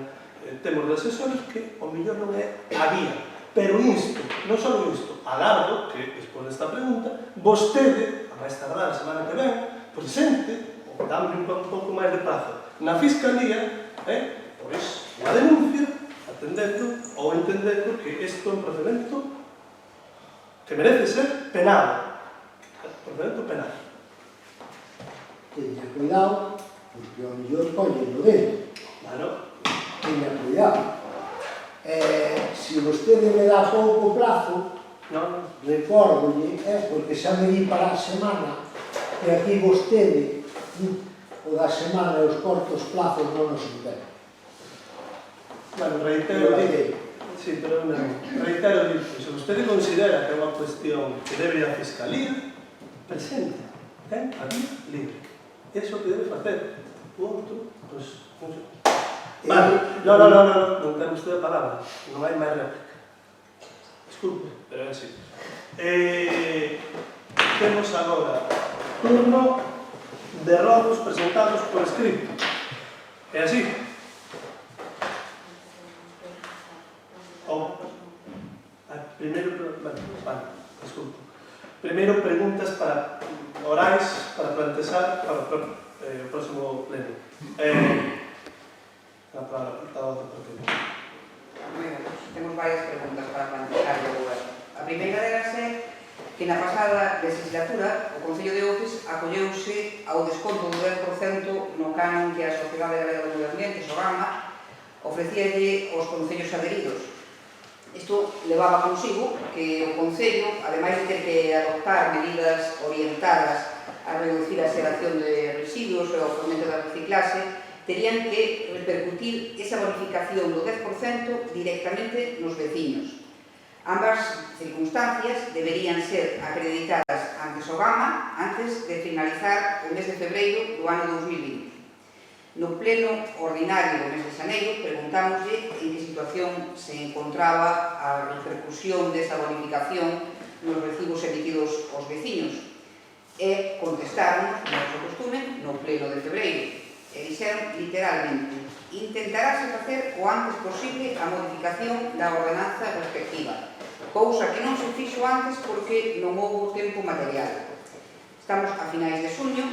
temos de asesores, que o mellor non é a vía. Pero insto, non só isto, agardo que, despois desta pregunta, vostede, a máis tardar a semana que ven, presente, ou dame un pouco máis de prazo, na Fiscalía, pois, unha denuncia, atendendo ou entendendo que isto é un procedimento que merece ser penado. Procedimento penal. Teña cuidado, porque ao mellor collen o dedo. Bueno. Teña cuidado. Se vostede me dá pouco plazo, recórdolle, porque xa me di para a semana que aquí vostede o da semana e os cortos plazos non nos enteran. Bueno, reitero dito, se vostede considera que é unha cuestión que debe ir á Fiscalía, presente, ten a vía libre. É iso que debe facer. O outro, pois, non sei. Vale, non ten usted a palabra, non hai máis réplica. Disculpe, pero é así. Temos agora turno de robos presentados por escrito. É así? Primeiro preguntas orais para plantexar para o próximo pleno. La palabra, portavoz do partido. varias preguntas para plantear ao Goberno. A primeira delas é que na pasada legislatura o Concello de Outes acolleuse ao desconto do 10% no canon que a Sociedade Galega do Medio Ambiente, SOGAMA, ofrecíalle aos concellos adheridos. Isto levaba consigo que o Concello, ademais de ter que adoptar medidas orientadas a reducir a xeración de residuos e o fomento da reciclaxe, terían que repercutir esa bonificación do 10% directamente nos veciños. Ambas circunstancias deberían ser acreditadas ante SOGAMA antes de finalizar o mes de febreiro do ano 2020. No pleno ordinario do mes de xaneiro preguntámoslle en que situación se encontraba a repercusión desa bonificación nos recibos emitidos aos veciños e contestaron, como é o costume, no pleno de febreiro e dixeron literalmente: intentarase facer o antes posible a modificación da ordenanza respectiva, cousa que non se fixo antes porque non houve tempo material. Estamos a finais de xullo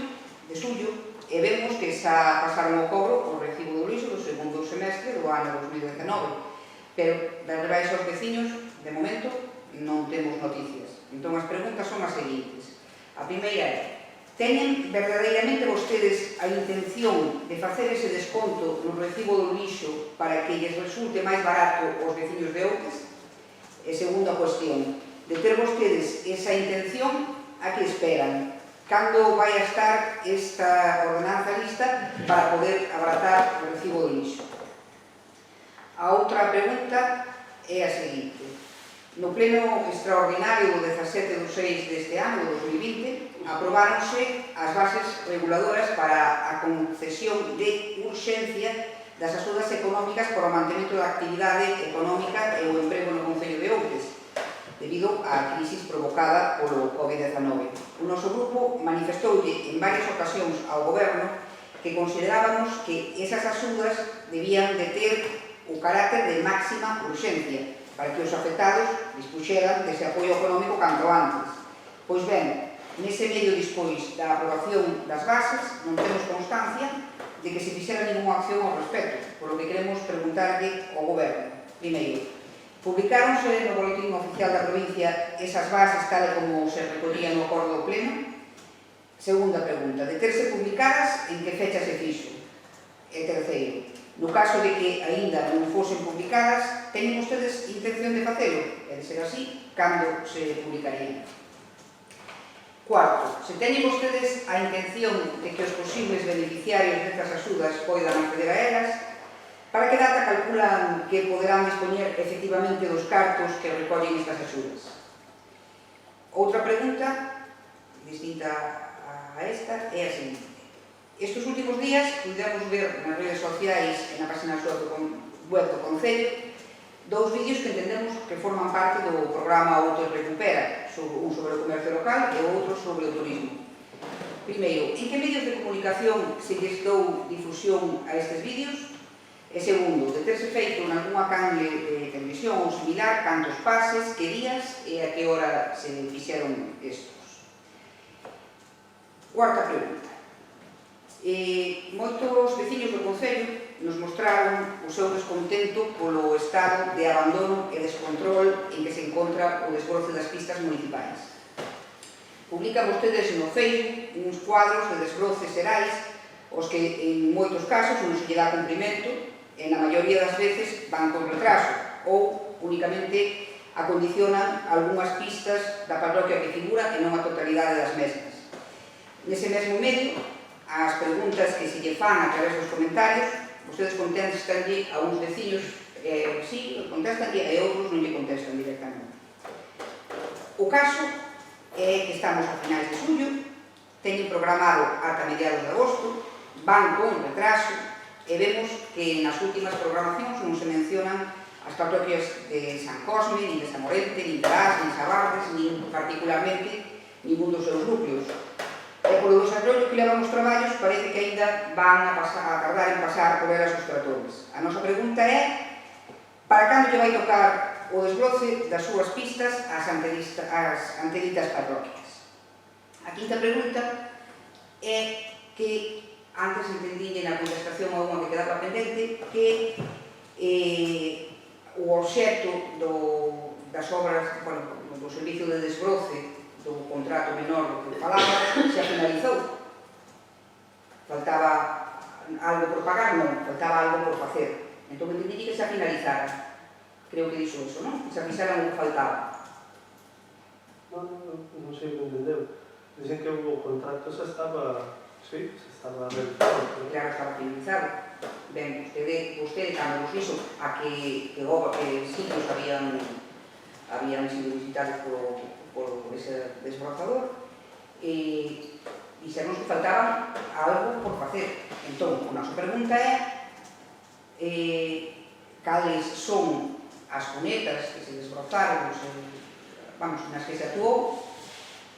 e vemos que xa pasaron o cobro o recibo do lixo do segundo semestre do ano 2019, pero das rebaixa aos veciños, de momento, non temos noticias. Entón, as preguntas son as seguintes. A primeira é: teñen verdadeiramente vostedes a intención de facer ese desconto no recibo do lixo para que lles resulte máis barato aos veciños de Outes? E segunda cuestión: de ter vostedes esa intención, a que esperan? Cando vai a estar esta ordenanza lista para poder abaratar o recibo do lixo? A outra pregunta é a seguinte: no pleno extraordinario do 17/6 deste ano, do 2020, aprobáronse as bases reguladoras para a concesión de urxencia das axudas económicas para o mantemento da actividade económica e o emprego no Concello de Outes, debido á crisis provocada polo COVID-19. O noso grupo manifestoulle en varias ocasións ao Goberno que considerábamos que esas axudas debían de ter o carácter de máxima urxencia para que os afectados dispuxeran dese apoio económico canto antes. Pois ben, nese medio despois da aprobación das bases non temos constancia de que se fixera ninguna acción ao respecto, por lo que queremos preguntarlle ao Goberno. Primeiro, publicáronse no boletín oficial da provincia esas bases tal como se recollía no acordo do pleno? Segunda pregunta, de terse publicadas, en que fecha se fixo? E terceiro, no caso de que aínda non fosen publicadas, teñen vostedes intención de facelo? E de ser así, cando se publicarían? Cuarto, se teñen vostedes a intención de que os posibles beneficiarios destas axudas poidan acceder a elas, para que data calculan que poderán dispoñer efectivamente dos cartos que recollen estas axudas? Outra pregunta, distinta a esta, é a seguinte. Estes últimos días pudemos ver nas redes sociais e na página web do Concello dous vídeos que entendemos que forman parte do programa Autos Recupera, un sobre o comercio local e outro sobre o turismo. Primeiro, en que medios de comunicación se lles dou difusión a estes vídeos? E segundo, de terse feito en algunha canle de televisión ou similar, cantos pases, que días e a que hora se fixeron estos? Cuarta pregunta. Moitos veciños do Concello nos mostraron o seu descontento polo estado de abandono e descontrol en que se encontra o desbroce das pistas municipais. Publican vostedes no Facebook uns cuadros de desbroces xerais os que en moitos casos non se lle dá cumprimento e na maioría das veces van con retraso ou únicamente acondicionan algunhas pistas da parroquia que figura e non a totalidade das mesmas. Nese mesmo medio, as preguntas que se lle fan a través dos comentarios, vostedes contestanlle a uns veciños, sí, contestanlle e outros non lle contestan directamente. O caso é que estamos a finais de xullo, teñen programado ata mediados de agosto, van con retraso e vemos que nas últimas programacións non se mencionan as parroquias de San Cosme, nin de San Morente, nin de As, nin Sabardes, nin particularmente ningún dos seus núcleos. E polo desarrollo que levan os traballos parece que aínda van a tardar en pasar por elas os tratores. A nosa pregunta é: para cando lle vai tocar o desbroce das súas pistas ás anteditas parroquias? A quinta pregunta é que antes entendílle na contestación a unha que quedaba pendente que o obxecto das obras, do servicio de desbroce do contrato menor do que falaba, xa finalizou. Faltaba algo por pagar, non, faltaba algo por facer. Entón, entendi que xa finalizara. Creo que dixo eso, non? Que xa fixaran o que faltaba. Non sei o que entendeu. Dicen que o contrato xa estaba... Sí, xa estaba realizado. Claro, estaba finalizado. Ben, vostede cando nos dixo a que sitios habían sido visitados por ese desbrozador, e dixernos que faltaba algo por facer. Entón, a nosa pregunta é cales son as cunetas que se desbrozaron, nas que se actuou,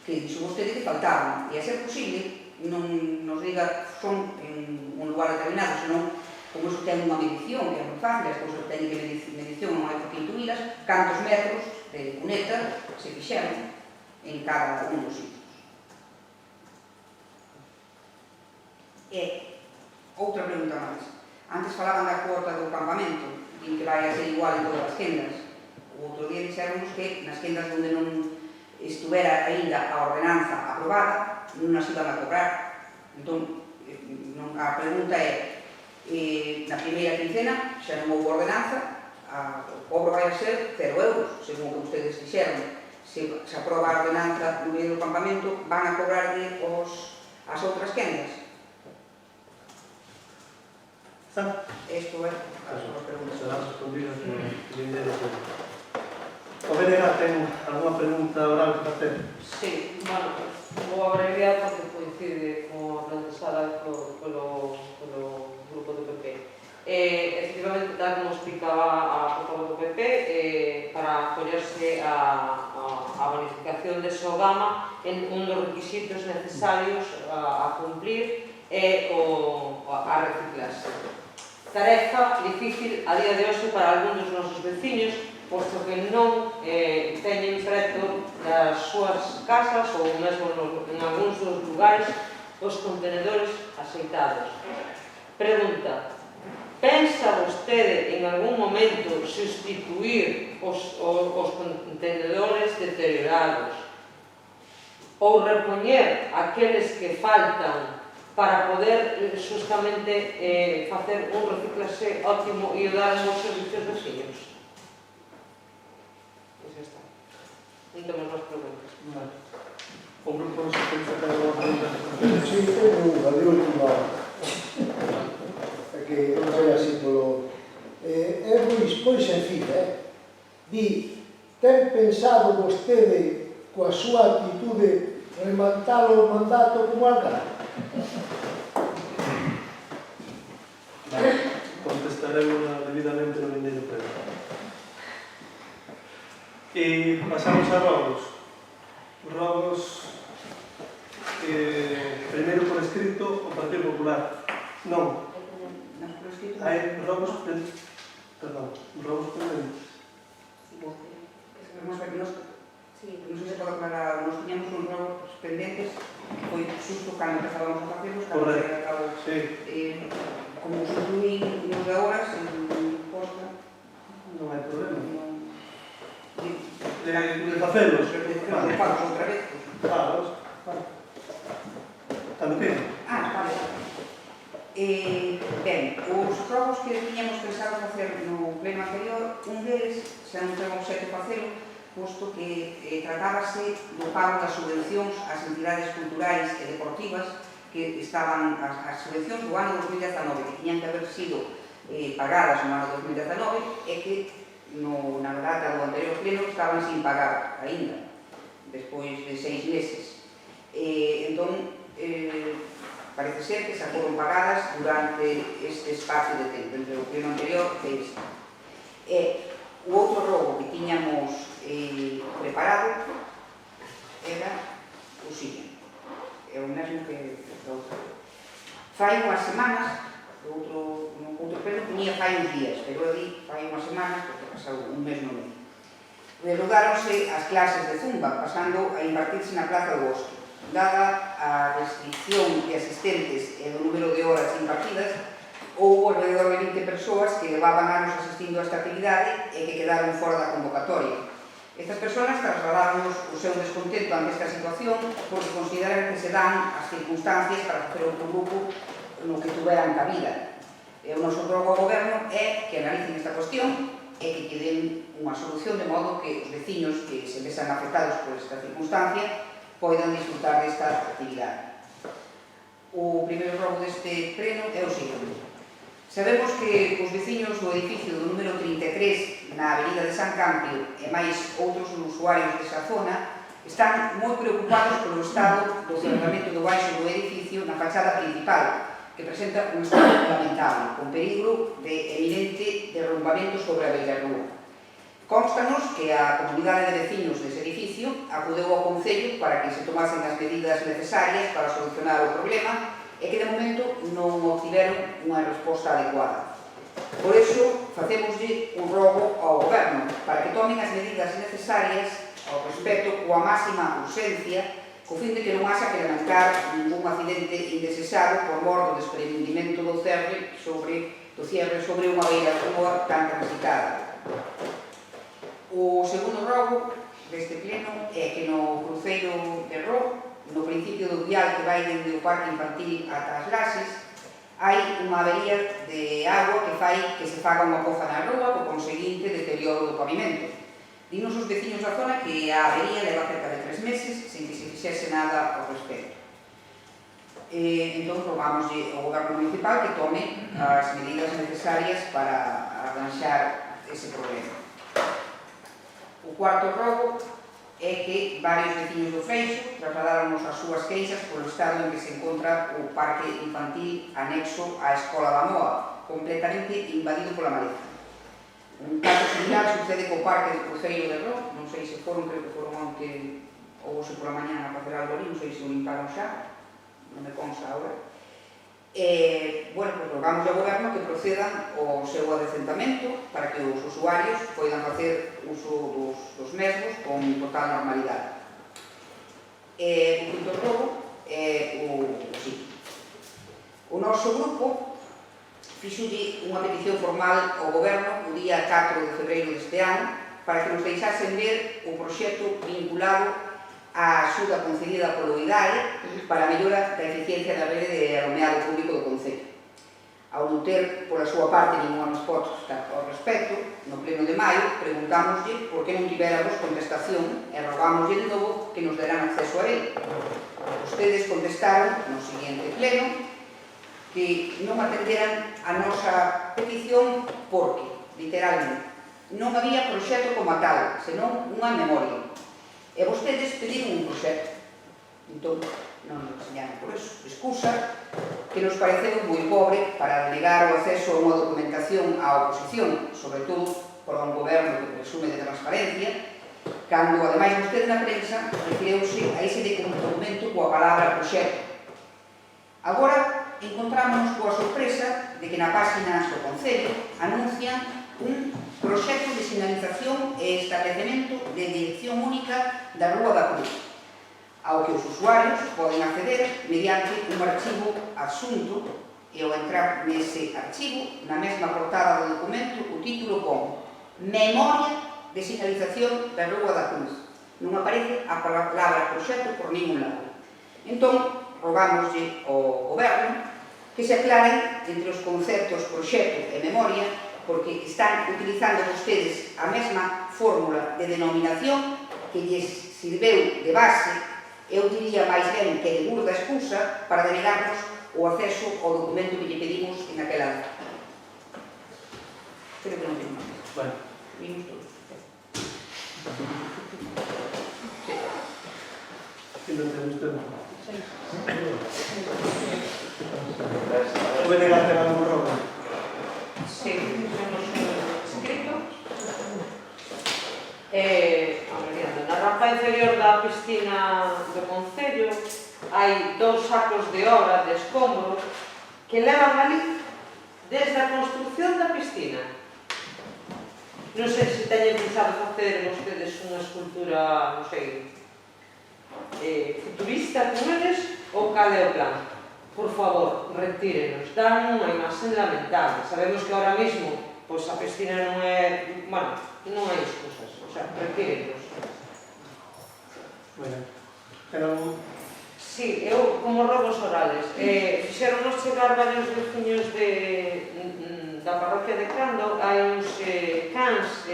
que dixo vostede que faltaban. E a ser posible, non nos diga son en un lugar determinado, senón como iso ten unha medición, que é moi fácil, as cousas ten que medición, non hai por que intuílas, cantos metros de cuneta se fixeron en cada un dos sitios. E outra pregunta máis. Antes falaban da cuota do campamento, din que vai a ser igual en todas as quendas. O outro día dixéramos que nas quendas onde non estuvera aínda a ordenanza aprobada, non as iban a cobrar. Entón, a pregunta é, na primeira quincena xa non houve ordenanza, o cobro vai a ser 0 euros, según o que ustedes dixeron. Se aproba a ordenanza no medio do campamento, van a cobrarle as outras quendas. Está? Isto é as súas preguntas. Serán respondidas por Lindeiro. O BNG ten alguna pregunta oral que facer? Sí, bueno, vou abreviar porque coincide con a plantexada polo grupo do PP. Efectivamente, tal como explicaba a portavoz do PP, para acollerse a bonificación de Sogama, un dos requisitos necesarios a cumplir é a reciclarse. Tarefa difícil a día de hoxe para algún dos nosos veciños, posto que non teñen preto das súas casas ou mesmo en algúns dos lugares os contenedores aceitados. Pregunta: pensa vostede en algún momento sustituir os contenedores deteriorados ou repoñer aqueles que faltan para poder justamente facer un reciclaxe óptimo e dar aos servicios veciños? Pois xa está. Non temos máis preguntas. Vale. O grupo socialista ten alguna pregunta? Sí, tengo unha de última hora. É que foi así polo... É moi sencilla, Di, ten pensado vostede coa súa actitude rematar o mandato como alcalde? Contestaremos debidamente no vindeiro pleno. E pasamos a rogos. Rogos, primeiro por escrito, o Partido Popular. Non. Hai rogos pendentes. Perdón, rogos pendentes. Non sei se pode aclarar, nos tiñamos uns rogos pendentes que foi xusto cando empezábamos a facerlos, cando se acabou. Como os incluí nos de agora, se posta, Non hai problema. de facelos. De falos outra vez. Falos. Cando que? Vale. Ben, os rogos que tiñamos pensado facer no pleno anterior, un deles, xa non ten obxecto facelo, posto que tratábase do pago das subvencións ás entidades culturais e deportivas que estaban as subvencións do ano 2019, que tiñan que haber sido pagadas no ano 2019 e que na data do anterior pleno estaban sin pagar aínda, despois de 6 meses. Entón, parece ser que xa foron pagadas durante este espacio de tempo, entre o pleno anterior e este. O outro rogo que tiñamos preparado era o seguinte, é o mesmo que o outro. Fai unhas semanas, no outro pleno ponía fai uns días, pero eu di fai unhas semanas, porque pasou un mes no medio. Reanudáronse as clases de Zumba, pasando a impartirse na Plaza do Bosque. Dada a restricción de asistentes e do número de horas impartidas, houve alrededor de 20 persoas que levaban anos asistindo a esta actividade e que quedaron fora da convocatoria. Estas persoas trasladaron o seu descontento ante esta situación porque consideran que se dan as circunstancias para facer outro grupo no que tuveran cabida. O noso rogo ao goberno é que analicen esta cuestión e que den unha solución de modo que os veciños que se vesan afectados por esta circunstancia poidan disfrutar desta actividade. O primeiro rogo deste pleno é o seguinte. Sabemos que os veciños do edificio do número 33 na avenida de San Campio e máis outros usuarios desa zona están moi preocupados polo estado do cerramento do baixo do edificio na fachada principal, que presenta un estado lamentable, con perigo de eminente derrumbamento sobre a beirarrúa. Constanos que a comunidade de veciños dese edificio acudeu ao Concello para que se tomasen as medidas necesarias para solucionar o problema e que de momento non obtiveron unha resposta adecuada. Por iso, facémoslle un rogo ao goberno para que tomen as medidas necesarias ao respecto coa máxima urxencia, co fin de que non haxa que lamentar ningún accidente indesexado por mor do desprendimento do cierre sobre unha beira rúa tan transitada. O segundo rogo deste pleno é que no cruceiro de Ró, no principio do vial que vai dende o parque infantil ata as Lases, hai unha avería de agua que fai que se faga unha poza na rúa co conseguinte deterioro do pavimento. Dinos os veciños da zona que a avería leva cerca de 3 meses sen que se fixese nada ao respecto. Entón, rogámoslle ao goberno municipal que tome as medidas necesarias para arranxar ese problema. O cuarto rogo é que varios veciños do Freixo trasladaron as súas queixas polo estado en que se encontra o parque infantil anexo á Escola da Moa, completamente invadido pola maleza. Un caso similar sucede co parque do cruceiro de Ró, non sei se foron, creo que foron onte ou se pola mañana a facer algo ali, non sei se o limparon xa, non me consta agora. Bueno, pues rogamos ao goberno que procedan ao seu adecentamento para que os usuarios poidan facer uso dos mesmos con total normalidade. O quinto rogo é o sí. O noso grupo fixolle unha petición formal ao goberno o día 4 de febreiro deste ano para que nos deixasen ver o proxecto vinculado a axuda concedida polo IDAE para a mellora da eficiencia da rede de alumeado público do Concello. Ao non ter, pola súa parte, ninguna resposta ao respecto, no pleno de maio, preguntámoslle por que non tivéramos contestación e rogámoslle de novo que nos deran acceso a ele. Vostedes contestaron no seguinte pleno que non atenderan a nosa petición porque, literalmente, non había proxecto como tal, senón unha memoria. E vostedes pediron un proxecto. Entón, non nos enseñaron por eso. Excusa que nos pareceu moi pobre para denegar o acceso a unha documentación á oposición, sobre todo por un goberno que presume de transparencia, cando, ademais, vostede na prensa refireuse a ese documento coa palabra proxecto. Agora, encontramos coa sorpresa de que na página do Concello anuncian un proxecto de sinalización e establecemento de dirección única da Rúa da Cruz, ao que os usuarios poden acceder mediante un archivo adxunto e ao entrar nese archivo, na mesma portada do documento, o título pon Memoria de sinalización da Rúa da Cruz. Non aparece a palabra proxecto por ningún lado. Entón, rogámoslle ao goberno que se aclaren entre os conceptos proxecto e memoria, porque están utilizando vostedes a mesma fórmula de denominación que lles sirveu de base, eu diría máis ben que de burda excusa para denegarnos o acceso ao documento que lle pedimos en aquela. Creo que non tengo máis. Bueno. Vimos todos. Que non tenemos tempo. Puede hacer algún robo. Sí, temos un escrito. Na rampa inferior da piscina do Concello hai 2 sacos de obra de escombro que levan ali desde a construcción da piscina. Non sei se teñen pensado facer vostedes unha escultura, non sei, futurista con eles ou cal é o plan. por favor, retírenos, dan unha imaxe lamentable. Sabemos que ahora mismo a piscina non é, bueno, non hai excusas, o sea, retírenos. Pero Sí, eu, como robos orales, fixeronos chegar varios veciños da parroquia de Cando, hai uns cans,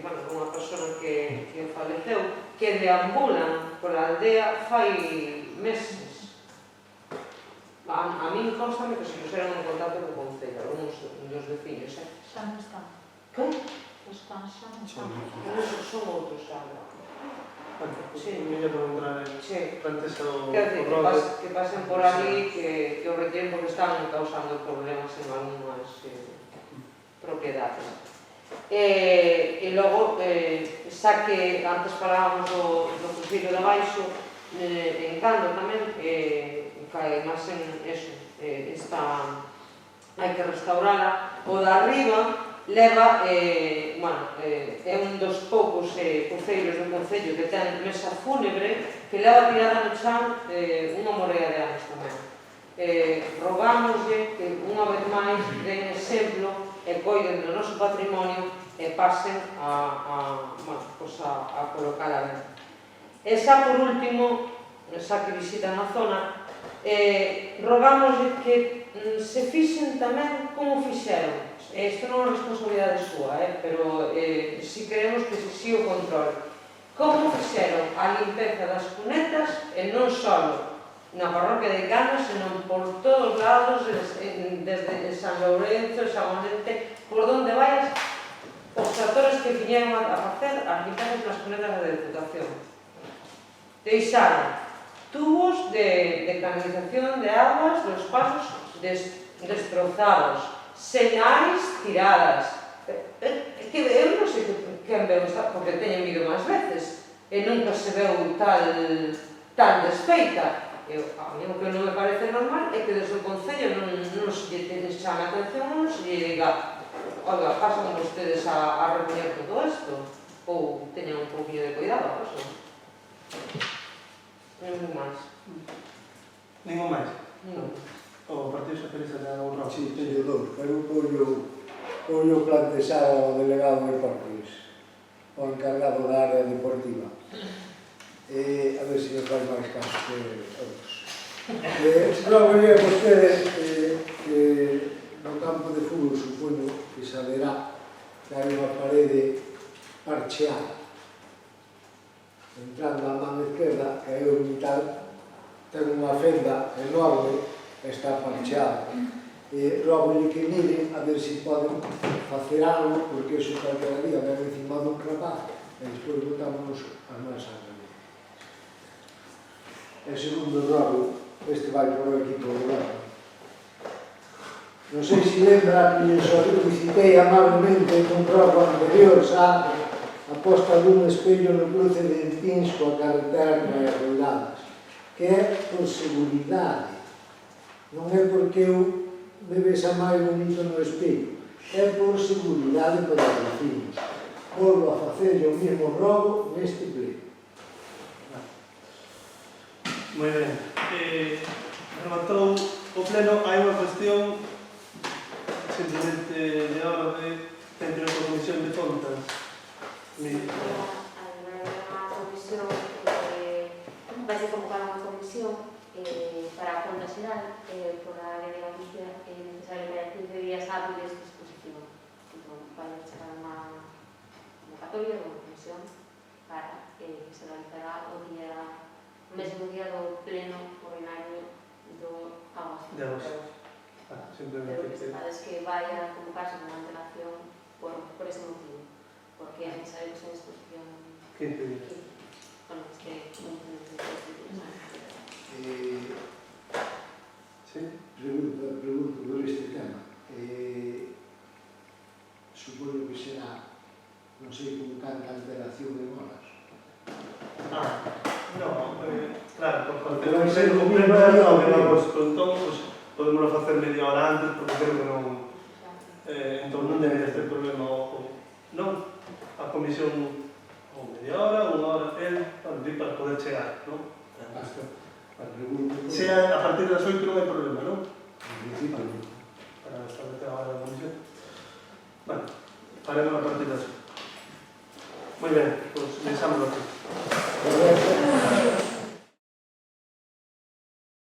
bueno, unha persona que faleceu, que deambulan pola aldea fai meses. A min constame que se puseron en contacto co Concello, algúns dos veciños, Xa non están. Que? Os cans xa non están. Son outros agora. sí, mellor non entrar en Sí. antes o Quer dizer, robo. que pasen por ali, que o retiren porque están causando problemas en algunhas propiedades. E logo, xa que antes falábamos do Concello de Baixo, en Cando tamén, cae máis en eso, hai que restaurala. O da arriba leva, bueno, é un dos poucos concellos do Concello que ten mesa fúnebre que leva tirada no chan unha morea de anos tamén. Rogámoslle que unha vez máis den exemplo e coiden do noso patrimonio e pasen a colocala ben. E xa por último, xa que visitan a zona, rogámoslle que se fixen tamén como fixeron. Isto non é responsabilidade súa, pero si queremos que se si o control. Como fixeron a limpeza das cunetas, e non só na parroquia de Cando, senón por todos lados, desde San Lourenzo, San Monte, por donde vayas, os tractores que viñeron a facer as limpezas nas cunetas da Deputación. Deixaron tubos de canalización de aguas dos pasos destrozados, señais tiradas. Eu non sei quen veu, porque teñen vido máis veces, e nunca se veu tal desfeita. A mí o que non me parece normal é que desde o Concello non se lle chame a atención, non se lle diga, oiga, pasan vostedes a recoñer todo isto, ou teñan un pouquinho de cuidado, a cosa. Ningún máis. Ningún máis? Non. O Partido Socialista ten algún robo? Sí, teño dous, pero pollo plantexar ao delegado de Deportes, o encargado da área deportiva. A ver se me faz máis caso que outros. Logo vería vostedes que no campo de fútbol supoño que saberá que hai unha parede parcheada. Entrando a man esquerda, que é o mitad, ten unha fenda enorme e está parcheada. Logo lle que miren a ver se poden facer algo, porque iso calquera día ven encima dun rapaz e despois botámonos as mans á revés. E segundo robo, este vai por o equipo do goberno. Non sei se lembra que lle solicitei amablemente un robo anterior xa a posta dun espello no cruce de Pins coa carretera que hai arregladas, que é por seguridade. Non é porque eu me vexa máis bonito no espello, é por seguridade para os vecinos. Volvo a facer o mesmo robo neste pleno. Moi ben. Rematou o pleno, hai unha cuestión simplemente de orde dentro da Comisión de Contas. Unha comisión vai ser convocada unha comisión para a Conta Xeral por a área de Galicia necesario que haya 15 días hábiles de exposición. Entón, vai chegar unha convocatoria de unha comisión para que se realizará o mesmo día do pleno ordinario do agosto. De agosto. Pero que sepades que vai a convocarse con antelación por ese motivo, porque é necesario que se exposición 15 días. Bueno, es que Sí? Pregunto por este tema. Supoño que será, non sei con canta alteración de molas. No, claro, por Pero vai facer ser o o pleno mismo día, de agosto, entón, podemos facer media hora antes, porque creo que non... Entón non debería ter problema non, a comisión ou media hora, unha hora, para poder chegar, non? Se a partir das 8 non hai problema, non? En principio, non. Para establecer a hora da comisión. Bueno, faremos a partir das 8. Moi ben, pois deixámoslo aquí.